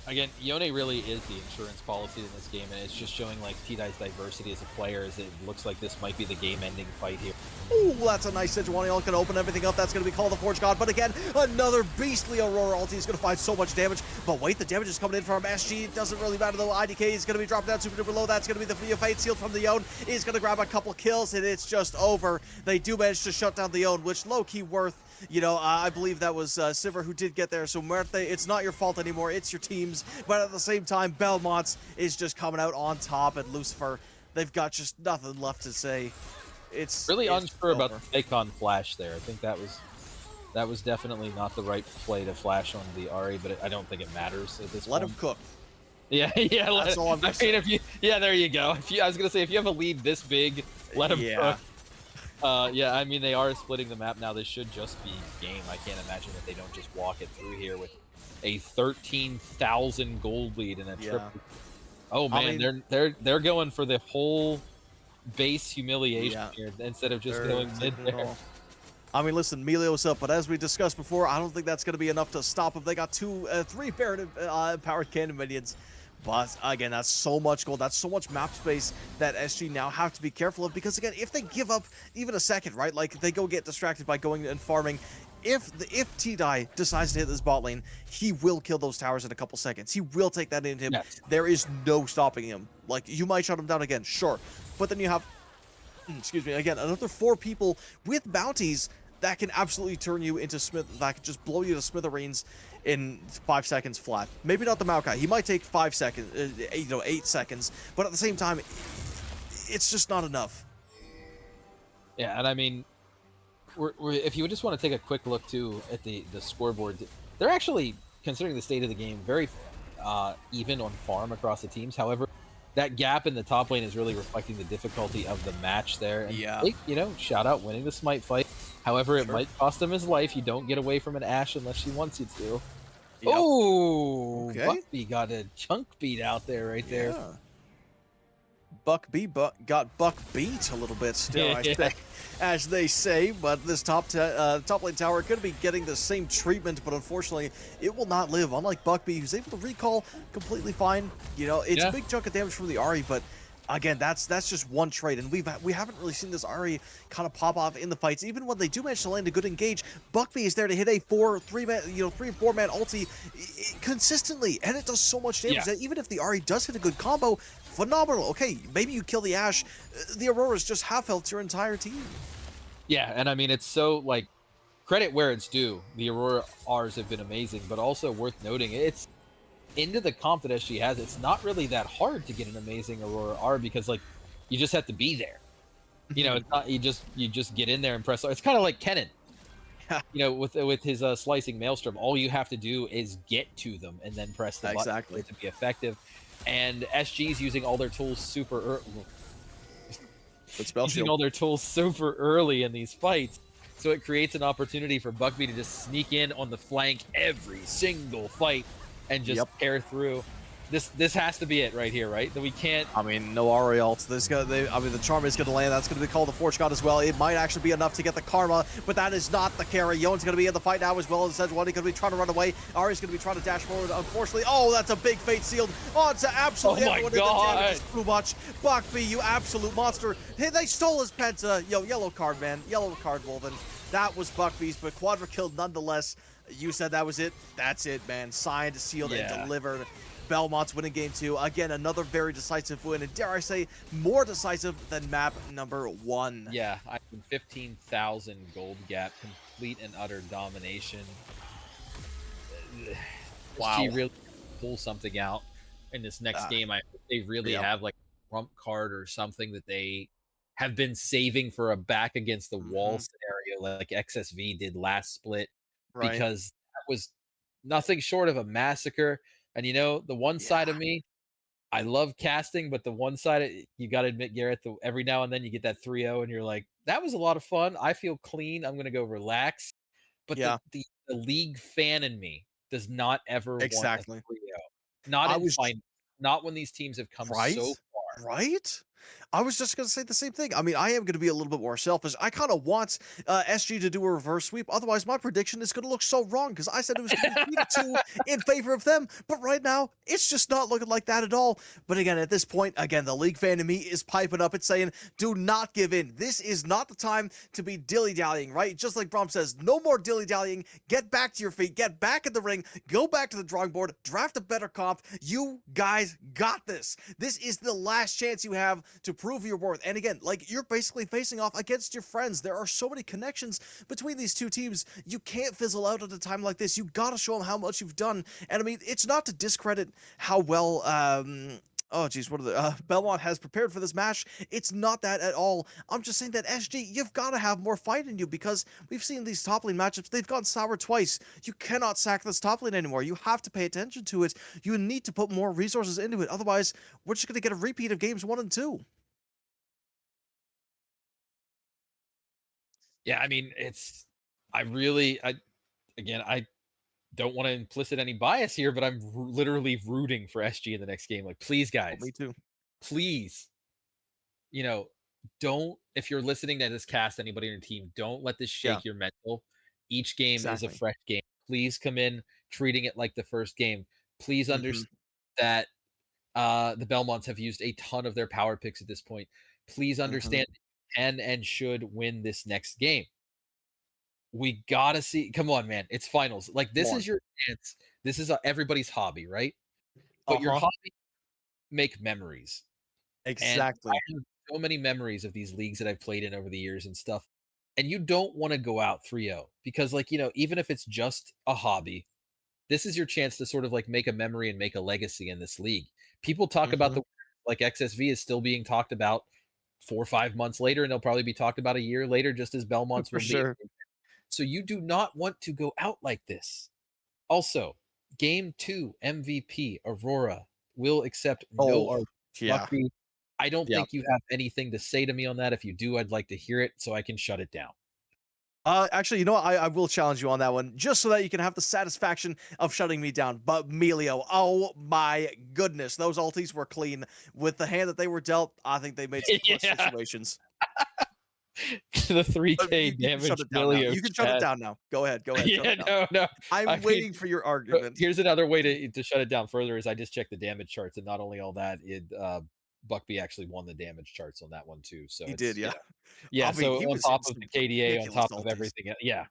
Again, Yone really is the insurance policy in this game, and it's just showing like T-Dye's diversity as a player, as it looks like this might be the game-ending fight here. Ooh, that's a nice Sejuani ult, gonna open everything up. That's gonna be called the Forge God, but again, another beastly Aurora ulti is gonna find so much damage. But wait, the damage is coming in from SG. It doesn't really matter though. IDK is gonna be dropping down super duper low. That's gonna be the Fate Sealed from the Yone. He's gonna grab a couple kills, and it's just over. They do manage to shut down the Yone, which low-key worth. I believe that was Sivir who did get there. So Muerte, it's not your fault anymore. It's your team's. But at the same time, Belmonts is just coming out on top, and Lucifer, they've got just nothing left to say. It's Really unsure over. about the take on Flash there. I think that was definitely not the right play to flash on the Ahri, but I don't think it matters at this Let point. him cook. Yeah. That's all I'm gonna say. Yeah, there you go. I was gonna say, if you have a lead this big, let him cook. Yeah, I mean, they are splitting the map now. This should just be game. I can't imagine that they don't just walk it through here with a 13,000 gold lead and a triple. Oh man, I mean, they're going for the whole base humiliation here instead of just going mid there. I mean, listen, Melio's up, but as we discussed before, I don't think that's going to be enough to stop them. They got three powered cannon minions. But again, that's so much gold. That's so much map space that SG now have to be careful of, because again, if they give up even a second, right? Like they go get distracted by going and farming. If T-Dye decides to hit this bot lane, he will kill those towers in a couple seconds. He will take that into him. Yes. There is no stopping him. Like, you might shut him down again, sure. But then you have, excuse me, again, another 4 people with bounties that can absolutely turn you into that could just blow you to smithereens in 5 seconds flat. Maybe not the Maokai. He might take 5 seconds, 8 seconds. But at the same time, it's just not enough. Yeah, and I mean, if you just want to take a quick look too at the scoreboard, they're actually, considering the state of the game, very even on farm across the teams. However, that gap in the top lane is really reflecting the difficulty of the match there. And they, shout out winning the Smite fight. However, it might cost him his life. You don't get away from an Ashe unless she wants you to. Yep. Oh, okay. Buckby got a chunk beat out there there. Buck B got Buck beat a little bit still, I think, as they say. But this top lane tower could be getting the same treatment, but unfortunately, it will not live. Unlike Buck B, who's able to recall completely fine. It's a big chunk of damage from the Ahri, but again, that's just one trade, and we haven't really seen this Ahri kind of pop off in the fights. Even when they do manage to land a good engage, Buckby is there to hit a 3-man, 3-4-man ulti consistently, and it does so much damage that even if the Ahri does hit a good combo, phenomenal. Okay, maybe you kill the Ashe, the Aurora's just half health to your entire team. Yeah, and I mean, it's so, like, credit where it's due. The Aurora Rs have been amazing, but also worth noting, it's into the comp that SG has, it's not really that hard to get an amazing Aurora R, because like you just have to be there. It's not, you just get in there and press. It's kind of like Kennen. With his slicing maelstrom, all you have to do is get to them and then press the button for it to be effective. And SG's using all their tools super early in these fights, so it creates an opportunity for Buckby to just sneak in on the flank every single fight and just tear through. This has to be it right here, right? That we can't. I mean, no Ahri ults. The charm is going to land. That's going to be called the Forge God as well. It might actually be enough to get the Karma, but that is not the carry. Yone's going to be in the fight now as well. Sejuani going to be trying to run away. Ahri's going to be trying to dash forward. Unfortunately, that's a big Fate Sealed. It's absolutely everyone in the damage is too much. Buckby, you absolute monster. Hey, they stole his penta. Yellow card, man. Yellow card, Wolven. That was Buckby's, but Quadra killed nonetheless. You said that was it. That's it, man. Signed, sealed, and delivered. Belmonts winning game 2. Again, another very decisive win, and dare I say, more decisive than map number 1. Yeah, 15,000 gold gap, complete and utter domination. Wow. She really pull something out in this next game. I think they really have like a trump card or something that they have been saving for a back against the wall scenario like XSV did last split. Because that was nothing short of a massacre. And the one side of me, I love casting, but the one side, you got to admit, Garrett, every now and then you get that 3-0 and you're like, that was a lot of fun. I feel clean. I'm going to go relax. But Yeah, the league fan in me does not ever want a exactly. 3-0. Not I in was fine. Not when these teams have come right, so far. right. I was just gonna say the same thing. I mean, I am gonna be a little bit more selfish. I kind of want SG to do a reverse sweep. Otherwise, my prediction is gonna look so wrong because I said it was gonna be 3-2 in favor of them. But right now, it's just not looking like that at all. But again, at this point, again, the league fan in me is piping up and saying, "Do not give in. This is not the time to be dilly dallying." Right? Just like Brom says, no more dilly dallying. Get back to your feet. Get back in the ring. Go back to the drawing board. Draft a better comp. You guys got this. This is the last chance you have to prove your worth. And again, like, you're basically facing off against your friends. There are so many connections between these two teams. You can't fizzle out at a time like this. You gotta show them how much you've done. And I mean, it's not to discredit how well oh geez, what are the Belmont has prepared for this match. It's not that at all. I'm just saying that SG, you've got to have more fight in you, because we've seen these top lane matchups. They've gone sour twice. You cannot sack this top lane anymore. You have to pay attention to it. You need to put more resources into it. Otherwise, we're just going to get a repeat of games 1 and 2. Yeah, I mean, again, I don't want to implicit any bias here, but I'm literally rooting for SG in the next game. Like, please, Oh, guys, me too. please, you know, don't, if you're listening to this cast, anybody on your team, don't let this Yeah, shake your mental. Each game is a exactly. fresh game. Please come in treating it like the first game. Please Hmm. understand that the Belmonts have used a ton of their power picks at this point. Please Hmm. understand that you can and should win this next game. We gotta see. Come on, man! It's finals. Like, Come this on. is your chance. This is everybody's hobby, right? But your Uh-huh. hobby make memories. And I Exactly. have so many memories of these leagues that I've played in over the years and stuff. And you don't want to go out 3-0 because, like, even if it's just a hobby, this is your chance to sort of like make a memory and make a legacy in this league. People talk about Hmm. the, like, XSV is still being talked about 4 or 5 months later, and they'll probably be talked about a year later, just as Belmonts For will be. sure. So you do not want to go out like this. Also, game 2 MVP Aurora will accept no Oh, art. yeah. Buckby, I don't Yeah. think you have anything to say to me on that. If you do, I'd like to hear it so I can shut it down. Actually, you know what? I will challenge you on that one, just so that you can have the satisfaction of shutting me down. But Melio, oh my goodness, those ultis were clean. With the hand that they were dealt, I think they made some clutch Yeah. situations. The But 3K you can shut damage it down now. Milio You can shut it chat. down now. Go ahead. Go ahead. Shut Yeah, it down. no, no. I'm I mean, waiting for your argument. here's another way to shut it down further is I just checked the damage charts, and not only all that, Buckby actually won the damage charts on that one too. So He did, it's yeah. yeah. I mean, So he on was hitting top of some the KDA, on ridiculous top of ultis. everything, yeah,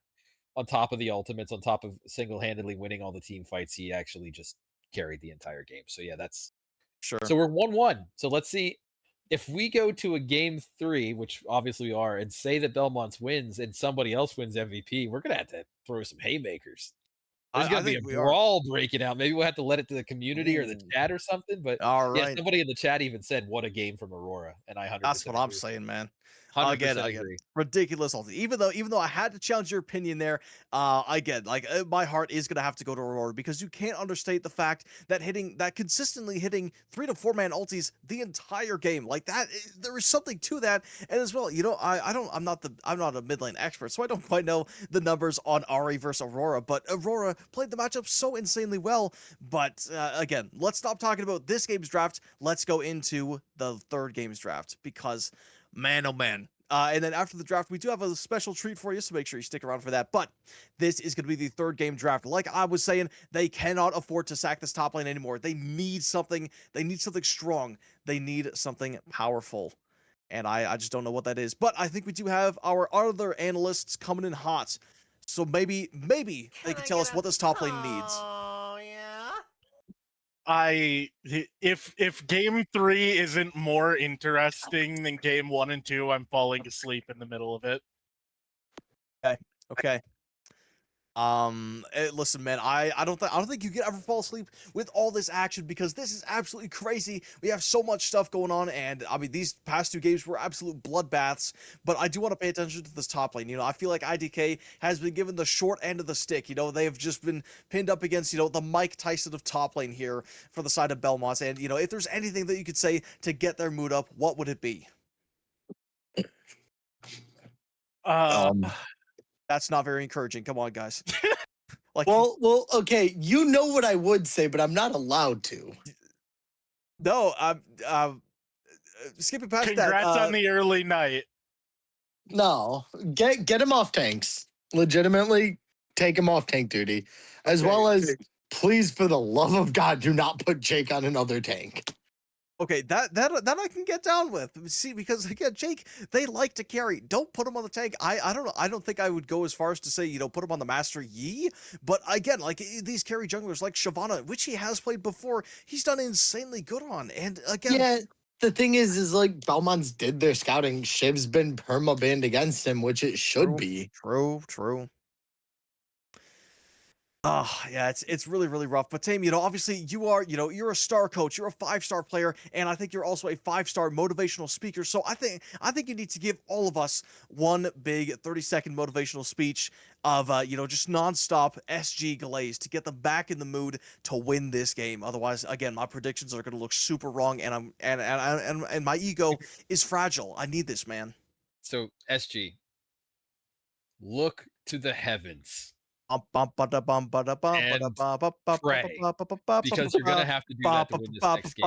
on top of the ultimates, on top of single-handedly winning all the team fights, he actually just carried the entire game. So yeah, that's Sure. so we're 1-1. So let's see if we go to a game 3, which obviously we are, and say that Belmonts wins and somebody else wins MVP, we're gonna have to throw some haymakers. There's I gonna be think a we are. brawl breaking out. Maybe we'll have to let it to the community or the Ooh. chat or something. But All yeah, right. somebody in the chat even said, "What a game from Aurora," and I That's 100% what I'm agree. saying, man. Again, 100% again, agree. ridiculous ulti. Even though I had to challenge your opinion there, again, like, my heart is gonna have to go to Aurora, because you can't understate the fact that consistently hitting 3 to 4 man ultis the entire game, like that, there is something to that. And as well, I'm not a mid lane expert, so I don't quite know the numbers on Ari versus Aurora, but Aurora played the matchup so insanely well. But again, let's stop talking about this game's draft. Let's go into the third game's draft, because man, oh man. And then after the draft, we do have a special treat for you, so make sure you stick around for that. But this is going to be the third game draft. Like I was saying, they cannot afford to sack this top lane anymore. They need something. They need something strong. They need something powerful. And I just don't know what that is. But I think we do have our other analysts coming in hot. So maybe they can tell us what this top lane needs. Oh, yeah. If game 3 isn't more interesting than game 1 and 2, I'm falling asleep in the middle of it. Okay. Okay. Listen, man, I don't think you can ever fall asleep with all this action because this is absolutely crazy. We have so much stuff going on, and I mean, these past 2 games were absolute bloodbaths. But I do want to pay attention to this top lane. I feel like IDK has been given the short end of the stick. They have just been pinned up against the Mike Tyson of top lane here for the side of Belmonts. And if there's anything that you could say to get their mood up, what would it be? Uh, That's not very encouraging. Come on, guys. Like, well, okay. You know what I would say, but I'm not allowed to. no, skipping past that. congrats on the early night. No, get him off tanks. Legitimately, take him off tank duty, as Okay, well as please, for the love of God, do not put Jake on another tank. Okay, that I can get down with. See, because again, Jake, they like to carry. Don't put him on the tank. I don't know. I don't think I would go as far as to say put him on the Master Yi. But again, like these carry junglers like Shyvana, which he has played before, he's done insanely good on. And again, Yeah, the thing is like Belmonts did their scouting. Shiv's been perma banned against him, which it should be. True. Yeah, it's really, really rough. But Tame, obviously you're a star coach, you're a 5-star player, and I think you're also a 5-star motivational speaker. So I think you need to give all of us one big 30-second motivational speech of just nonstop SG glaze to get them back in the mood to win this game. Otherwise, again, my predictions are gonna look super wrong, and my ego is fragile. I need this, man. So SG, look to the heavens. Because you're gonna have to do that to win this next game.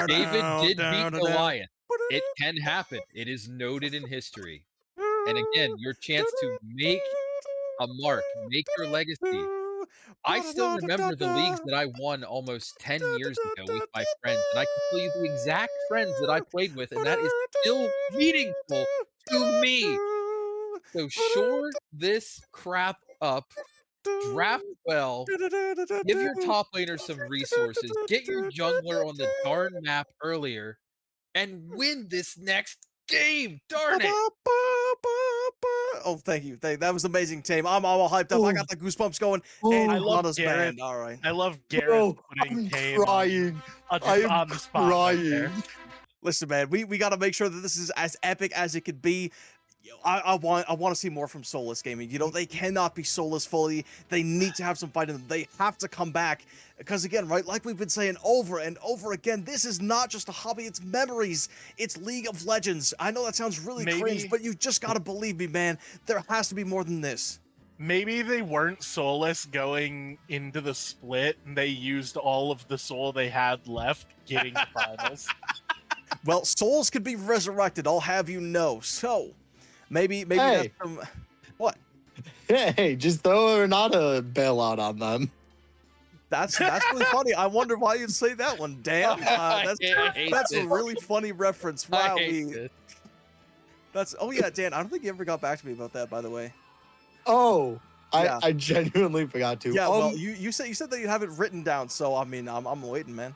David did beat Goliath. It can happen. It is noted in history. And again, your chance to make a mark, make your legacy. I still remember the leagues that I won almost 10 years ago with my friends, and I can tell you the exact friends that I played with, and that is still meaningful to me. So shore this crap up, draft well, give your top laner some resources, get your jungler on the darn map earlier, and win this next game. Darn it! Oh, thank you. That was amazing, Tame. I'm all hyped up. I got the goosebumps going. And I love Hana's Gareth. banned. All right. I love Gareth Bro, putting I'm Tame crying. just I am on the spot right there. crying. Listen, man, we got to make sure that this is as epic as it could be. I want to see more from Soulless Gaming. They cannot be Soulless fully. They need to have some fight in them. They have to come back because again, right, like we've been saying over and over again, this is not just a hobby. It's memories. It's League of Legends. I know that sounds really cringe, but you just got to believe me, man. There has to be more than this. Maybe they weren't soulless going into the split, and they used all of the soul they had left getting to finals. Well, souls could be resurrected. I'll have you know. So. Maybe Hey. that's some, what? Hey, just throw not a bailout on them. That's really funny. I wonder why you'd say that one. Damn, that's a really funny reference. Wow, oh yeah, Dan. I don't think you ever got back to me about that, by the way. Oh, Yeah. I genuinely forgot to. Yeah, well, you said that you have it written down, so I mean, I'm waiting, man.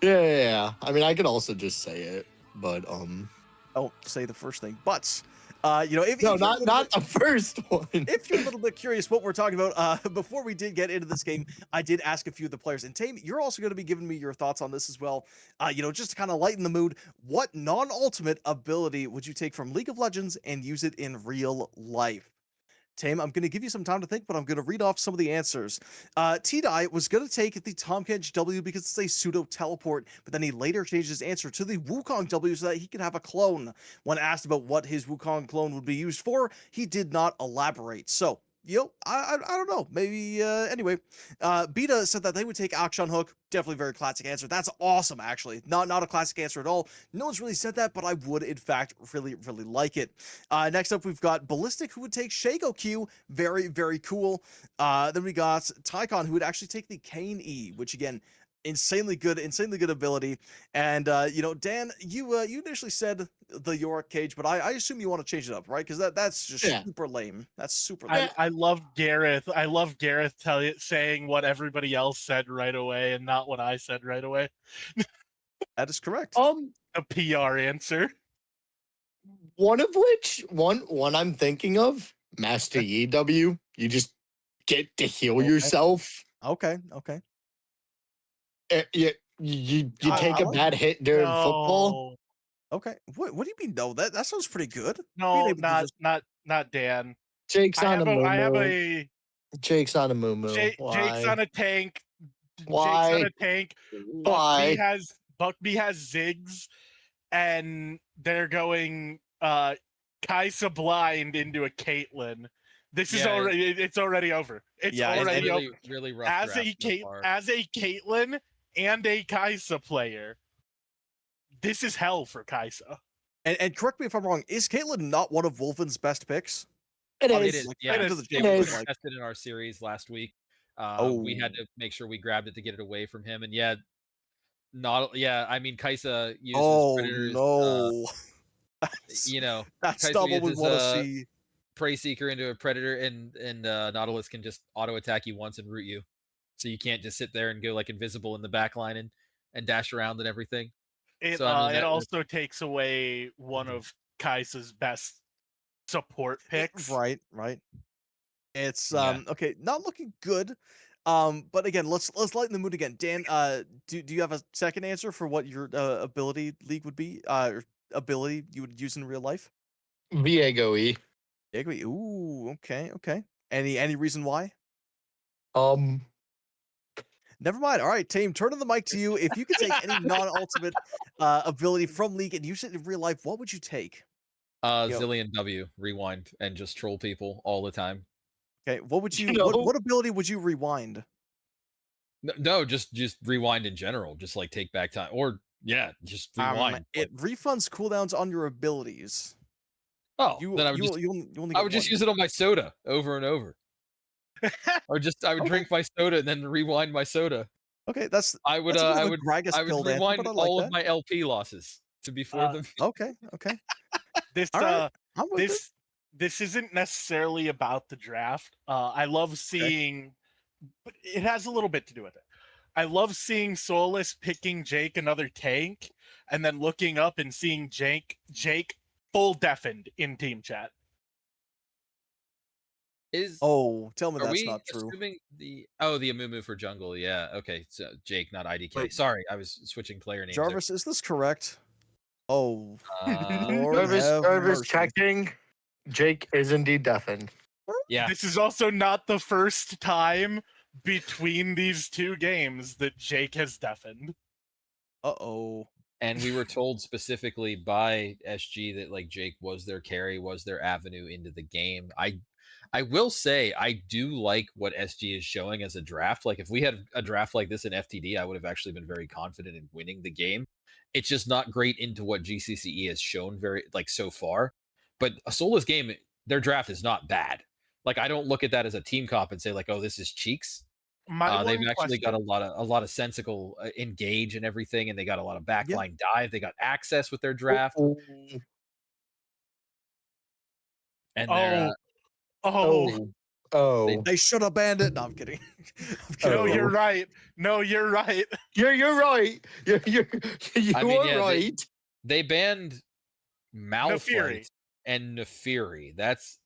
Yeah. I mean, I could also just say it, but Don't say the first thing, but. not the first one. If you're a little bit curious what we're talking about, before we did get into this game, I did ask a few of the players. And Tame, you're also going to be giving me your thoughts on this as well. Just to kind of lighten the mood, what non-ultimate ability would you take from League of Legends and use it in real life? Tame, I'm going to give you some time to think, but I'm going to read off some of the answers. T-Dye was going to take the Tahm Kench W because it's a pseudo teleport, but then he later changed his answer to the Wukong W so that he could have a clone. When asked about what his Wukong clone would be used for, he did not elaborate. So, I don't know. Maybe, anyway. Beta said that they would take Akshan Hook. Definitely very classic answer. That's awesome, actually. Not a classic answer at all. No one's really said that, but I would, in fact, really, really like it. Next up, we've got Ballistic, who would take Shaco Q. Very, very cool. Then we got Tycon, who would actually take the Kane E, which, again, insanely good ability. And Dan, you initially said the Yorick Cage, but I assume you want to change it up, right? Because that's just super lame. That's super lame. I love Gareth. I love Gareth saying what everybody else said right away and not what I said right away. That is correct. A PR answer. One I'm thinking of Master EW. You just get to heal Okay. yourself. Okay. You I take a like bad hit during football. No, Okay. What do you mean? No, that sounds pretty good. Being no, able to just not Dan. Jake's on a I have moo. a Jake's on a moo. Jake's on a tank. Jake's Why? on a tank. Why? Buckby has Ziggs, and they're going Kaisa blind into a Caitlyn. This is Yeah, already it's already over. It's Yeah, and- already really, over. really rough As draft a so far. as a Caitlyn and a Kaisa player, this is hell for Kaisa. and correct me if I'm wrong. Is Caitlyn not one of Wolven's best picks? It It is. is, Like, yeah. into the It chamber, is. like, Tested in our series last week. We had Oh. to make sure we grabbed it to get it away from him, and yeah, I mean, Kaisa uses oh predators. no. You know, That's Kaisa not what we uses, want to see. Prey Seeker into a predator, and Nautilus can just auto attack you once and root you, so you can't just sit there and go like invisible in the back line and dash around and everything. It So, I mean, it that- also takes away one of Kaisa's best support picks. Right. It's Yeah. okay, not looking good. But again, let's lighten the mood again. Dan, do you have a second answer for what your ability league would be? Or ability you would use in real life? Viego E. Yeah, agree. Ooh, okay. Any reason why? Never mind. All right, team, turning the mic to you. If you could take any non-ultimate ability from League and use it in real life, what would you take? Yo. Zillion W, rewind, and just troll people all the time. Okay, what would you? You know- What ability would you rewind? No, just rewind in general. Just like take back time, or yeah, just rewind. It refunds cooldowns on your abilities. Oh, You then I would you just you only I get would just one. use it on my soda over and over. Or just I would Okay. drink my soda and then rewind my soda. Okay, that's I would a bit I of a would Gragas I would build answer, rewind but I like all that. of my LP losses to before them. Okay. This All right. I'm with it. this isn't necessarily about the draft. I love seeing, but it has a little bit to do with it. I love seeing Soulless picking Jake another tank, and then looking up and seeing Jake full deafened in team chat. Oh, tell me Are that's we not true. assuming the Amumu for jungle? Yeah, okay. So Jake, not IDK. Wait. Sorry, I was switching player names. there. Jarvis, is this correct? Oh, Uh, Lord have Jarvis mercy. checking. Jake is indeed deafened. yeah, This is also not the first time between these two games that Jake has deafened. Uh-oh. and we were told specifically by SG that like Jake was their carry, was their avenue into the game. I will say I do like what SG is showing as a draft. Like if we had a draft like this in FTD, I would have actually been very confident in winning the game. It's just not great into what GCCE has shown very like so far. But a Soulless game, their draft is not bad. Like I don't look at that as a team comp and say like, oh, this is cheeks. They've actually got a lot of sensical engage and everything, and they got a lot of backline dive. They got access with their draft, and they're They should have banned it. No, I'm kidding. No, Oh. you're right. No, you're right. You're right. You I mean, are yeah, right. they banned Nefiri. Malphite and Nefiri. That's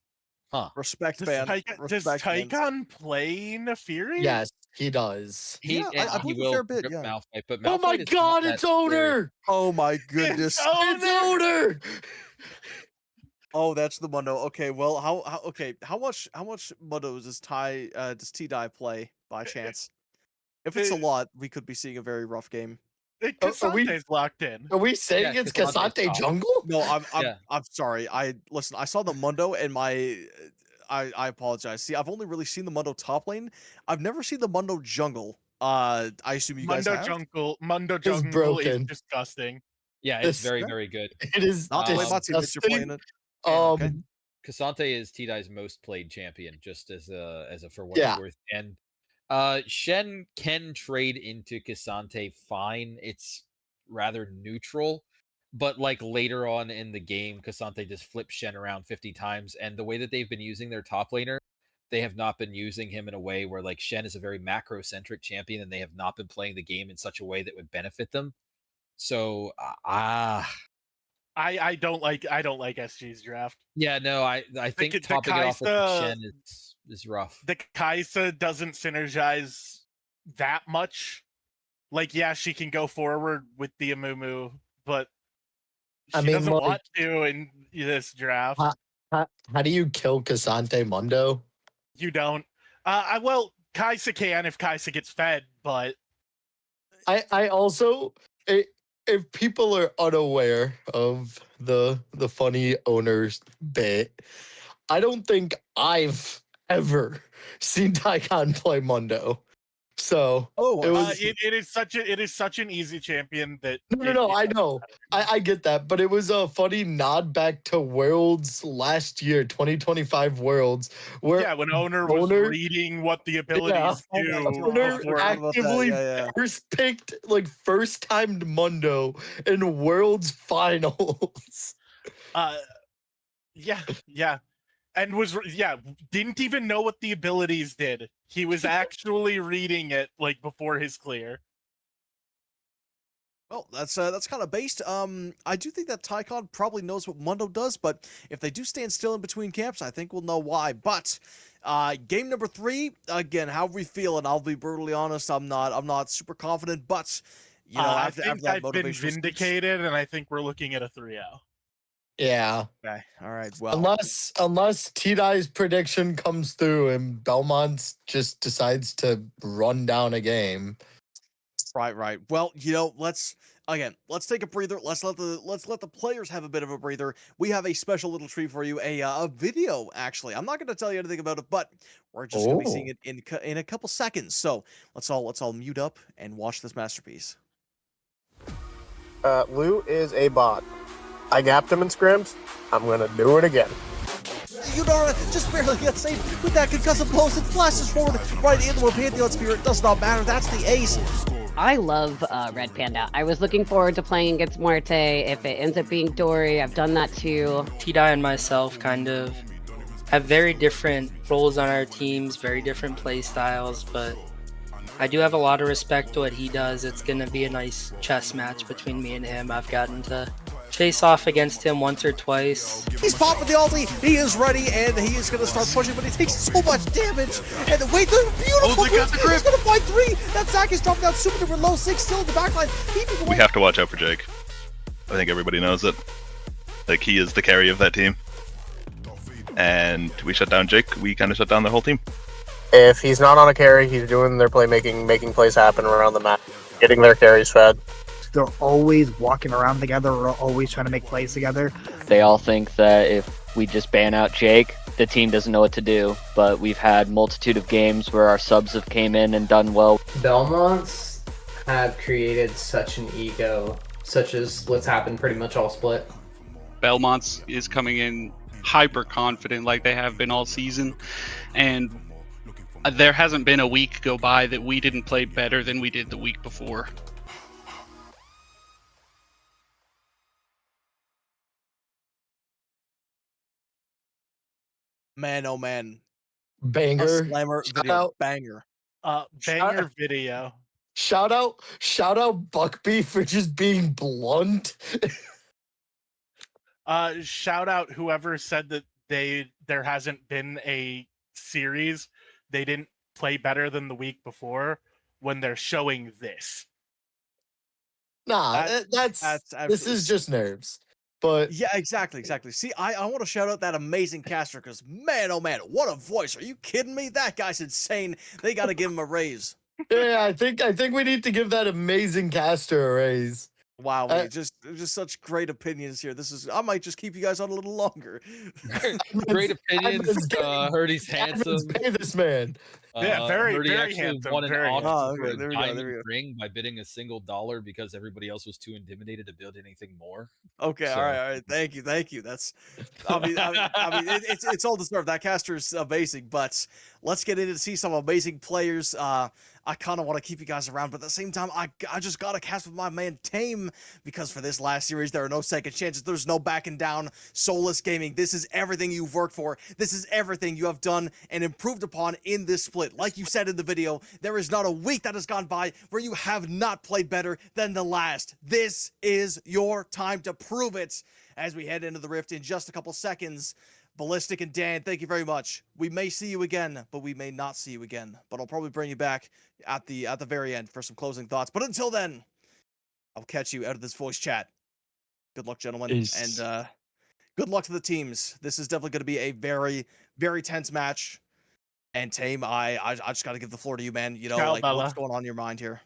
Respect Does, ban. does Respect ban. Tycon play Nefiri? Yes, he does. Yeah, I he believe a will fair bit, rip yeah. Malphite, but Oh Malphite my is not god, that it's scary. owner! Oh my goodness. It's owner! Oh, that's the Mundo. Okay, well, how much Mundos does T-Dye play by chance? If it's a lot, we could be seeing a very rough game. Casante's locked in. Are we saying Yeah, it's Casante's Casante top. jungle? No, Yeah. I'm sorry. I saw the Mundo and I apologize. See, I've only really seen the Mundo top lane. I've never seen the Mundo jungle. I assume you guys have. Mundo It's jungle is broken. disgusting. Yeah, it's This- very, yeah. very good. It is Not the way Matsu admits you're playing it. Okay. Cassante is T-Dye's most played champion, just as a for what Yeah. it's worth. And Shen can trade into Cassante fine. It's rather neutral. But like later on in the game, Cassante just flips Shen around 50 times. And the way that they've been using their top laner, they have not been using him in a way where like Shen is a very macro-centric champion, and they have not been playing the game in such a way that would benefit them. So I don't like SG's draft. Yeah, no, I think the topping it off with the Kaisa- Shen is rough. The Kaisa doesn't synergize that much. Like, yeah, she can go forward with the Amumu, but I she mean, doesn't like, want to in this draft. how do you kill Casante Mundo? You don't. Well, Kaisa can if Kaisa gets fed, but I also, if people are unaware of the funny owners bit, I don't think I've ever seen Tycon play Mundo. So Oh, it was it is such an easy champion that no. I know. I get that, but it was a funny nod back to Worlds last year, 2025, Worlds, where yeah, when owner was owner reading what the yeah, abilities oh my do God, I owner before. forgot about that. actively Yeah. first picked like first timed Mundo in Worlds finals. Uh, yeah, and didn't even know what the abilities did. He was actually reading it like before his clear. Well, that's kind of based. I do think that Tycon probably knows what Mundo does, but if they do stand still in between camps, I think we'll know why. But game number 3, again, how we feeling? I'll be brutally honest. I'm not super confident, but you know, I after think that I've been motivational speech. vindicated, and I think we're looking at a 3-0. Yeah. Okay, all right. Well, Unless T-Dye's prediction comes through and Belmonts just decides to run down a game. right. Well, you know, let's take a breather. Let's let the players have a bit of a breather. We have a special little treat for you, a video actually. I'm not going to tell you anything about it, but we're just going to be seeing Oh. it in a couple seconds. So let's all mute up and watch this masterpiece. Lou is a bot. I gapped him in scrims. I'm gonna do it again. Eudora just barely gets saved with that concussive blow. It flashes forward right into a Pantheon Spirit. Does not matter. That's the ace. I love Red Panda. I was looking forward to playing against Muerte. If it ends up being Dory, I've done that too. T-Dye and myself kind of have very different roles on our teams, very different play styles, but I do have a lot of respect to what he does. It's going to be a nice chess match between me and him. I've gotten to face off against him once or twice. He's popping the ulti. He is ready, and he is going to start pushing, but he takes so much damage. And wait, the beautiful grip. He's going to find 3. That Zac is dropping down super duper low. 6 still in the backline. We have to watch out for Jake. I think everybody knows it. Like, he is the carry of that team. And we shut down Jake, we kind of shut down the whole team. If he's not on a carry, he's doing their playmaking, making plays happen around the map, getting their carries fed. They're always walking around together or always trying to make plays together. They all think that if we just ban out Jake, the team doesn't know what to do. But we've had multitude of games where our subs have came in and done well. Belmonts have created such an ego, such as what's happened pretty much all split. Belmonts is coming in hyper confident like they have been all season, and there hasn't been a week go by that we didn't play better than we did the week before. Man, oh man. Banger. A slammer video. Out. Banger. Banger video. Shout out Buckbeef for just being blunt. Shout out whoever said that there hasn't been a series they didn't play better than the week before when they're showing this. Nah, this is just nerves. But yeah, exactly. See, I want to shout out that amazing caster because man, oh man, what a voice! Are you kidding me? That guy's insane. They got to give him a raise. Yeah, I think we need to give that amazing caster a raise. Wow, just such great opinions here. I might just keep you guys on a little longer. Great opinions. Heard he's handsome. Pay this man. Yeah, very actually handsome. won an Very auction handsome. for Okay, there a we go, diamond ring by bidding a single $1 because everybody else was too intimidated to build anything more. Okay, So- all right. Thank you. That's, I mean, it's all deserved. That caster's amazing, but let's get in and see some amazing players. I kind of want to keep you guys around, but at the same time, I just got to cast with my man Tame because for this last series, there are no second chances. There's no backing down. Soulless Gaming, this is everything you've worked for. This is everything you have done and improved upon in this split. split. Like you said in the video, there is not a week that has gone by where you have not played better than the last. This is your time to prove it as we head into the Rift in just a couple seconds. Ballistic and Dan, thank you very much. We may see you again, but we may not see you again. But I'll probably bring you back at the very end for some closing thoughts. But until then, I'll catch you out of this voice chat. Good luck, gentlemen, and good luck to the teams. This is definitely going to be a very, very tense match. And Tame, I just got to give the floor to you, man. You know, Ciao, like Bella. what's going on in your mind here?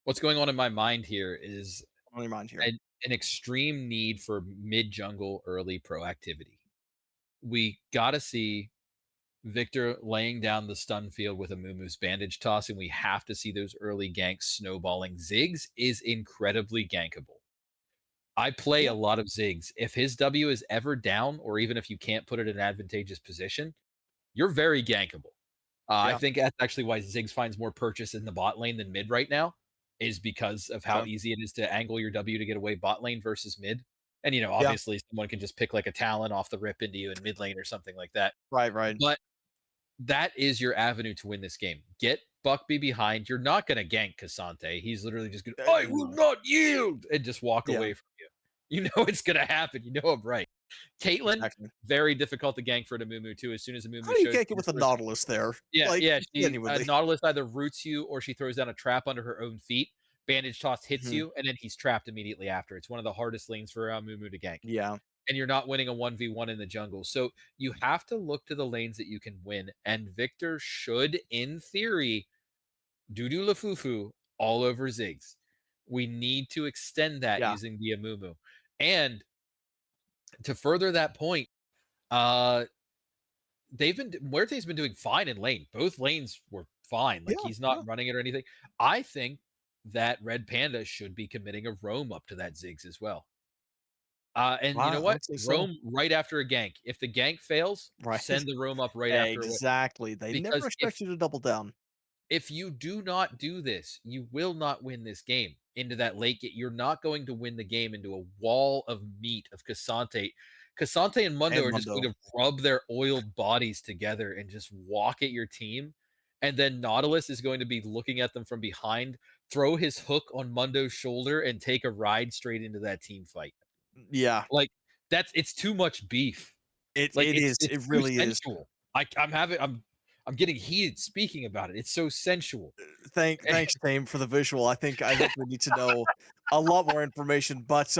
What's going on in my mind here is On your mind here. an extreme need for mid jungle early proactivity. We got to see Victor laying down the stun field with a Mumu's bandage toss, and we have to see those early ganks snowballing. Ziggs is incredibly gankable. I play a lot of Ziggs. If his W is ever down, or even if you can't put it in an advantageous position, you're very gankable. I think that's actually why Ziggs finds more purchase in the bot lane than mid right now, is because of how easy it is to angle your W to get away bot lane versus mid. And, you know, obviously someone can just pick like a Talon off the rip into you in mid lane or something like that. Right. But that is your avenue to win this game. Get Buckby behind. You're not going to gank Cassante. He's literally just going to, I will not yield, and just walk away from you. You know it's going to happen. You know I'm right. Caitlyn, very difficult to gank for Amumu too. As soon as Amumu How do you gank it with a Nautilus there? Yeah, Like, yeah. genuinely. Nautilus either roots you or she throws down a trap under her own feet. Bandage toss hits you, and then he's trapped immediately after. It's one of the hardest lanes for Amumu to gank. Yeah. And you're not winning a 1v1 in the jungle. So you have to look to the lanes that you can win. And Victor should, in theory, Dudu Lafufu all over Ziggs. We need to extend that using the Amumu. And to further that point, Muerte's been doing fine in lane. Both lanes were fine. Like he's not running it or anything. I think that Red Panda should be committing a roam up to that Ziggs as well. And you know what? Roam right after a gank. If the gank fails, send the roam up right after. Exactly. They never expect you to double down. If you do not do this, you will not win this game into that late game. You're not going to win the game into a wall of meat of Cassante. Cassante and Mundo are just going to rub their oiled bodies together and just walk at your team. And then Nautilus is going to be looking at them from behind, throw his hook on Mundo's shoulder, and take a ride straight into that team fight. Yeah. Like it's too much beef. It really is. I'm getting heated speaking about it. It's so sensual. Thanks, Tame, for the visual. I think we need to know a lot more information. But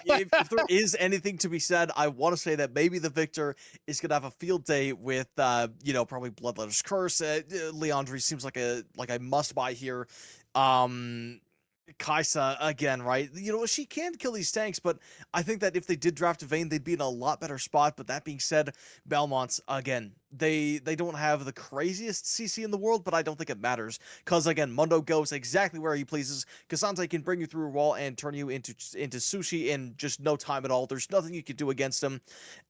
if there is anything to be said, I want to say that maybe the Victor is going to have a field day with, probably Bloodletter's Curse. Leandri seems like a must buy here. Kaisa again, right? You know, she can kill these tanks, but I think that if they did draft a Vayne, they'd be in a lot better spot. But that being said, Belmonts, again, they don't have the craziest CC in the world, but I don't think it matters. Because again, Mundo goes exactly where he pleases. Cassante can bring you through a wall and turn you into sushi in just no time at all. There's nothing you can do against him.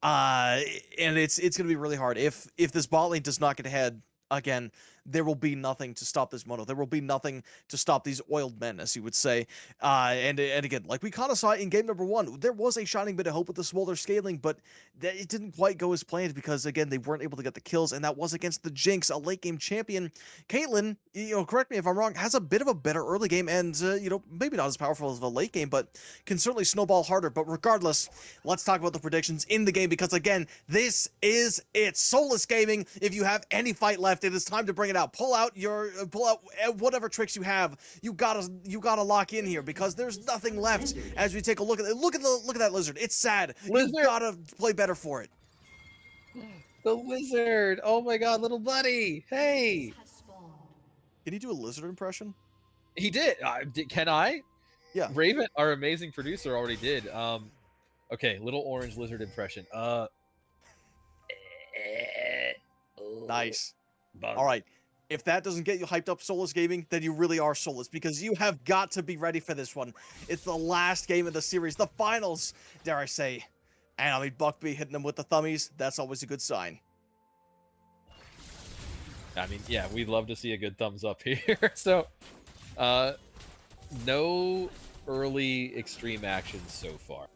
And it's gonna be really hard. If this bot lane does not get ahead, again, there will be nothing to stop this Mundo. There will be nothing to stop these oiled men, as you would say. And again, like we kind of saw it in game number 1, there was a shining bit of hope with the Smolder scaling, but it didn't quite go as planned because, again, they weren't able to get the kills, and that was against the Jinx, a late game champion. Caitlyn, correct me if I'm wrong, has a bit of a better early game, and, maybe not as powerful as the late game, but can certainly snowball harder. But regardless, let's talk about the predictions in the game, because, again, this is it. Soulless Gaming, if you have any fight left, it is time to bring it out. Pull out whatever tricks you have. You gotta lock in here, because there's nothing left. As we take a look at it, look at that lizard. It's sad. You gotta play better for it. The lizard. Oh my god, little buddy. Hey. Can he do a lizard impression? He did. Can I? Yeah. Raven, our amazing producer, already did. Okay, little orange lizard impression. Nice. All right. If that doesn't get you hyped up, Soulless Gaming, then you really are soulless, because you have got to be ready for this one. It's the last game of the series, the finals, dare I say. And I mean, Buckby hitting them with the thummies, that's always a good sign. I mean, yeah, we'd love to see a good thumbs up here. So, no early extreme actions so far.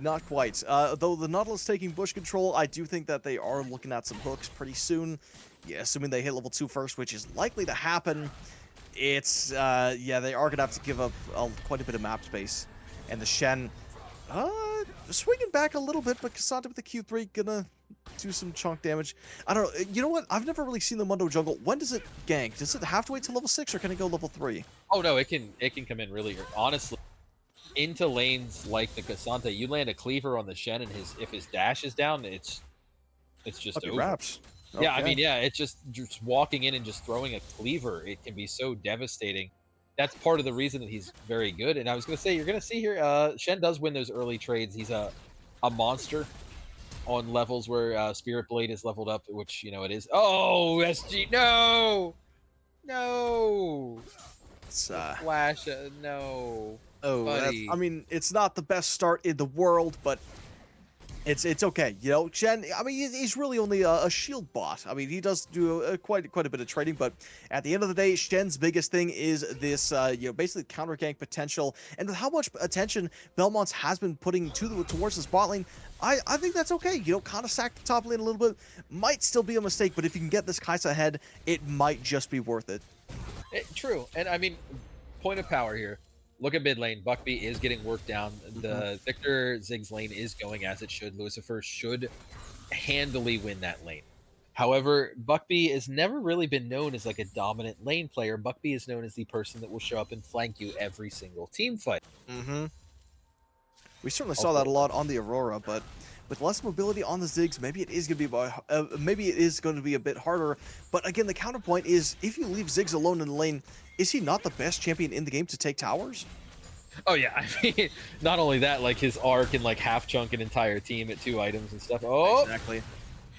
Not quite. Though the Nautilus taking bush control, I do think that they are looking at some hooks pretty soon. Yeah, assuming they hit level 2 first, which is likely to happen. It's, yeah, they are going to have to give up quite a bit of map space. And the Shen, swinging back a little bit, but Cassandra with the Q3 gonna do some chunk damage. I don't know. You know what? I've never really seen the Mundo jungle. When does it gank? Does it have to wait till level 6, or can it go level 3? Oh no, it can come in really honestly. Into lanes like the Cassandra, you land a cleaver on the Shen, and if his dash is down, it's just over. Wraps. Okay. Yeah, I mean, yeah, it's just walking in and just throwing a cleaver. It can be so devastating. That's part of the reason that he's very good. And I was going to say, you're going to see here, Shen does win those early trades. He's a monster on levels where Spirit Blade is leveled up, which, you know, it is. Oh, SG, no! No! It's, Flash, no. Oh, I mean, it's not the best start in the world, but it's okay. You know, Shen, I mean, he's really only a shield bot. I mean, he does do quite a bit of trading, but at the end of the day, Shen's biggest thing is this, you know, basically counter gank potential. And with how much attention Belmonts has been putting towards this bot lane, I think that's okay. You know, kind of sack the top lane a little bit. Might still be a mistake, but if you can get this Kai'Sa ahead, it might just be worth it. True. And I mean, point of power here. Look at mid lane. Buckby is getting worked down. The Victor Ziggs lane is going as it should. Lucifer should handily win that lane. However, Buckby has never really been known as like a dominant lane player. Buckby is known as the person that will show up and flank you every single team fight. We certainly saw that a lot on the Aurora, but with less mobility on the Ziggs, maybe it is going to be a bit harder. But again, the counterpoint is if you leave Ziggs alone in the lane, is he not the best champion in the game to take towers? Oh yeah, I mean, not only that, like his R can like half chunk an entire team at 2 items and stuff. Oh, exactly.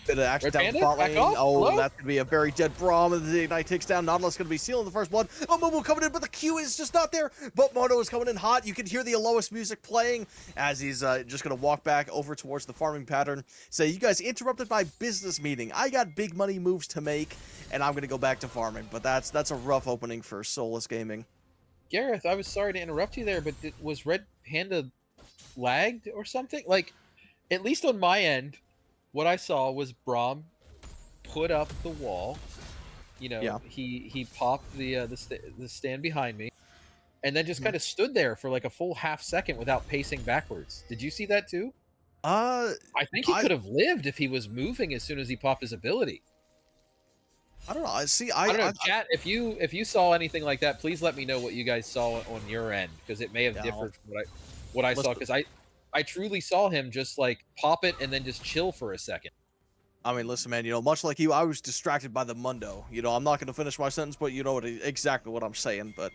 Bit of action Red down Bandit, the bot back lane. off. Oh, Hello? that's going to be a very dead Braum. And the Ignite takes down. Nautilus going to be sealing the first blood. Oh, Momo coming in, but the Q is just not there. But Mono is coming in hot. You can hear the Alois music playing as he's just going to walk back over towards the farming pattern. Say, you guys interrupted my business meeting. I got big money moves to make, and I'm going to go back to farming. But that's a rough opening for Soulless Gaming. Gareth, I was sorry to interrupt you there, but was Red Panda lagged or something? Like, at least on my end, what I saw was Braum put up the wall. You know, Yeah. he popped the stand behind me, and then just kind of stood there for like a full half second without pacing backwards. Did you see that too? I think he could have lived if he was moving as soon as he popped his ability. I don't know. I don't know, chat. If you saw anything like that, please let me know what you guys saw on your end, because it may have differed from what I saw. Because I truly saw him just like pop it and then just chill for a second. I mean, listen, man, you know, much like you, I was distracted by the Mundo. You know, I'm not going to finish my sentence, but you know exactly what I'm saying. But,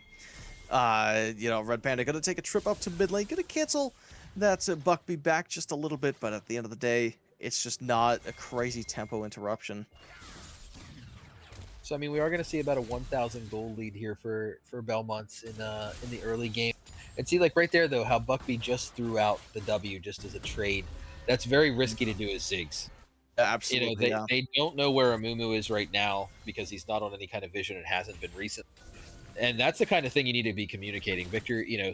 you know, Red Panda going to take a trip up to mid lane, going to cancel that Buckby back just a little bit. But at the end of the day, it's just not a crazy tempo interruption. So, I mean, we are going to see about a 1,000 gold lead here for Belmonts in the early game. And see, like right there, though, how Buckby just threw out the W just as a trade. That's very risky to do as Ziggs. Absolutely, you know, they don't know where Amumu is right now because he's not on any kind of vision and hasn't been recent. And that's the kind of thing you need to be communicating. Victor, you know,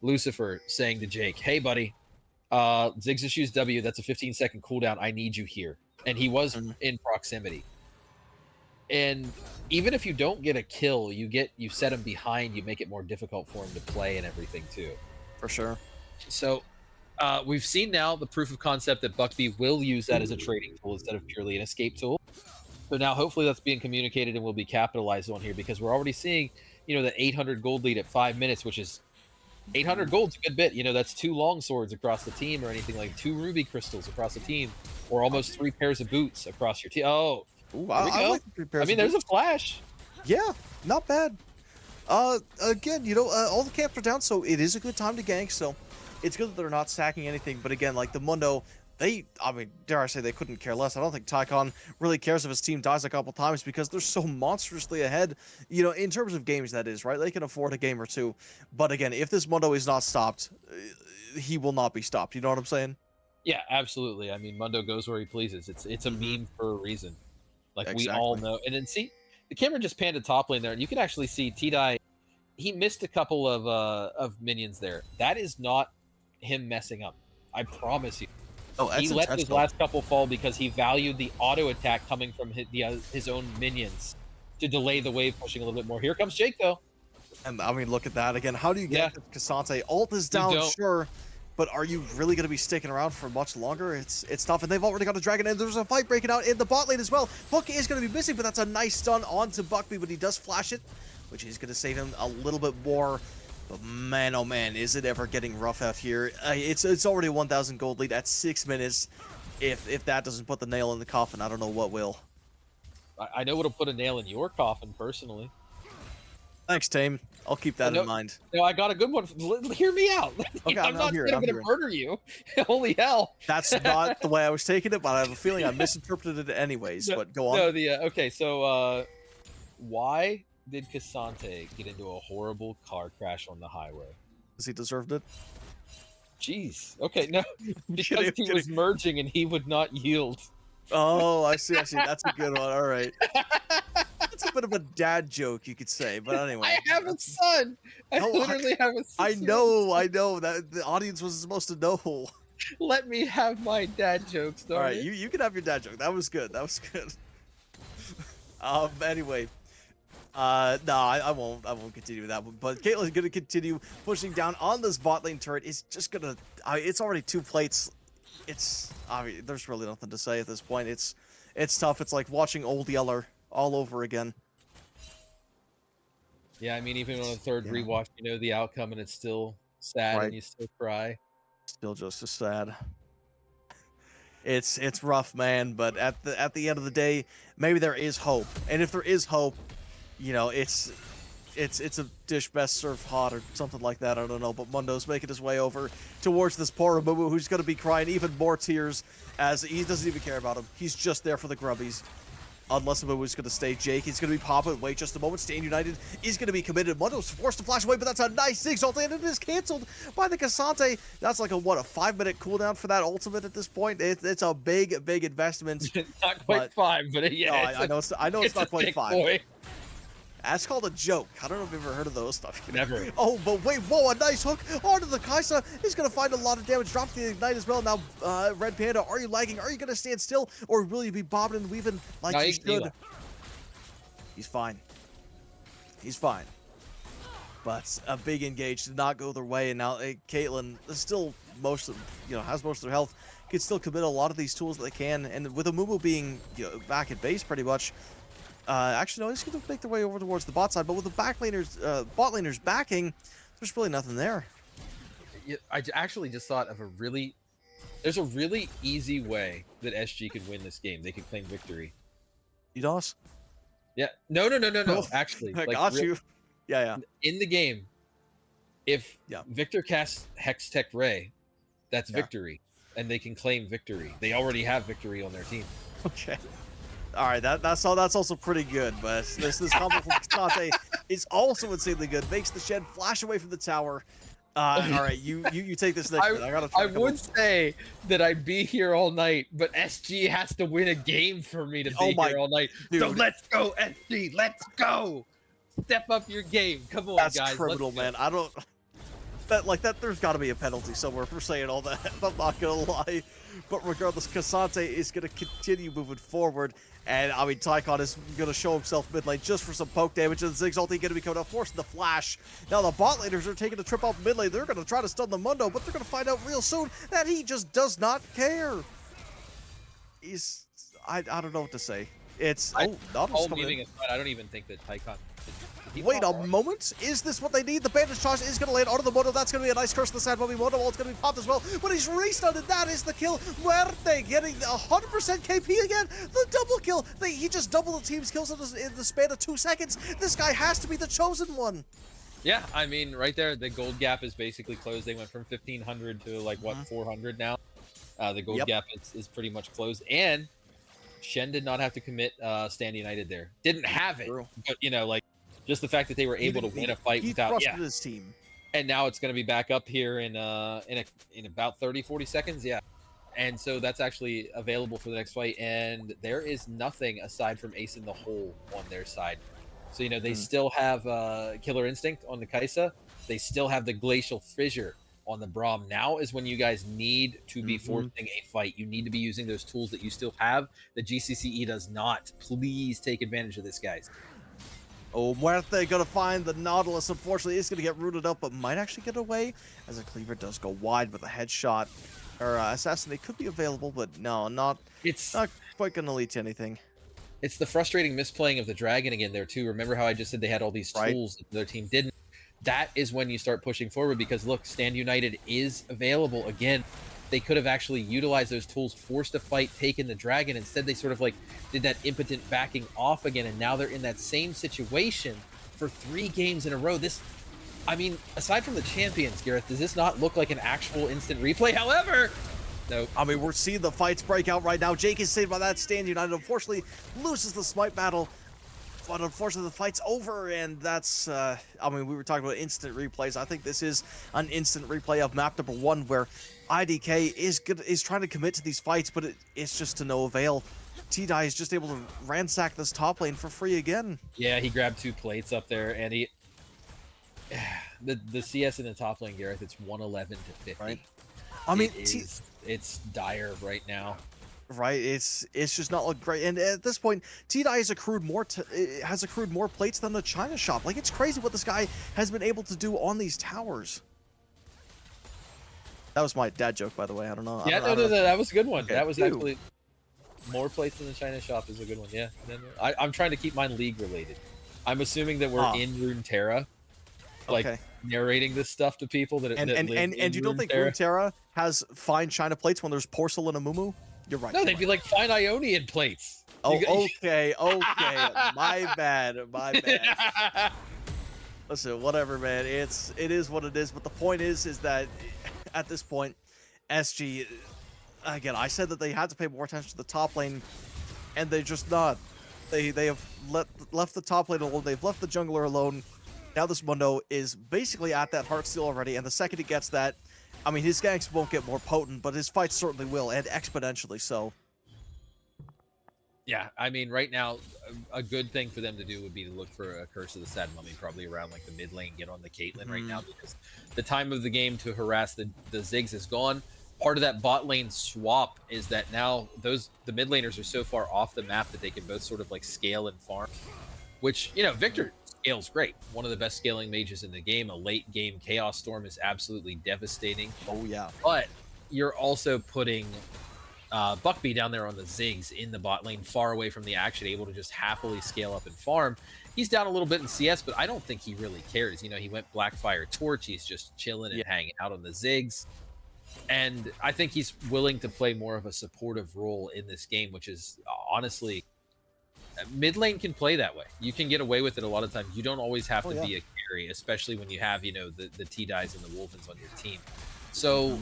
Lucifer saying to Jake, hey, buddy, Ziggs just used W. That's a 15-second cooldown. I need you here. And he was in proximity. And even if you don't get a kill, you set him behind, you make it more difficult for him to play and everything too. For sure. So we've seen now the proof of concept that Buckby will use that as a trading tool instead of purely an escape tool. So now hopefully that's being communicated and will be capitalized on here, because we're already seeing, you know, the 800 gold lead at 5 minutes, which is 800 gold's a good bit. You know, that's 2 long swords across the team, or anything like 2 ruby crystals across the team, or almost 3 pairs of boots across your team. Oh, ooh, I like the 3 pairs I mean, of there's boots. a flash. Yeah, not bad. Again, you know, all the camps are down, so it is a good time to gank. So it's good that they're not stacking anything. But again, like the Mundo, I mean, dare I say, they couldn't care less. I don't think Tycon really cares if his team dies a couple times, because they're so monstrously ahead, you know, in terms of games, that is, right? They can afford a game or two. But again, if this Mundo is not stopped, he will not be stopped. You know what I'm saying? Yeah, absolutely. I mean, Mundo goes where he pleases. It's a meme for a reason. Like, we all know. And then see, the camera just panned to top lane there, and you can actually see T-Dye, he missed a couple of minions there. That is not him messing up. I promise you. Oh, that's He let his intentional. last couple fall because he valued the auto attack coming from his own minions to delay the wave pushing a little bit more. Here comes Jake though. And I mean, look at that again. How do you get Cassante? Ult is You down, don't. sure, but are you really going to be sticking around for much longer? It's tough, and they've already got a dragon, and there's a fight breaking out in the bot lane as well. Hook is going to be missing, but that's a nice stun onto Buckby, but he does flash it, which is going to save him a little bit more. But man, oh man, is it ever getting rough out here? It's already a 1,000 gold lead at 6 minutes. If that doesn't put the nail in the coffin, I don't know what will. I know what'll put a nail in your coffin personally. Thanks, Tame. I'll keep that in mind. No, I got a good one. Hear me out. Okay, I'm not saying I'm going to murder you. Holy hell. That's not the way I was taking it, but I have a feeling I misinterpreted it anyways. But go on. No, okay, so why did Cassante get into a horrible car crash on the highway? Because he deserved it. Jeez. Okay, no, because he was merging and he would not yield. Oh, I see. That's a good one. All right. That's a bit of a dad joke, you could say. But anyway. I have a son. I literally have a son. I know. That the audience was supposed to know. Let me have my dad jokes, though. All right, you can have your dad joke. That was good. Anyway. No, I won't continue that one. But Caitlyn's going to continue pushing down on this bot lane turret. It's just going to... it's already 2 plates. There's really nothing to say at this point. It's tough. It's like watching Old Yeller all over again. Yeah, I mean, even on a third rewatch, you know the outcome, and it's still sad, and you still cry. Still just as sad. It's rough, man. But at the end of the day, maybe there is hope. And if there is hope, you know, it's a dish best served hot or something like that. I don't know. But Mundo's making his way over towards this poor Amumu, who's going to be crying even more tears as he doesn't even care about him. He's just there for the grubbies. Unless Amumu's going to stay Jake, he's going to be popping. Wait just a moment. Stand United is going to be committed. Mundo's forced to flash away, but that's a nice Ziggs ult, and it is canceled by the Cassante. That's like a 5-minute cooldown for that ultimate at this point. It's a big investment. Not quite 5, but yeah. No, I know it's not quite 5. Boy. That's called a joke. I don't know if you've ever heard of those stuff. Never. Oh, but wait, whoa, a nice hook onto the Kaisa. He's going to find a lot of damage. Drop the Ignite as well. Now, Red Panda, are you lagging? Are you going to stand still? Or will you be bobbing and weaving like you should? He's fine. He's fine. But a big engage did not go their way. And now Caitlyn is still has most of their health. Can still commit a lot of these tools that they can. And with Amumu being back at base pretty much, actually, no, he's going to make their way over towards the bot side, but with the bot laners backing, there's really nothing there. Yeah, I actually just thought of there's a really easy way that SG could win this game. They could claim victory. DDoS? Yeah. No. Actually. I got you. Yeah. In the game, if Victor casts Hex Tech Ray, that's victory, and they can claim victory. They already have victory on their team. Okay. All right, that's also pretty good, but this combo from Cassante is also insanely good. Makes the shed flash away from the tower. All right, you take this next one. I would say that I'd be here all night, but SG has to win a game for me to be here all night. Dude. So let's go, SG. Let's go. Step up your game. Come on, that's guys. That's criminal, man. I don't... That there's got to be a penalty somewhere for saying all that. I'm not going to lie. But regardless, Cassante is going to continue moving forward. And, I mean, Tycon is going to show himself mid lane just for some poke damage. And Ziggs ulti going to be coming out, forcing the flash. Now, the bot laners are taking a trip off mid lane. They're going to try to stun the Mundo, but they're going to find out real soon that he just does not care. I don't know what to say. It's... I don't even think that Tycon... Wait a moment. Is this what they need? The bandage charge is going to land onto the Moto. That's going to be a nice curse to the side. Bobby Moto ult's going to be popped as well. But he's restunned, and that is the kill. Muerte getting 100% KP again. The double kill. He just doubled the team's kills in the span of 2 seconds. This guy has to be the chosen one. Yeah, I mean, right there, the gold gap is basically closed. They went from 1,500 to, 400 now. The gold gap is pretty much closed. And Shen did not have to commit Stand United there. Didn't have it. But, just the fact that they were able to win a fight without his team. And now it's going to be back up here in about 30-40 seconds. Yeah. And so that's actually available for the next fight, and there is nothing aside from Ace in the Hole on their side. So they still have Killer Instinct on the Kaisa. They still have the Glacial Fissure on the Braum. Now is when you guys need to be forcing a fight. You need to be using those tools that you still have. The GCCE does not. Please take advantage of this, guys. Oh, Muerte gonna find the Nautilus. Unfortunately, it's gonna get rooted up, but might actually get away as a cleaver does go wide with a headshot. Or assassinate could be available, but no, not quite gonna lead to anything. It's the frustrating misplaying of the dragon again there too. Remember how I just said they had all these tools that their team didn't? That is when you start pushing forward, because look, Stand United is available again. They could have actually utilized those tools, forced a fight, taken the dragon. Instead, they sort of like did that impotent backing off again, and now they're in that same situation for 3 games in a row. This, I mean, aside from the champions, Gareth, does this not look like an actual instant replay? However, no. I mean, we're seeing the fights break out right now. Jake is saved by that. Stand United unfortunately loses the smite battle. But unfortunately, the fight's over, and that's, I mean, we were talking about instant replays. I think this is an instant replay of map number 1, where IDK is trying to commit to these fights, but it's just to no avail. T-Dye is just able to ransack this top lane for free again. Yeah, he grabbed 2 plates up there, and he... The CS in the top lane, Gareth, it's 111 to 50. Right. I mean, it's dire right now. Right, it's just not look great, and at this point, T-Dye has accrued more plates than the China shop. Like, it's crazy what this guy has been able to do on these towers. That was my dad joke, by the way. I don't know. Yeah, no, that was a good one. Okay, that was actually more plates than the China shop is a good one. Yeah, I'm trying to keep mine league related. I'm assuming that we're in Runeterra, like narrating this stuff to people that and you don't think Runeterra has fine China plates when there's porcelain Amumu? You're right. No, they'd be like fine Ionian plates. Oh, okay. My bad. Listen, whatever, man. It is what it is. But the point is that at this point, SG, again, I said that they had to pay more attention to the top lane, and they're just not. They have left the top lane alone. They've left the jungler alone. Now this Mundo is basically at that Heartsteel already, and the second he gets that, I mean, his ganks won't get more potent, but his fights certainly will, and exponentially so. Yeah, I mean, right now, a good thing for them to do would be to look for a Curse of the Sad Mummy, probably around like the mid lane, get on the Caitlyn right now, because the time of the game to harass the Ziggs is gone. Part of that bot lane swap is that now the mid laners are so far off the map that they can both sort of like scale and farm, which, you know, Victor scales great. One of the best scaling mages in the game. A late game Chaos Storm is absolutely devastating. Oh yeah. But you're also putting Buckby down there on the Ziggs in the bot lane, far away from the action, able to just happily scale up and farm. He's down a little bit in CS, but I don't think he really cares. You know, he went Blackfire Torch. He's just chilling and hanging out on the Ziggs. And I think he's willing to play more of a supportive role in this game, which is honestly, mid lane can play that way. You can get away with it a lot of times. You don't always have to be a carry, especially when you have, you know, the T-Dyes and the Wolvens on your team. So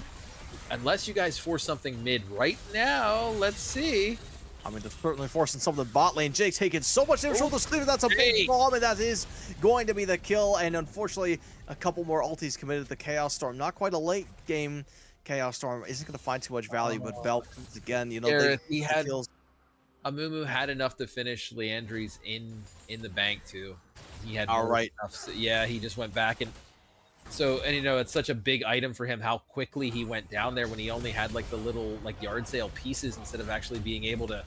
unless you guys force something mid right now, let's see. I mean, they're certainly forcing some of the bot lane. Jake's taking so much damage from the cleaver. That's a big bomb, and that is going to be the kill. And unfortunately, a couple more ultis committed to the Chaos Storm. Not quite a late game Chaos Storm. Isn't going to find too much value, but Belmonts again, you know, Gareth, he had Amumu had enough to finish Leandri's in the bank too. He had enough. So, yeah, he just went back and you know, it's such a big item for him how quickly he went down there when he only had like the little like yard sale pieces instead of actually being able to.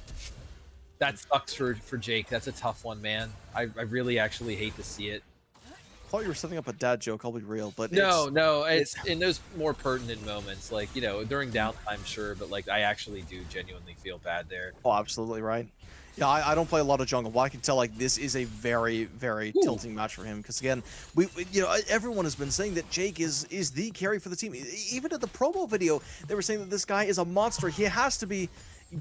That sucks for Jake. That's a tough one, man. I really actually hate to see it. I thought you were setting up a dad joke. I'll be real, but no, it's in those more pertinent moments, like, you know, during downtime, sure, but like I actually do genuinely feel bad there. Oh, absolutely right. Yeah, I don't play a lot of jungle, but I can tell like this is a very, very tilting match for him because again, we you know, everyone has been saying that Jake is the carry for the team. Even in the promo video, they were saying that this guy is a monster. He has to be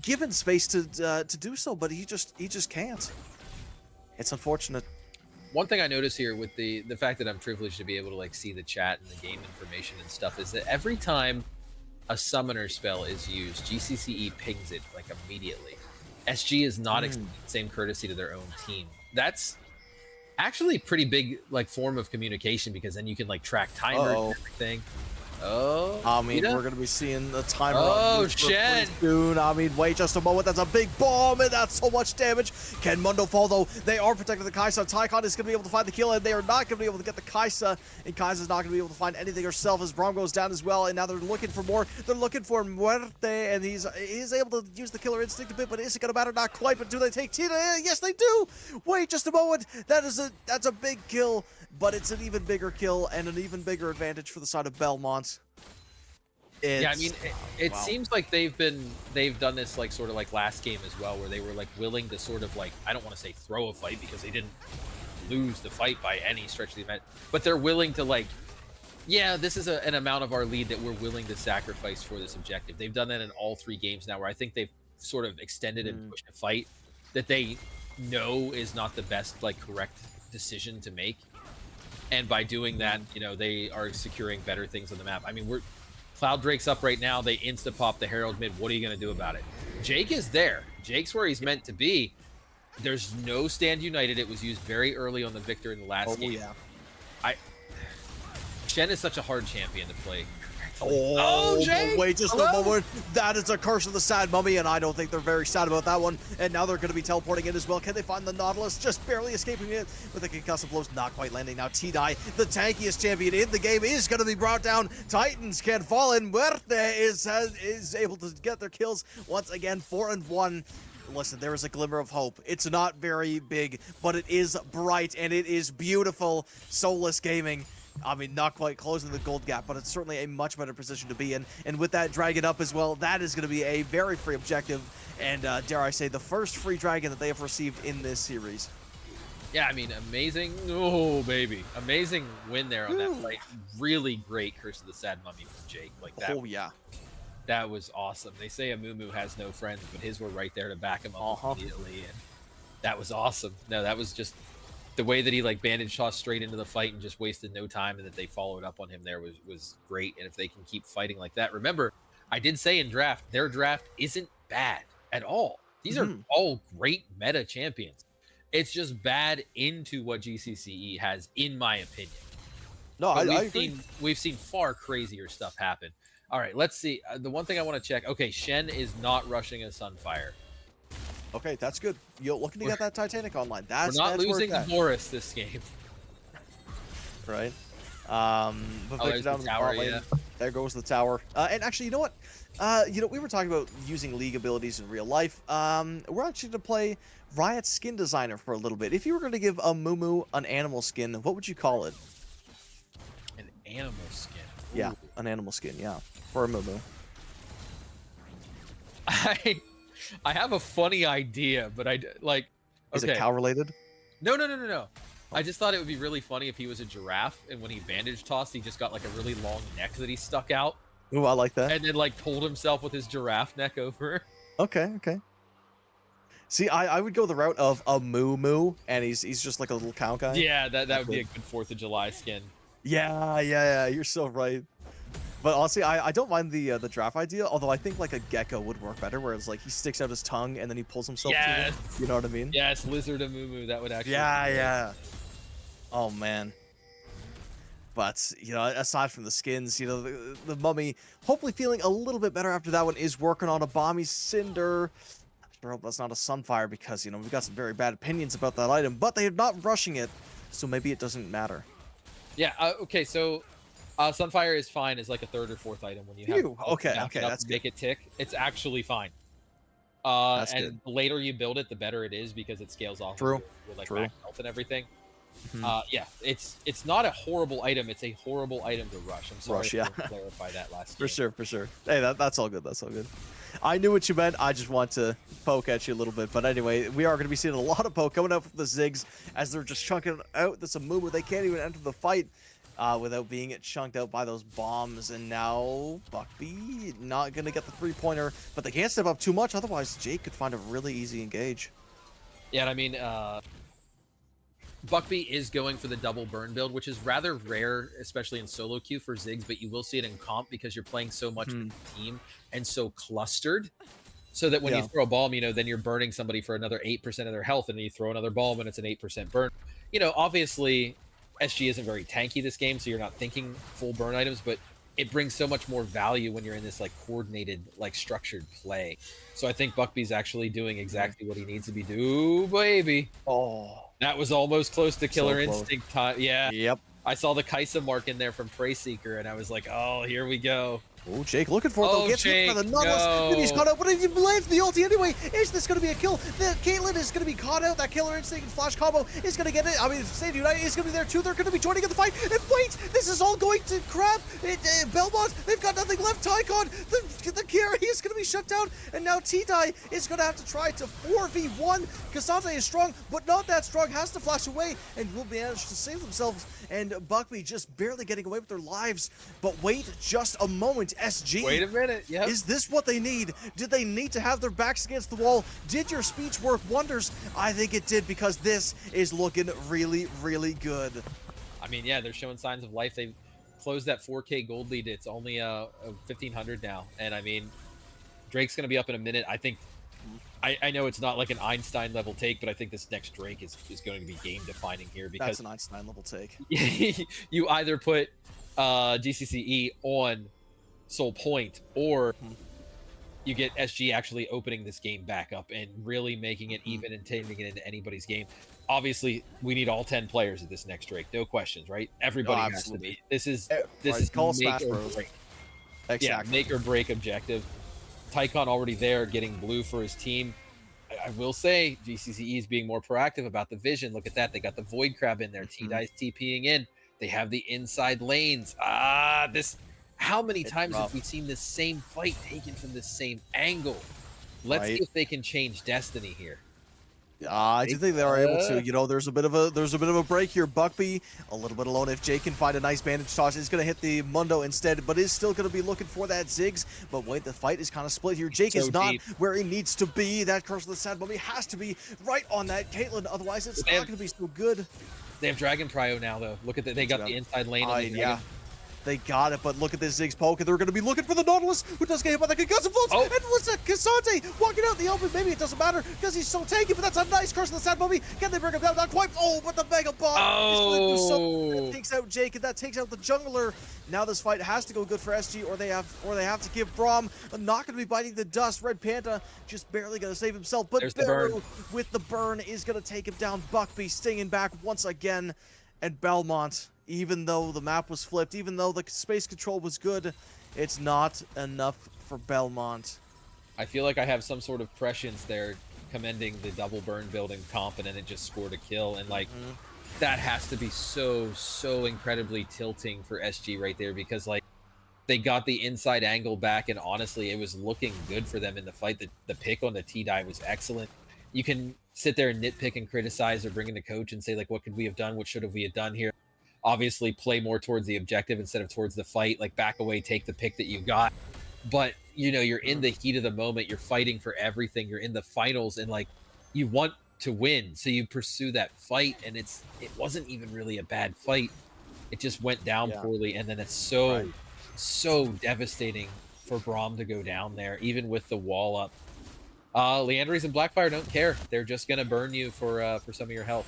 given space to do so, but he just can't. It's unfortunate. One thing I notice here with the fact that I'm privileged to be able to like see the chat and the game information and stuff is that every time a summoner spell is used, GCCE pings it like immediately. SG is not extending the same courtesy to their own team. That's actually pretty big like form of communication because then you can like track timers and everything. Oh, I mean, Vita? we're going to be seeing the timer Oh, on this pretty Shen. soon. I mean, wait just a moment. That's a big bomb, and that's so much damage. Can Mundo fall, though? They are protecting the Kaisa. Tycon is going to be able to find the kill, and they are not going to be able to get the Kaisa. And Kaisa's not going to be able to find anything herself as Braum goes down as well. And now they're looking for more. They're looking for Muerte, and he's able to use the killer instinct a bit, but is it going to matter? Not quite, but do they take Tina? Yes, they do. Wait just a moment. That's a big kill, but it's an even bigger kill and an even bigger advantage for the side of Belmont. Yeah, I mean, it seems like they've done this like sort of like last game as well, where they were like willing to sort of like, I don't want to say throw a fight because they didn't lose the fight by any stretch of the event, but they're willing to like, yeah, this is an amount of our lead that we're willing to sacrifice for this objective. They've done that in all 3 games now, where I think they've sort of extended and pushed a fight that they know is not the best like correct decision to make, and by doing that, you know, they are securing better things on the map. I mean, Cloud Drake's up right now. They insta-pop the Herald mid. What are you going to do about it? Jake is there. Jake's where he's meant to be. There's no Stand United. It was used very early on the Victor in the last game. Yeah. Shen is such a hard champion to play. Oh, Jake! Wait just a moment. That is a curse of the Sad Mummy, and I don't think they're very sad about that one. And now they're going to be teleporting in as well. Can they find the Nautilus? Just barely escaping it with the concussive blows, not quite landing. Now T-Die, the tankiest champion in the game, is going to be brought down. Titans can fall in. Muerte is able to get their kills once again. 4-1. Listen, there is a glimmer of hope. It's not very big, but it is bright and it is beautiful. Soulless Gaming, I mean, not quite closing the gold gap, but it's certainly a much better position to be in. And with that dragon up as well, that is going to be a very free objective. And dare I say, the first free dragon that they have received in this series. Yeah, I mean, amazing. Oh, baby. Amazing win there on that fight. Really great Curse of the Sad Mummy from Jake. Like that. Oh, yeah. That was awesome. They say Amumu has no friends, but his were right there to back him up immediately. And that was awesome. No, that was just the way that he like bandage tossed straight into the fight and just wasted no time, and that they followed up on him there was great. And if they can keep fighting like that, remember, I did say in draft, their draft isn't bad at all. These are all great meta champions. It's just bad into what GCCE has, in my opinion. No, I agree. We've seen far crazier stuff happen. All right, let's see. The one thing I want to check. Okay, Shen is not rushing a Sunfire. Okay, that's good. You're looking to get that Titanic online. That's we're not that's losing the Boris this game. Right. But Victor down the tower, yeah. There goes the tower. And actually, you know what? We were talking about using League abilities in real life. We're actually going to play Riot Skin Designer for a little bit. If you were going to give a Mumu an animal skin, what would you call it? An animal skin? Ooh. Yeah, an animal skin, yeah. For a Mumu. I have a funny idea, but like... Is it cow related? No. I just thought it would be really funny if he was a giraffe, and when he bandage tossed, he just got like a really long neck that he stuck out. Ooh, I like that. And then like pulled himself with his giraffe neck over. Okay. See, I would go the route of a Moo, and he's just like a little cow guy. Yeah, that would be a good 4th of July skin. Yeah, you're so right. But honestly, I don't mind the draft idea, although I think like a gecko would work better, where it's like he sticks out his tongue and then he pulls himself to it. You know what I mean? Yes, Lizard Amumu, that would actually Yeah. Oh man. But, aside from the skins, the mummy, hopefully feeling a little bit better after that one, is working on a Bomby Cinder. I sure hope that's not a Sunfire, because, we've got some very bad opinions about that item, but they are not rushing it, so maybe it doesn't matter. Yeah, okay, so Sunfire is fine as like a 3rd or 4th item when you have okay, that's make it tick. It's actually fine. That's and the later you build it, the better it is, because it scales off with like max health and everything. Yeah, it's not a horrible item. It's a horrible item to rush. I'm sorry to clarify that last For sure. Hey, that's all good. That's all good. I knew what you meant. I just want to poke at you a little bit. But anyway, we are going to be seeing a lot of poke coming out from the Ziggs as they're just chunking out this Amumu. They can't even enter the fight without being chunked out by those bombs. And now Buckby not going to get the 3-pointer, but they can't step up too much. Otherwise, Jake could find a really easy engage. Yeah, I mean, Buckby is going for the double burn build, which is rather rare, especially in solo queue for Ziggs, but you will see it in comp because you're playing so much with the team and so clustered, so that when you throw a bomb, then you're burning somebody for another 8% of their health, and then you throw another bomb and it's an 8% burn. Obviously, SG isn't very tanky this game, so you're not thinking full burn items, but it brings so much more value when you're in this like coordinated, like structured play. So I think Buckby's actually doing exactly what he needs to be doing. Baby. Oh, That was almost close to Killer close. Instinct time. Yeah. Yep. I saw the Kaisa mark in there from Prey Seeker, and I was like, oh, here we go. Oh, Jake looking for it, though. Oh, Gets hit by the Nautilus. no. Maybe he's caught out, but he lands the ulti anyway. Is this going to be a kill? The Caitlyn is going to be caught out. That Killer Instinct and Flash combo is going to get it. I mean, Save United is going to be there, too. They're going to be joining in the fight. And wait, this is all going to crap. Belmont, they've got nothing left. Tycon, the carry is going to be shut down. And now T-Dye is going to have to try to 4v1. Cassante is strong, but not that strong. Has to flash away and will manage to save themselves. And Buckby just barely getting away with their lives. But wait just a moment, SG. Wait a minute. Yep. Is this what they need? Did they need to have their backs against the wall? Did your speech work wonders? I think it did, because this is looking really, really good. I mean, yeah, they're showing signs of life. They've closed that 4K gold lead. It's only 1,500 now. And I mean, Drake's going to be up in a minute. I think, I know it's not like an Einstein level take, but I think this next Drake is going to be game defining here, because That's an Einstein level take. you either put GCCE on Soul Point, or you get SG actually opening this game back up and really making it even and turning it into anybody's game. Obviously, we need all 10 players at this next Drake. No questions, right? Everybody has to be. This is call make Smash or Bros. break. Exactly. Yeah, make or break objective. Tycon already there, getting blue for his team. I will say GCCE is being more proactive about the vision. Look at that. They got the Void Crab in there. T-Dye's TPing in. They have the inside lanes. How many times have we seen this same fight taken from the same angle? Let's see if they can change destiny here. I do think they are able to. You know, there's a bit of a break here. Buckby a little bit alone. If Jake can find a nice bandage toss, he's going to hit the Mundo instead, but is still going to be looking for that Ziggs. But wait, the fight is kind of split here. Jake is not where he needs to be. That Curse of the Sad Mummy has to be right on that Caitlyn, otherwise it's not going to be so good. They have Dragon Prio now, though. Look at that. They got the inside lane on the yeah. They got it, but look at this Ziggs poke, and they're going to be looking for the Nautilus, who does get hit by the concussive floats. And what's that? Cassante walking out in the open. Maybe it doesn't matter because he's so tanky, but that's a nice Curse of the Sad Mummy. Can they bring him down? Not quite. Oh, but the Mega Bomb is going to do something. That takes out Jake, and that takes out the jungler. Now this fight has to go good for SG, or they have to give Braum. Not going to be biting the dust. Red Panda just barely going to save himself, but Beru with the burn is going to take him down. Buckby stinging back once again, and Belmont. Even though the map was flipped, even though the space control was good, it's not enough for Belmont. I feel like I have some sort of prescience there commending the double burn building comp, and then it just scored a kill. And like, that has to be so incredibly tilting for SG right there, because like, they got the inside angle back, and honestly, it was looking good for them in the fight. The pick on the T-Dye was excellent. You can sit there and nitpick and criticize or bring in the coach and say, like, what could we have done? What should have we have done here? Obviously play more towards the objective instead of towards the fight, like back away, take the pick that you got. But you know, you're in the heat of the moment, you're fighting for everything, you're in the finals, and like, you want to win, so you pursue that fight. And it wasn't even really a bad fight, it just went down poorly, and then it's so devastating for Braum to go down there, even with the wall up. Leandries and Blackfire don't care, they're just gonna burn you for some of your health.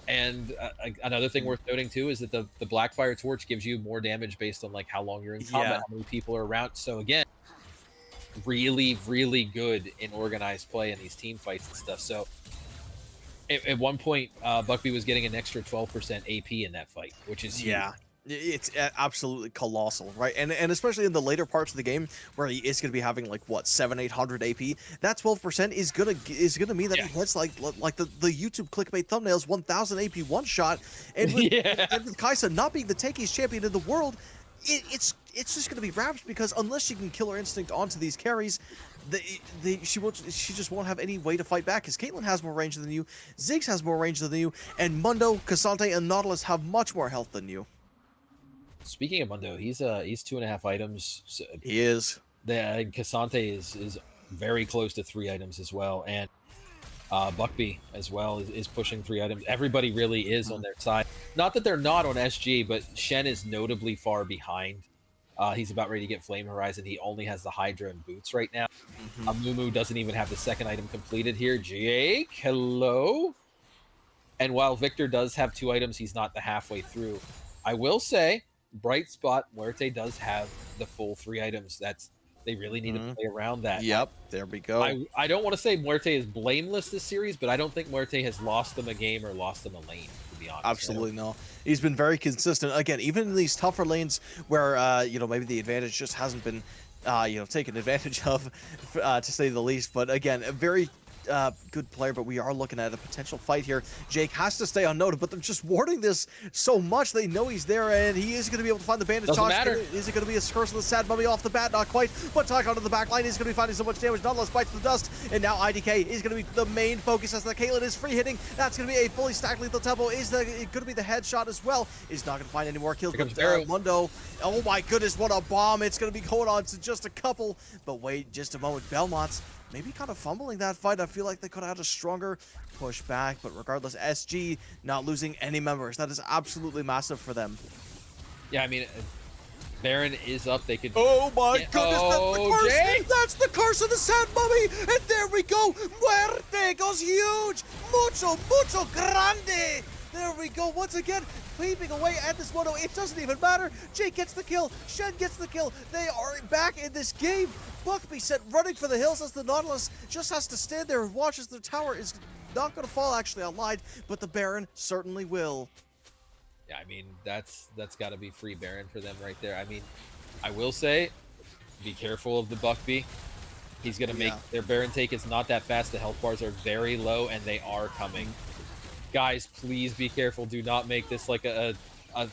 And another thing worth noting too is that the Blackfire Torch gives you more damage based on like how long you're in combat, how many people are around. So again, really good in organized play in these team fights and stuff. So at one point, Buckby was getting an extra 12% AP in that fight, which is huge. It's absolutely colossal, right? And especially in the later parts of the game where he is going to be having like what 700-800 AP, that 12% is gonna mean that he hits like the YouTube clickbait thumbnails 1000 AP one shot. And with Kaisa not being the tankiest champion in the world, it's just going to be wraps, because unless she can Killer Instinct onto these carries, she just won't have any way to fight back, because Caitlyn has more range than you, Ziggs has more range than you, and Mundo, Cassante, and Nautilus have much more health than you. Speaking of Mundo, he's 2.5 items. So he is. And Cassante is very close to 3 items as well, and Buckby as well is pushing 3 items. Everybody really is on their side. Not that they're not on SG, but Shen is notably far behind. He's about ready to get Flame Horizon. He only has the Hydra and Boots right now. Mumu doesn't even have the 2nd item completed here. Jake, hello. And while Victor does have 2 items, he's not the halfway through. I will say, bright spot, Muerte does have the full 3 items. They really need to play around that. Yep, there we go. I don't want to say Muerte is blameless this series, but I don't think Muerte has lost them a game or lost them a lane, to be honest. Absolutely no. He's been very consistent. Again, even in these tougher lanes where maybe the advantage just hasn't been taken advantage of, to say the least. But again, a very good player, but we are looking at a potential fight here. Jake has to stay unnoted, but they're just warding this so much. They know he's there, and he is going to be able to find the bandage. Doesn't matter. Is it going to be a curse of the sad mummy off the bat? Not quite, but Tychon to the back line is going to be finding so much damage. Nonetheless, bites the dust, and now IDK is going to be the main focus as the Caitlyn is free hitting. That's going to be a fully stacked lethal tempo. Is going to be the headshot as well. Is not going to find any more kills. But Mundo, oh my goodness, what a bomb. It's going to be going on to just a couple, but wait just a moment. Belmonts maybe kind of fumbling that fight. I feel like they could have had a stronger push back, but regardless, SG not losing any members. That is absolutely massive for them. Yeah, I mean, Baron is up. They could. Oh my goodness, that's the curse! Jake! That's the curse of the Sand Mummy! And there we go! Muerte goes huge! Mucho grande! There we go, once again, weaving away at this Mono. It doesn't even matter. Jake gets the kill. Shen gets the kill. They are back in this game. Buckby sent running for the hills as the Nautilus just has to stand there and watch as the tower is not going to fall actually online, but the Baron certainly will. Yeah, I mean, that's got to be free Baron for them right there. I mean, I will say, be careful of the Buckby. He's going to make their Baron take is not that fast. The health bars are very low, and they are coming. Guys, please be careful. Do not make this like a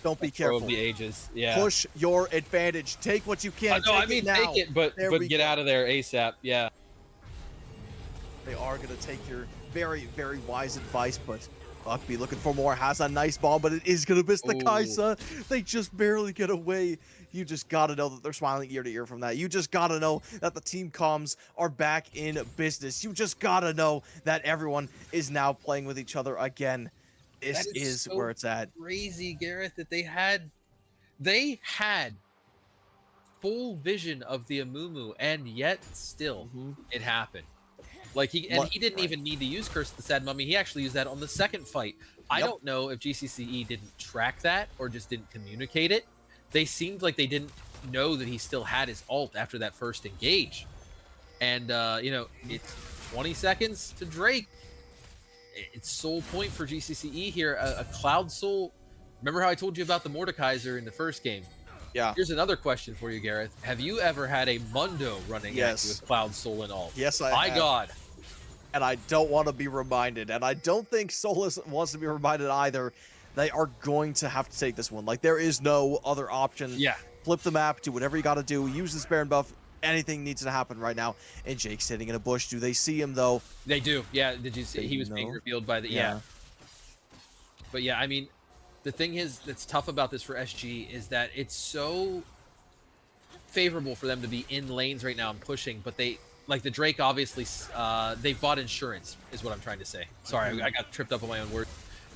don't be careful of the ages. Yeah. Push your advantage. Take what you can. No, I mean take it, but get out of there ASAP. Yeah. They are going to take your very, very wise advice, but Buckby looking for more. Has a nice ball, but it is going to miss the Kaisa. They just barely get away. You just got to know that they're smiling ear to ear from that. You just got to know that the team comms are back in business. You just got to know that everyone is now playing with each other again. This is so where it's at. Crazy, Gareth, that they had full vision of the Amumu, and yet still it happened. Like he didn't even need to use Curse of the Sad Mummy. He actually used that on the second fight. I don't know if GCCE didn't track that or just didn't communicate it. They seemed like they didn't know that he still had his ult after that first engage. And it's 20 seconds to Drake. It's soul point for GCCE here. A Cloud Soul. Remember how I told you about the Mordekaiser in the first game? Yeah. Here's another question for you, Gareth. Have you ever had a Mundo running at you with Cloud Soul and all? Yes, I My have. God. And I don't want to be reminded. And I don't think Soulless wants to be reminded either. They are going to have to take this one. Like, there is no other option. Yeah. Flip the map, do whatever you got to do. Use this Baron buff. Anything needs to happen right now. And Jake's sitting in a bush. Do they see him, though? They do. Yeah. Did you see? He was being revealed by the... Yeah. But yeah, I mean, the thing is that's tough about this for SG is that it's so favorable for them to be in lanes right now and pushing, but they... Like, the Drake, obviously, they bought insurance, is what I'm trying to say. Sorry, I got tripped up on my own words.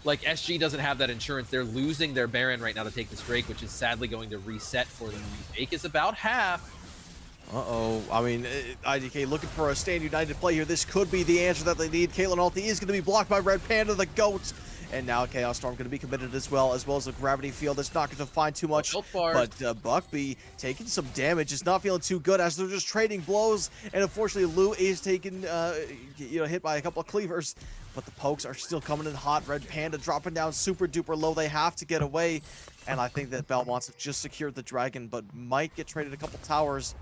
Like, SG doesn't have that insurance. They're losing their Baron right now to take this Drake, which is sadly going to reset for them. Jake is about half. Uh-oh. I mean, IDK looking for a stand united play here. This could be the answer that they need. Caitlyn ulti is going to be blocked by Red Panda, the GOAT. And now Chaos Storm going to be committed as well as the Gravity Field. It's not going to find too much, but Buckby taking some damage. Is not feeling too good as they're just trading blows. And unfortunately, Lou is taken, hit by a couple of cleavers. But the pokes are still coming in hot. Red Panda dropping down super duper low. They have to get away. And I think that Belmonts have just secured the dragon, but might get traded a couple towers.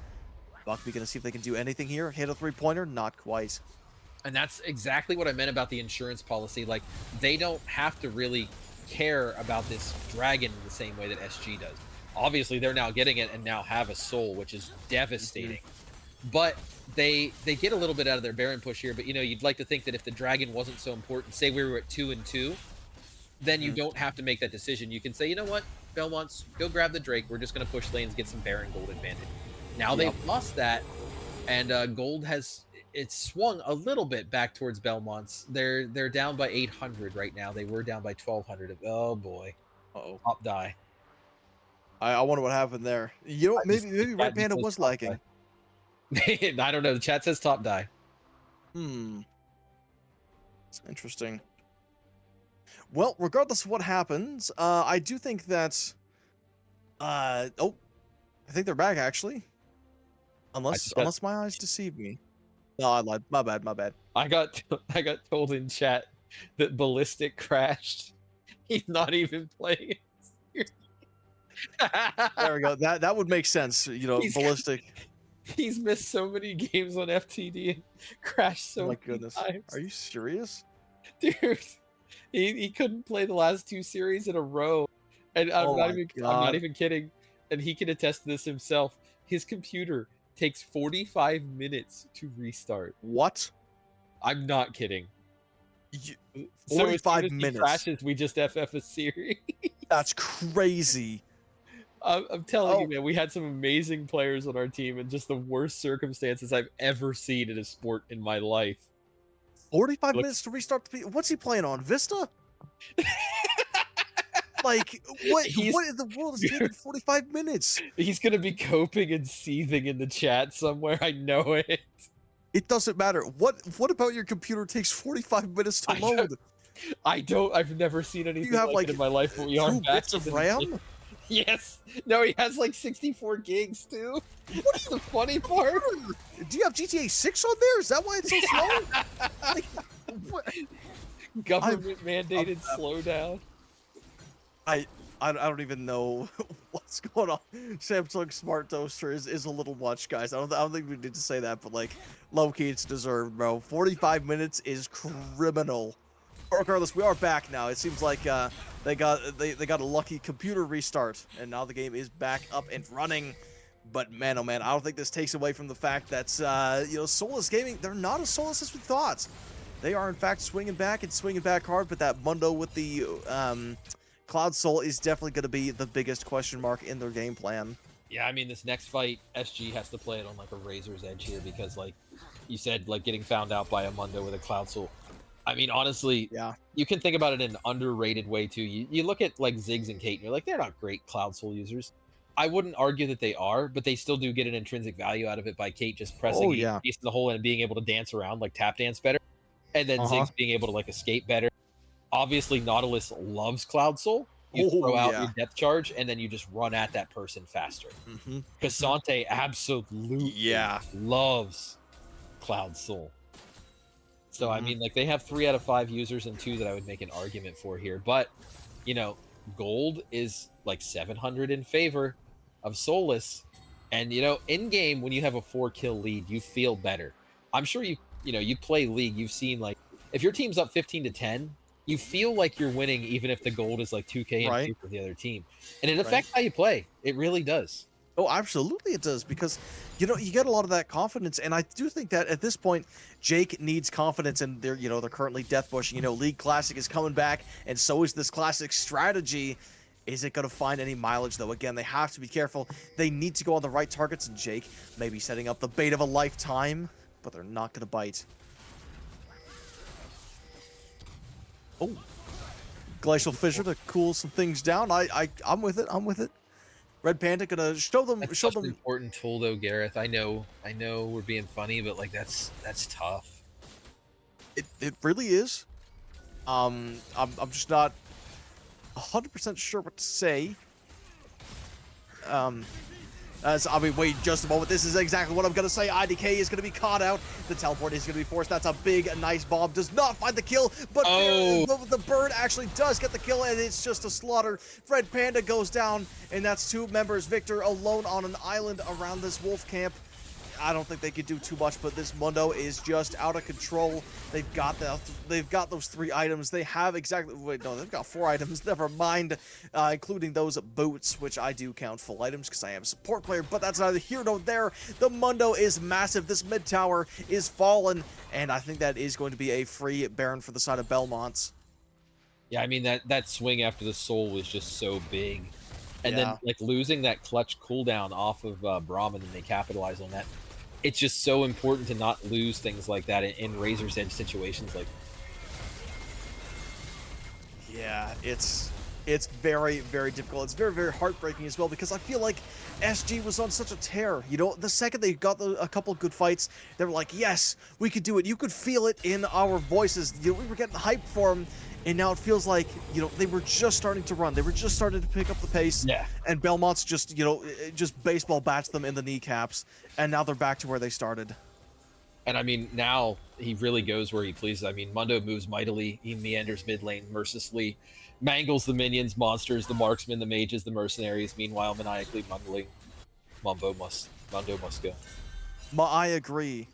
Buckby going to see if they can do anything here. Hit a three-pointer? Not quite. And that's exactly what I meant about the insurance policy. Like, they don't have to really care about this dragon in the same way that SG does. Obviously, they're now getting it and now have a soul, which is devastating. But they get a little bit out of their Baron push here. But, you'd like to think that if the dragon wasn't so important, say we were at 2-2, then you don't have to make that decision. You can say, you know what, Belmonts, go grab the Drake. We're just going to push lanes, get some Baron gold advantage. Now they've lost that, and gold has... It's swung a little bit back towards Belmonts. They're down by 800 right now. They were down by 1200. Oh boy. Top die. I wonder what happened there. Maybe Red Panda was liking. I don't know. The chat says top die. It's interesting. Well, regardless of what happens, I do think that Oh, I think they're back actually. Unless my eyes deceive me. No, I lied. My bad. My bad. I got told in chat that Ballistic crashed. He's not even playing it. There we go. That would make sense. You know, Ballistic. He's missed so many games on FTD and crashed so Oh my many goodness. times. Are you serious? Dude, he couldn't play the last 2 series in a row. And I'm not even kidding. And he can attest to this himself. His computer takes 45 minutes to restart. What? I'm not kidding. 45 minutes. He crashes, we just FF a series. That's crazy. I'm telling you, man, we had some amazing players on our team in just the worst circumstances I've ever seen in a sport in my life. 45 minutes to restart the. What's he playing on? Vista? Like, what in the world is taking 45 minutes? He's going to be coping and seething in the chat somewhere. I know it. It doesn't matter. What about your computer takes 45 minutes to load? I've never seen anything like it in my life. But we are 2 bits of RAM? Yes. No, he has like 64 gigs too. What's the funny part? Do you have GTA 6 on there? Is that why it's so slow? Like, what? Government mandated slowdown. I don't even know what's going on. Samsung Smart Toaster is a little much, guys. I don't think we need to say that, but like, low key, it's deserved, bro. 45 minutes is criminal. Regardless, we are back now. It seems like they got a lucky computer restart, and now the game is back up and running. But man, oh man, I don't think this takes away from the fact that you know, Soulless Gaming, they're not as soulless as we thought. They are in fact swinging back hard, but that Mundo with the Cloud Soul is definitely going to be the biggest question mark in their game plan. Yeah, I mean, this next fight, SG has to play it on like a razor's edge here because, like you said, like getting found out by a Mundo with a Cloud Soul. I mean, honestly, yeah, you can think about it in an underrated way too. You look at like Ziggs and Kate, and you're like, they're not great Cloud Soul users. I wouldn't argue that they are, but they still do get an intrinsic value out of it by Kate just pressing in the hole and being able to dance around, like tap dance better, and then Ziggs being able to like escape better. Obviously, Nautilus loves Cloud Soul. You throw out your depth charge, and then you just run at that person faster. Cassante absolutely loves Cloud Soul. So, I mean, like, they have 3 out of 5 users and 2 that I would make an argument for here. But, you know, gold is like 700 in favor of Soulless. And, you know, in-game, when you have a 4-kill lead, you feel better. I'm sure you play League, you've seen, like, if your team's up 15-10, you feel like you're winning even if the gold is like 2K in favor of the other team. And it affects how you play. It really does. Oh, absolutely it does, because, you know, you get a lot of that confidence, and I do think that at this point, Jake needs confidence, and they're currently death bushing. You know, League Classic is coming back, and so is this Classic strategy. Is it going to find any mileage, though? Again, they have to be careful. They need to go on the right targets, and Jake may be setting up the bait of a lifetime, but they're not going to bite. Oh, Glacial Fissure to cool some things down. I'm with it. I'm with it. Red Panda gonna show them. That's such an important tool, though, Gareth. I know we're being funny, but like that's tough. It really is. I'm just not 100% sure what to say. I mean, wait just a moment. This is exactly what I'm going to say. IDK is going to be caught out. The teleport is going to be forced. That's a big, nice bomb. Does not find the kill, but the bird actually does get the kill, and it's just a slaughter. Red Panda goes down, and that's 2 members. Victor alone on an island around this wolf camp. I don't think they could do too much, but this Mundo is just out of control. They've got those 3 items. They have they've got 4 items. Never mind, including those boots, which I do count full items because I am a support player. But that's neither here nor there. The Mundo is massive. This mid tower is fallen, and I think that is going to be a free Baron for the side of Belmonts. Yeah, I mean that swing after the soul was just so big. And then, like, losing that clutch cooldown off of Braum, and then they capitalize on that. It's just so important to not lose things like that in Razor's Edge situations. Like, yeah, it's It's very, very difficult. It's very, very heartbreaking as well because I feel like SG was on such a tear. You know, the second they got a couple good fights, they were like, yes, we could do it. You could feel it in our voices. You know, we were getting hyped for them, and now it feels like, you know, they were just starting to run. They were just starting to pick up the pace. Yeah. And Belmonts just, you know, just baseball bats them in the kneecaps, and now they're back to where they started. And I mean, now he really goes where he pleases. I mean, Mundo moves mightily. He meanders mid lane mercilessly, mangles the minions, monsters, the marksmen, the mages, the mercenaries. Meanwhile, maniacally mungling, Mundo must go. I agree.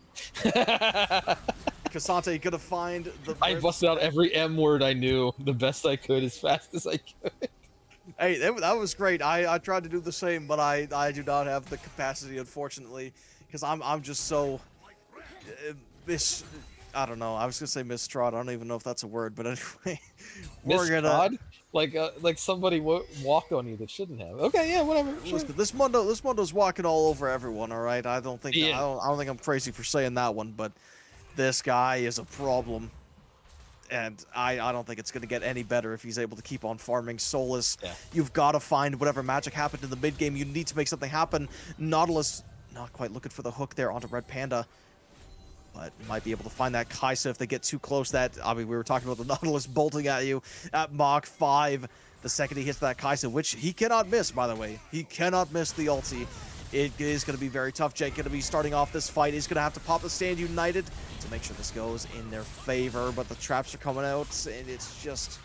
Cassante, gonna find the. I busted out every M word I knew the best I could, as fast as I could. Hey, that was great. I tried to do the same, but I do not have the capacity, unfortunately, because I'm just so I don't know. I was gonna say mistrod. I don't even know if that's a word, but anyway, we're gonna like somebody walked on you that shouldn't have. Okay, yeah, whatever. Sure. listen. This Mundo's walking all over everyone. All right. I don't think I don't think I'm crazy for saying that one, but this guy is a problem. And I don't think it's going to get any better if he's able to keep on farming Soulless. Yeah. You've got to find whatever magic happened in the mid game. You need to make something happen. Nautilus not quite looking for the hook there onto Red Panda, but might be able to find that Kaisa if they get too close. That, I mean, we were talking about the Nautilus bolting at you at Mach 5 the second he hits that Kaisa, which he cannot miss, by the way. He cannot miss the ulti. It is going to be very tough. Jake going to be starting off this fight. He's going to have to pop the Stand United to make sure this goes in their favor, but the traps are coming out, and it's just...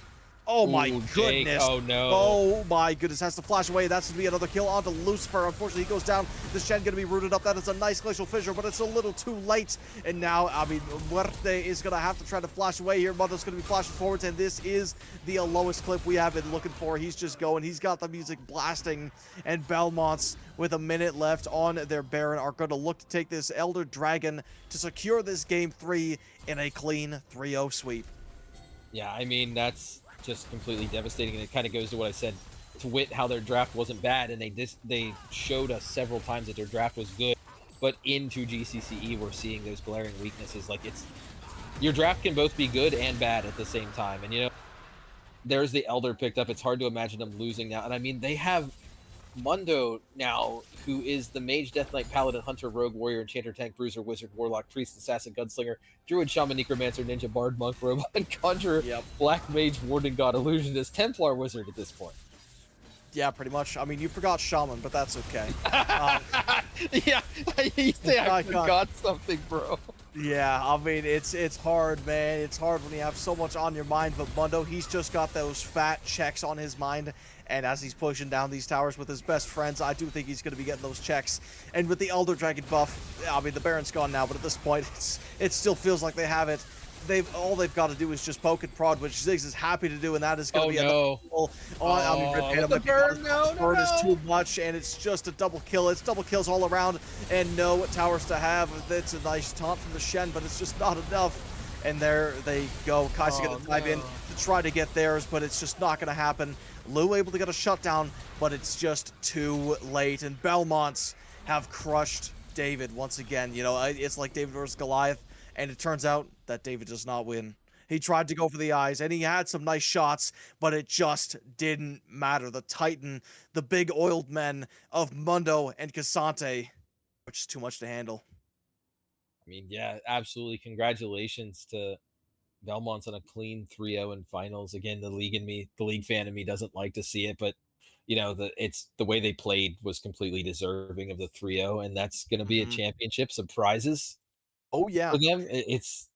Oh my goodness. Oh no. Oh my goodness. Has to flash away. That's going to be another kill onto Lucifer. Unfortunately, he goes down. The Shen going to be rooted up. That is a nice glacial fissure, but it's a little too late. And now, I mean, Muerte is going to have to try to flash away here. Mundo's going to be flashing forwards, and this is the lowest clip we have been looking for. He's just going. He's got the music blasting, and Belmonts, with a minute left on their Baron, are going to look to take this Elder Dragon to secure this game 3 in a clean 3-0 sweep. Yeah, I mean, that's just completely devastating, and it kind of goes to what I said to wit, how their draft wasn't bad, and they showed us several times that their draft was good, but into GCCE we're seeing those glaring weaknesses. Like, it's your draft can both be good and bad at the same time, and you know, there's the Elder picked up. It's hard to imagine them losing now, and I mean, they have Mundo now, who is the Mage, Death Knight, Paladin, Hunter, Rogue, Warrior, Enchanter, Tank, Bruiser, Wizard, Warlock, Priest, Assassin, Gunslinger, Druid, Shaman, Necromancer, Ninja, Bard, Monk, Robot, Conjurer, Black Mage, Warden God, Illusionist, Templar, Wizard at this point. Yeah, pretty much. I mean, you forgot Shaman, but that's okay. Yeah, I forgot something, bro. Yeah, I mean, it's hard, man. It's hard when you have so much on your mind, but Mundo, he's just got those fat checks on his mind, and as he's pushing down these towers with his best friends, I do think he's going to be getting those checks. And with the Elder Dragon buff, I mean, the Baron's gone now, but at this point, it still feels like they have it. All they've got to do is just poke and prod, which Ziggs is happy to do, and that is going to be no. I mean, Red Panda, the burn, burn is too much, and it's just a double kill. It's double kills all around, and no towers to have. It's a nice taunt from the Shen, but it's just not enough. And there they go. Kaisa going to dive in to try to get theirs, but it's just not going to happen. Lou able to get a shutdown, but it's just too late. And Belmonts have crushed David once again. You know, it's like David versus Goliath. And it turns out that David does not win. He tried to go for the eyes, and he had some nice shots, but it just didn't matter. The Titan, the big oiled men of Mundo and Cassante, which is too much to handle. I mean, yeah, absolutely. Congratulations to Belmonts on a clean 3-0 in finals. Again, the league fan in me doesn't like to see it, but you know, the way they played was completely deserving of the 3-0, and that's going to be a championship. Surprises. Oh yeah, for them, it's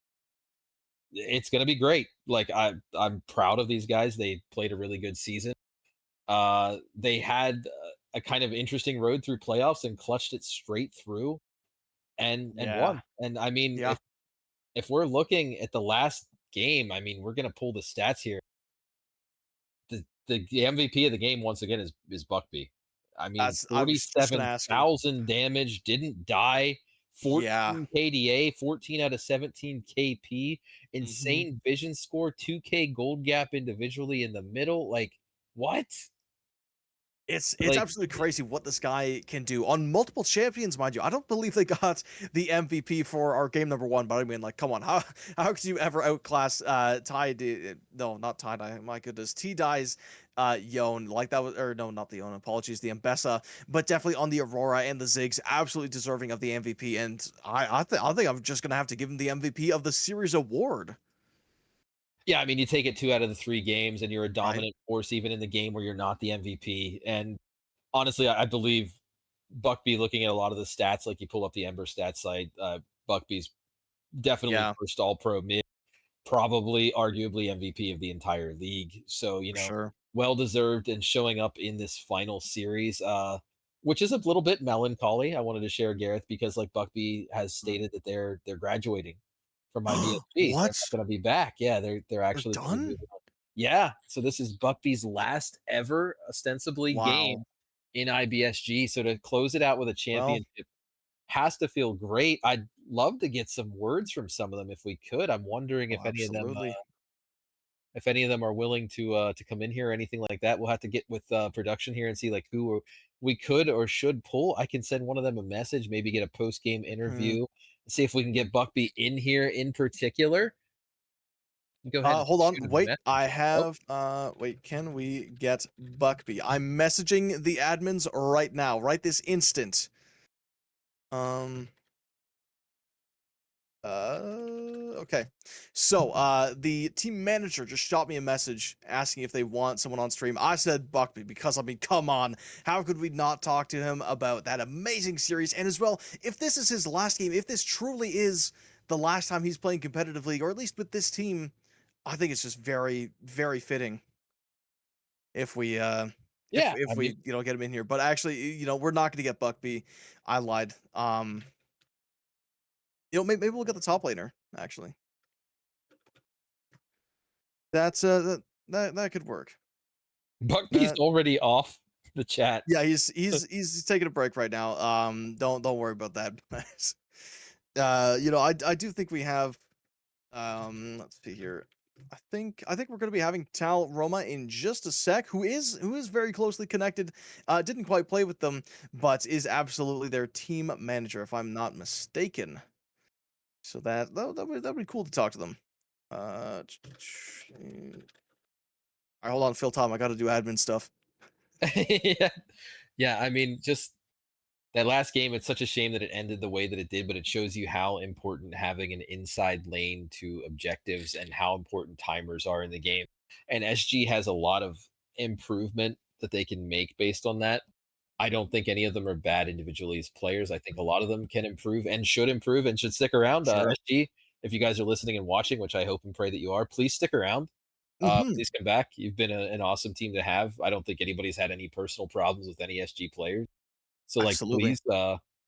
going to be great. Like, I'm proud of these guys. They played a really good season. They had a kind of interesting road through playoffs and clutched it straight through, and won. And I mean, if we're looking at the last game, I mean, we're going to pull the stats here. The MVP of the game once again is Buckby. I mean, 47,000 damage, didn't die. 14 KDA, 14 out of 17 KP, insane vision score, 2K gold gap individually in the middle. Like, what? It's Like, absolutely crazy what this guy can do on multiple champions, mind you. I don't believe they got the MVP for our game number 1, but I mean, like, come on, how could you ever outclass no, not Tie-Dye, my goodness, T-Dye's Yone, like that was, or no, not the Yone, apologies, the Mbessa, but definitely on the Aurora and the Ziggs, absolutely deserving of the MVP, and I think I'm just gonna have to give him the MVP of the series award. yeah, I mean, you take it 2 out of the 3 games, and you're a Right. dominant force even in the game where you're not the MVP. And honestly, I believe Buckby, looking at a lot of the stats, like you pull up the Ember stat site, Buckby's definitely Yeah, first All Pro mid, probably arguably MVP of the entire league. So, for sure. well deserved and showing up in this final series, which is a little bit melancholy. I wanted to share, Gareth, because like Buckby has stated that they're graduating from IBSG. They're not What? going to be back. Yeah, they're They're actually gonna be done? moving on. Yeah, so this is Buckby's last ever ostensibly Wow. game in IBSG. So to close it out with a Well, championship has to feel great. I'd love to get some words from some of them if we could. I'm wondering oh, absolutely. if any of them are willing to come in here or anything like that. We'll have to get with production here and see like we could or should pull. I can send one of them a message, maybe get a post game Hmm. interview, see if we can get Buckby in here in particular. Go ahead and Hold on. shoot him a Wait, I message. Oh, have wait, can we get Buckby? I'm messaging the admins right now, right this instant. Um okay. So, the team manager just shot me a message asking if they want someone on stream. I said Buckby because I mean, come on. How could we not talk to him about that amazing series? And as well, if this is his last game, if this truly is the last time he's playing competitive league, or at least with this team, I think it's just very, very fitting if we yeah. if I mean, we get him in here. But actually, we're not going to get Buckby. I lied. Maybe we'll get the top laner actually. That's that could work. Buckby's That already off the chat. Yeah, he's taking a break right now. Don't worry about that. I do think we have let's see here. I think we're going to be having Tal Roma in just a sec, who is very closely connected. Didn't quite play with them, but is absolutely their team manager, if I'm not mistaken. So that'd be cool to talk to them. All right, hold on, Phil Tom. I got to do admin stuff. Yeah. Yeah, I mean, just that last game, it's such a shame that it ended the way that it did, but it shows you how important having an inside lane to objectives and how important timers are in the game. And SG has a lot of improvement that they can make based on that. I don't think any of them are bad individually as players. I think a lot of them can improve and should stick around. Sure. SG, if you guys are listening and watching, which I hope and pray that you are, please stick around. Hmm. Please come back. You've been an awesome team to have. I don't think anybody's had any personal problems with any SG players. So like, Absolutely. please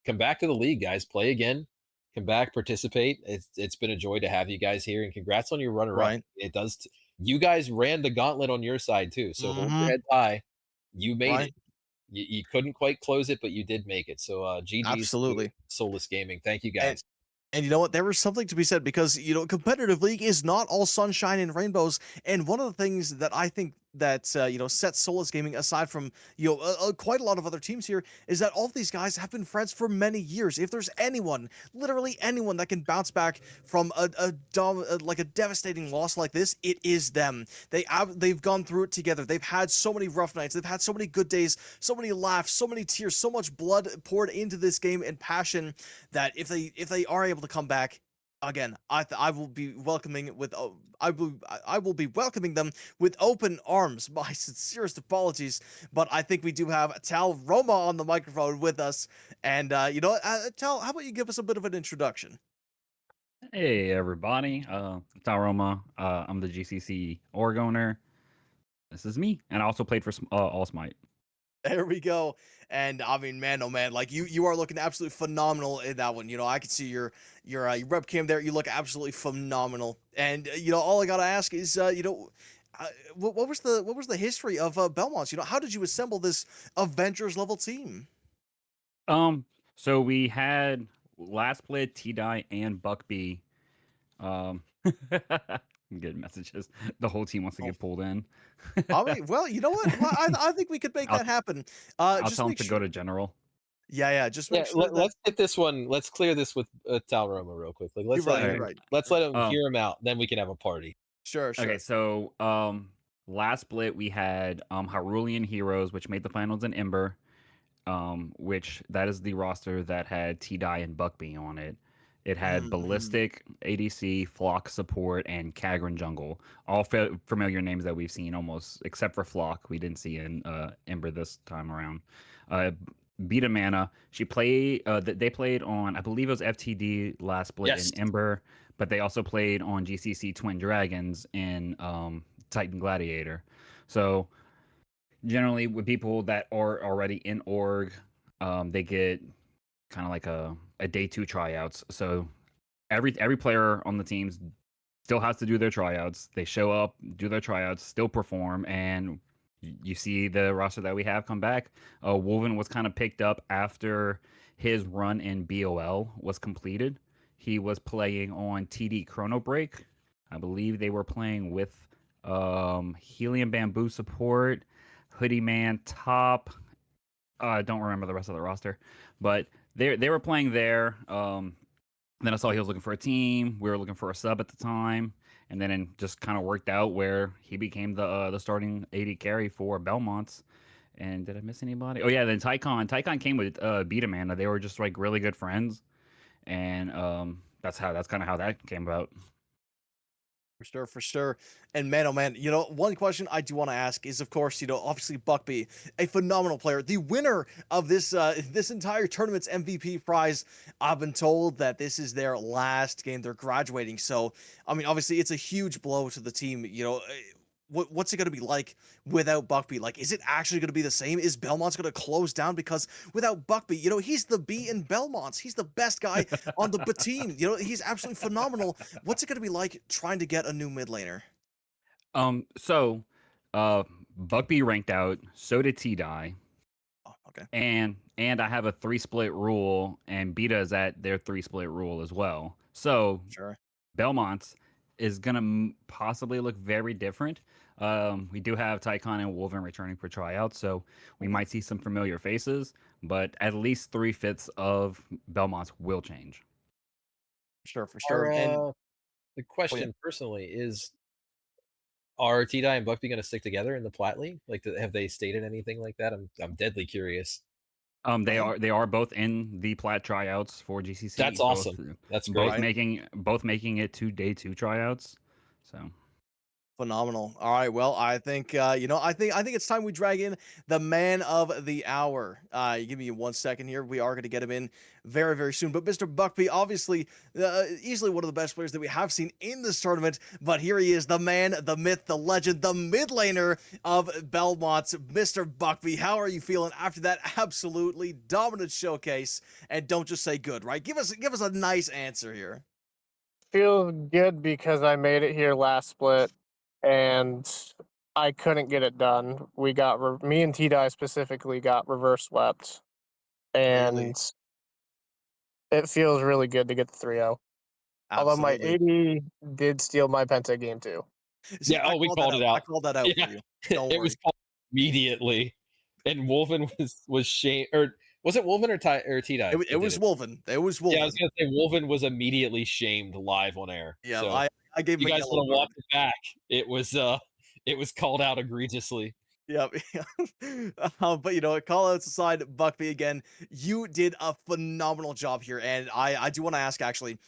come back to the league, guys. Play again. Come back, participate. It's been a joy to have you guys here, and congrats on your runner up. Right. It does. You guys ran the gauntlet on your side too, so hold your Hmm. head high. You made it. Right. You couldn't quite close it, but you did make it. So GG's to Absolutely. Soulless Gaming. Thank you And guys. And you know what? There was something to be said because, competitive league is not all sunshine and rainbows. And one of the things that I think that, sets Soulless Gaming aside from, quite a lot of other teams here is that all of these guys have been friends for many years. If there's anyone, literally anyone that can bounce back from like a devastating loss like this, it is them. They've gone through it together. They've had so many rough nights. They've had so many good days, so many laughs, so many tears, so much blood poured into this game and passion that if they are able to come back again, I will be welcoming with I will be welcoming them with open arms. My sincerest apologies, but I think we do have Tal Roma on the microphone with us, and Tal, how about you give us a bit of an introduction? Hey everybody, Tauroma. I'm the GCCE org owner. This is me, and I also played for All Smite. There we go. And I mean, man, oh man, like you are looking absolutely phenomenal in that one. I can see your rep cam there. You look absolutely phenomenal. And all I gotta ask is, what was the history of Belmonts? How did you assemble this Avengers level team? So we had last played T-Dye and Buckby. Get messages. The whole team wants to get pulled in. I mean, well, you know what? Well, I think we could make that happen. I'll Just tell him make to sure. go to general. Yeah, just Yeah, make sure that. let's get this one. Let's clear this with Talroma real quick. Like, let's You're let right. him. You're right. Let's let him Um, hear him out. Then we can have a party. Sure. Okay, so last split we had Hyrulean Heroes, which made the finals in Ember, which that is the roster that had T-Dye and Buckbee on it. It had Ballistic, ADC, Flock support, and Kagran jungle. All familiar names that we've seen almost, except for Flock. We didn't see in Ember this time around. Beta Mana, she played. They played on, I believe it was FTD last split in Ember, but they also played on GCC Twin Dragons in Titan Gladiator. So generally, with people that are already in org, they get kind of like a day 2 tryouts. So every player on the teams still has to do their tryouts. They show up, do their tryouts, still perform, and you see the roster that we have come back. Wolven was kind of picked up after his run in BOL was completed. He was playing on TD Chrono Break. I believe they were playing with Helium Bamboo support, Hoodie Man top. I don't remember the rest of the roster, but they were playing there. Then I saw he was looking for a team. We were looking for a sub at the time, and then it just kind of worked out where he became the starting AD carry for Belmonts. And did I miss anybody? Oh yeah, then Tycon came with Beta Mana. They were just like really good friends, and that's kind of how that came about. For sure. And man, oh man, one question I do want to ask is, of course, obviously Buckbee, a phenomenal player, the winner of this this entire tournament's MVP prize. I've been told that this is their last game. They're graduating, so I mean, obviously, it's a huge blow to the team. What's it going to be like without Buckbee? Like, is it actually going to be the same? Is Belmont's going to close down? Because without Buckbee, he's the B in Belmonts. He's the best guy on the team. He's absolutely phenomenal. What's it going to be like trying to get a new mid laner? So Buckbee ranked out, so did T-Dye. Oh, okay. And I have a 3-split rule, and Beta is at their 3-split rule as well. So sure, Belmonts is gonna possibly look very different. We do have Tycon and Wolven returning for tryouts, so we might see some familiar faces, but at least 3/5 of Belmonts will change. For sure. And the question personally is, are T-Dye and Buckbee going to stick together in the Plat League? Like, have they stated anything like that? I'm deadly curious. They are both in the Plat tryouts for GCC. That's awesome. That's great. Both making it to day 2 tryouts. So phenomenal. All right, well, I think I think it's time we drag in the man of the hour. Give me 1 second here. We are going to get him in very, very soon. But Mr. Buckbee, obviously, easily one of the best players that we have seen in this tournament. But here he is, the man, the myth, the legend, the mid laner of Belmonts, Mr. Buckbee. How are you feeling after that absolutely dominant showcase? And don't just say good, right? Give us a nice answer here. Feel good because I made it here last split, and I couldn't get it done. We got me and T-Dye specifically got reverse swept, and it feels really good to get the 3-0. Although my AD did steal my Penta game too. See, yeah, we called it out. I called that out for you. Don't it worry. was called immediately, and Wolven was shamed. Or was it Wolven or T-Dye? It was Wolven. It was Wolven. Yeah, I was gonna say Wolven was immediately shamed live on air. Yeah, so I gave him you a guys yellow want to watch it back. It was called out egregiously. Yep. But call outs aside, Buckbee, again, you did a phenomenal job here, and I do want to ask, actually,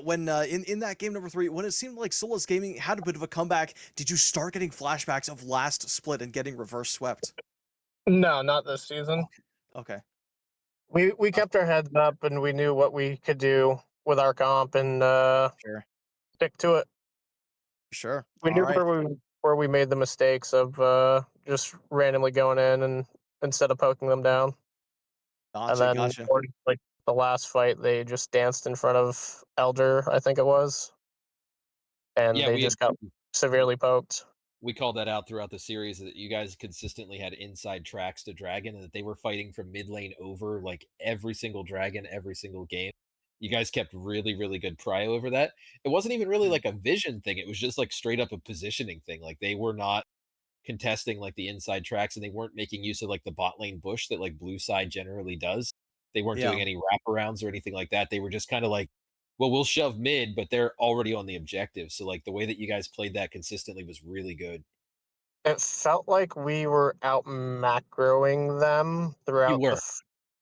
when in that game number 3, when it seemed like Soulless Gaming had a bit of a comeback, did you start getting flashbacks of last split and getting reverse swept? No, not this season. Okay. We kept our heads up, and we knew what we could do with our comp, and sure, stick to it. Sure. We knew where we made the mistakes of just randomly going in and instead of poking them down. Gotcha, And then like the last fight, they just danced in front of Elder, I think it was, and they just got severely poked. We called that out throughout the series, that you guys consistently had inside tracks to Dragon, and that they were fighting from mid lane over like every single Dragon, every single game. you guys kept really, really good prio over that. It wasn't even really like a vision thing. It was just like straight up a positioning thing. Like they were not contesting like the inside tracks, and they weren't making use of like the bot lane bush that like blue side generally does. They weren't Yeah. doing any wraparounds or anything like that. They were just kind of like, well, we'll shove mid, but they're already on the objective. So like the way that you guys played that consistently was really good. It felt like we were out macroing them You throughout were.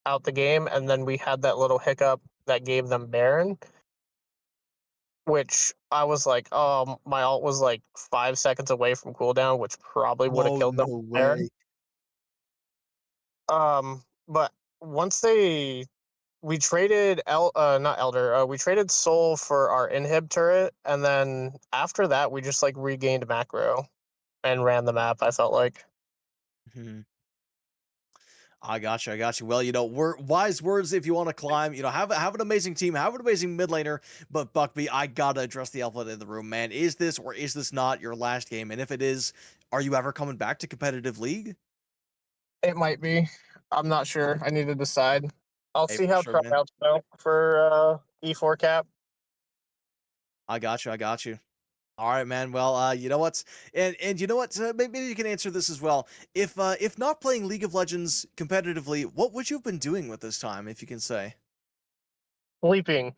out the game, and then we had that little hiccup that gave them Baron, which I was like, oh, my ult was like 5 seconds away from cooldown, which probably would have Oh, killed them no with Baron. way. But once we traded not Elder, we traded Soul for our inhib turret, and then after that we just like regained macro and ran the map, I felt like. Mhm. I got you. I got you. Well, wise words if you want to climb. Have an amazing team, have an amazing mid laner. But Buckby, I gotta address the elephant in the room, man. Is this or is this not your last game? And if it is, are you ever coming back to competitive league? It might be. I'm not sure. I need to decide. I'll Hey, see for how sure, man. tryouts go for E4 cap. I got you. I got you. All right, man. Well, you know what? And you know what? Maybe you can answer this as well. If not playing League of Legends competitively, what would you have been doing with this time, if you can say? Sleeping.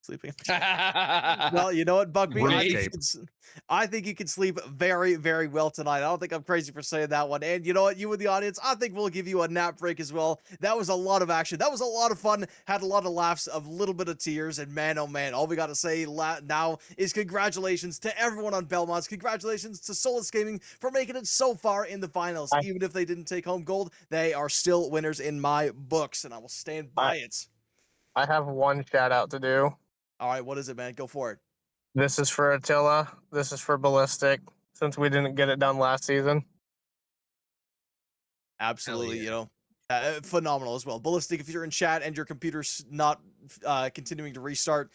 Sleeping. Well, you know what, Buckby? RuneScape. I think you can sleep very, very well tonight. I don't think I'm crazy for saying that one. And you know what, you in the audience, I think we'll give you a nap break as well. That was a lot of action. That was a lot of fun. Had a lot of laughs, a little bit of tears, and man, oh man, all we got to say now is congratulations to everyone on Belmonts. Congratulations to Soulless Gaming for making it so far in the finals. Even if they didn't take home gold, they are still winners in my books, and I will stand by it. I have one shout out to do. All right, what is it, man? Go for it. This is for Attila. This is for Ballistic, since we didn't get it done last season. Absolutely, phenomenal as well. Ballistic, if you're in chat and your computer's not continuing to restart,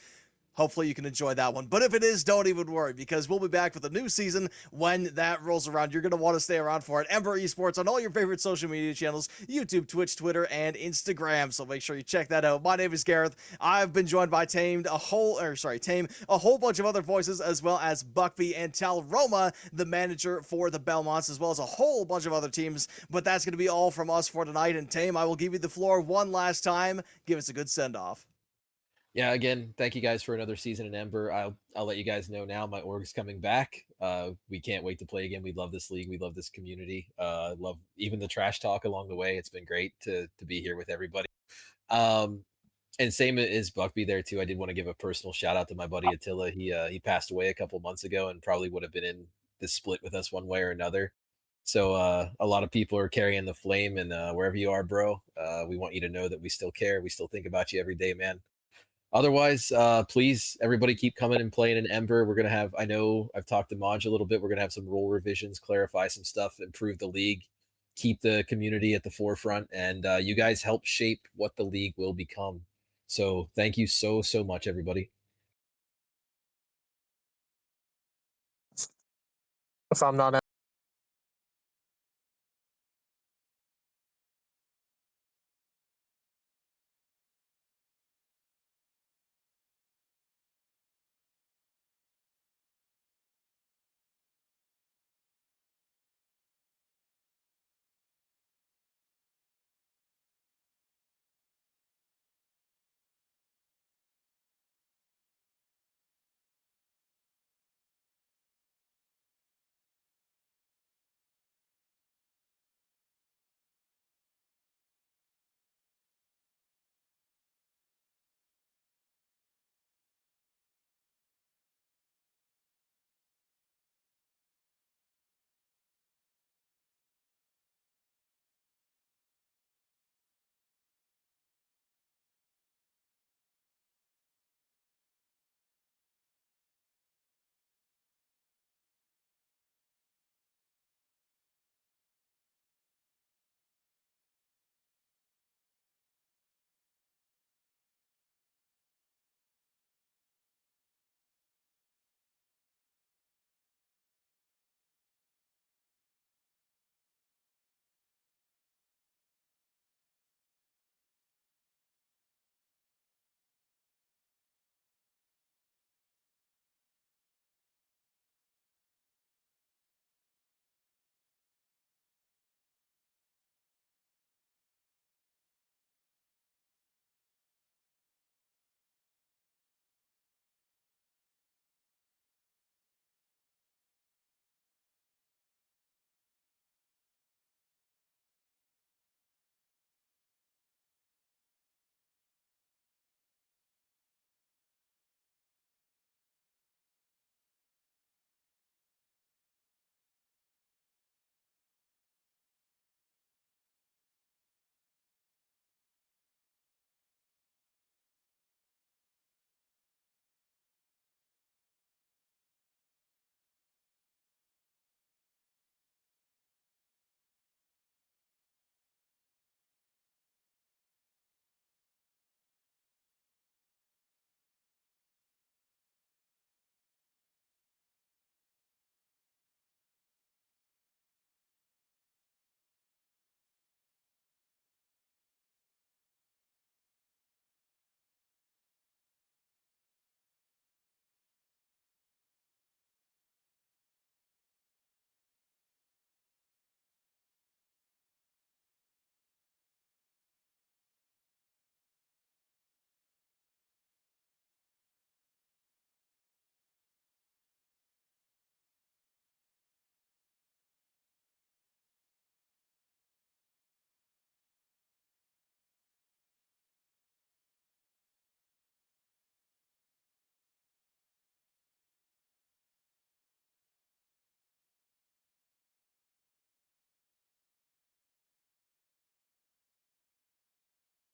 hopefully you can enjoy that one. But if it is, don't even worry, because we'll be back with a new season when that rolls around. You're going to want to stay around for it. Ember Esports on all your favorite social media channels, YouTube, Twitch, Twitter, and Instagram. So make sure you check that out. My name is Gareth. I've been joined by Tame, a whole bunch of other voices, as well as Buckby and Tal Roma, the manager for the Belmonts, as well as a whole bunch of other teams. But that's going to be all from us for tonight. And Tame, I will give you the floor one last time. Give us a good send-off. Yeah, again, thank you guys for another season in Ember. I'll let you guys know now. My org's coming back. We can't wait to play again. We love this league. We love this community. Love even the trash talk along the way. It's been great to be here with everybody. And same as Buckby there too. I did want to give a personal shout out to my buddy Attila. He passed away a couple months ago and probably would have been in this split with us one way or another. So a lot of people are carrying the flame, and wherever you are, bro, we want you to know that we still care. We still think about you every day, man. Otherwise, please, everybody keep coming and playing in Ember. We're going to have, I know I've talked to Maj a little bit. We're going to have some rule revisions, clarify some stuff, improve the league, keep the community at the forefront, and you guys help shape what the league will become. So thank you so, so much, everybody. If I'm not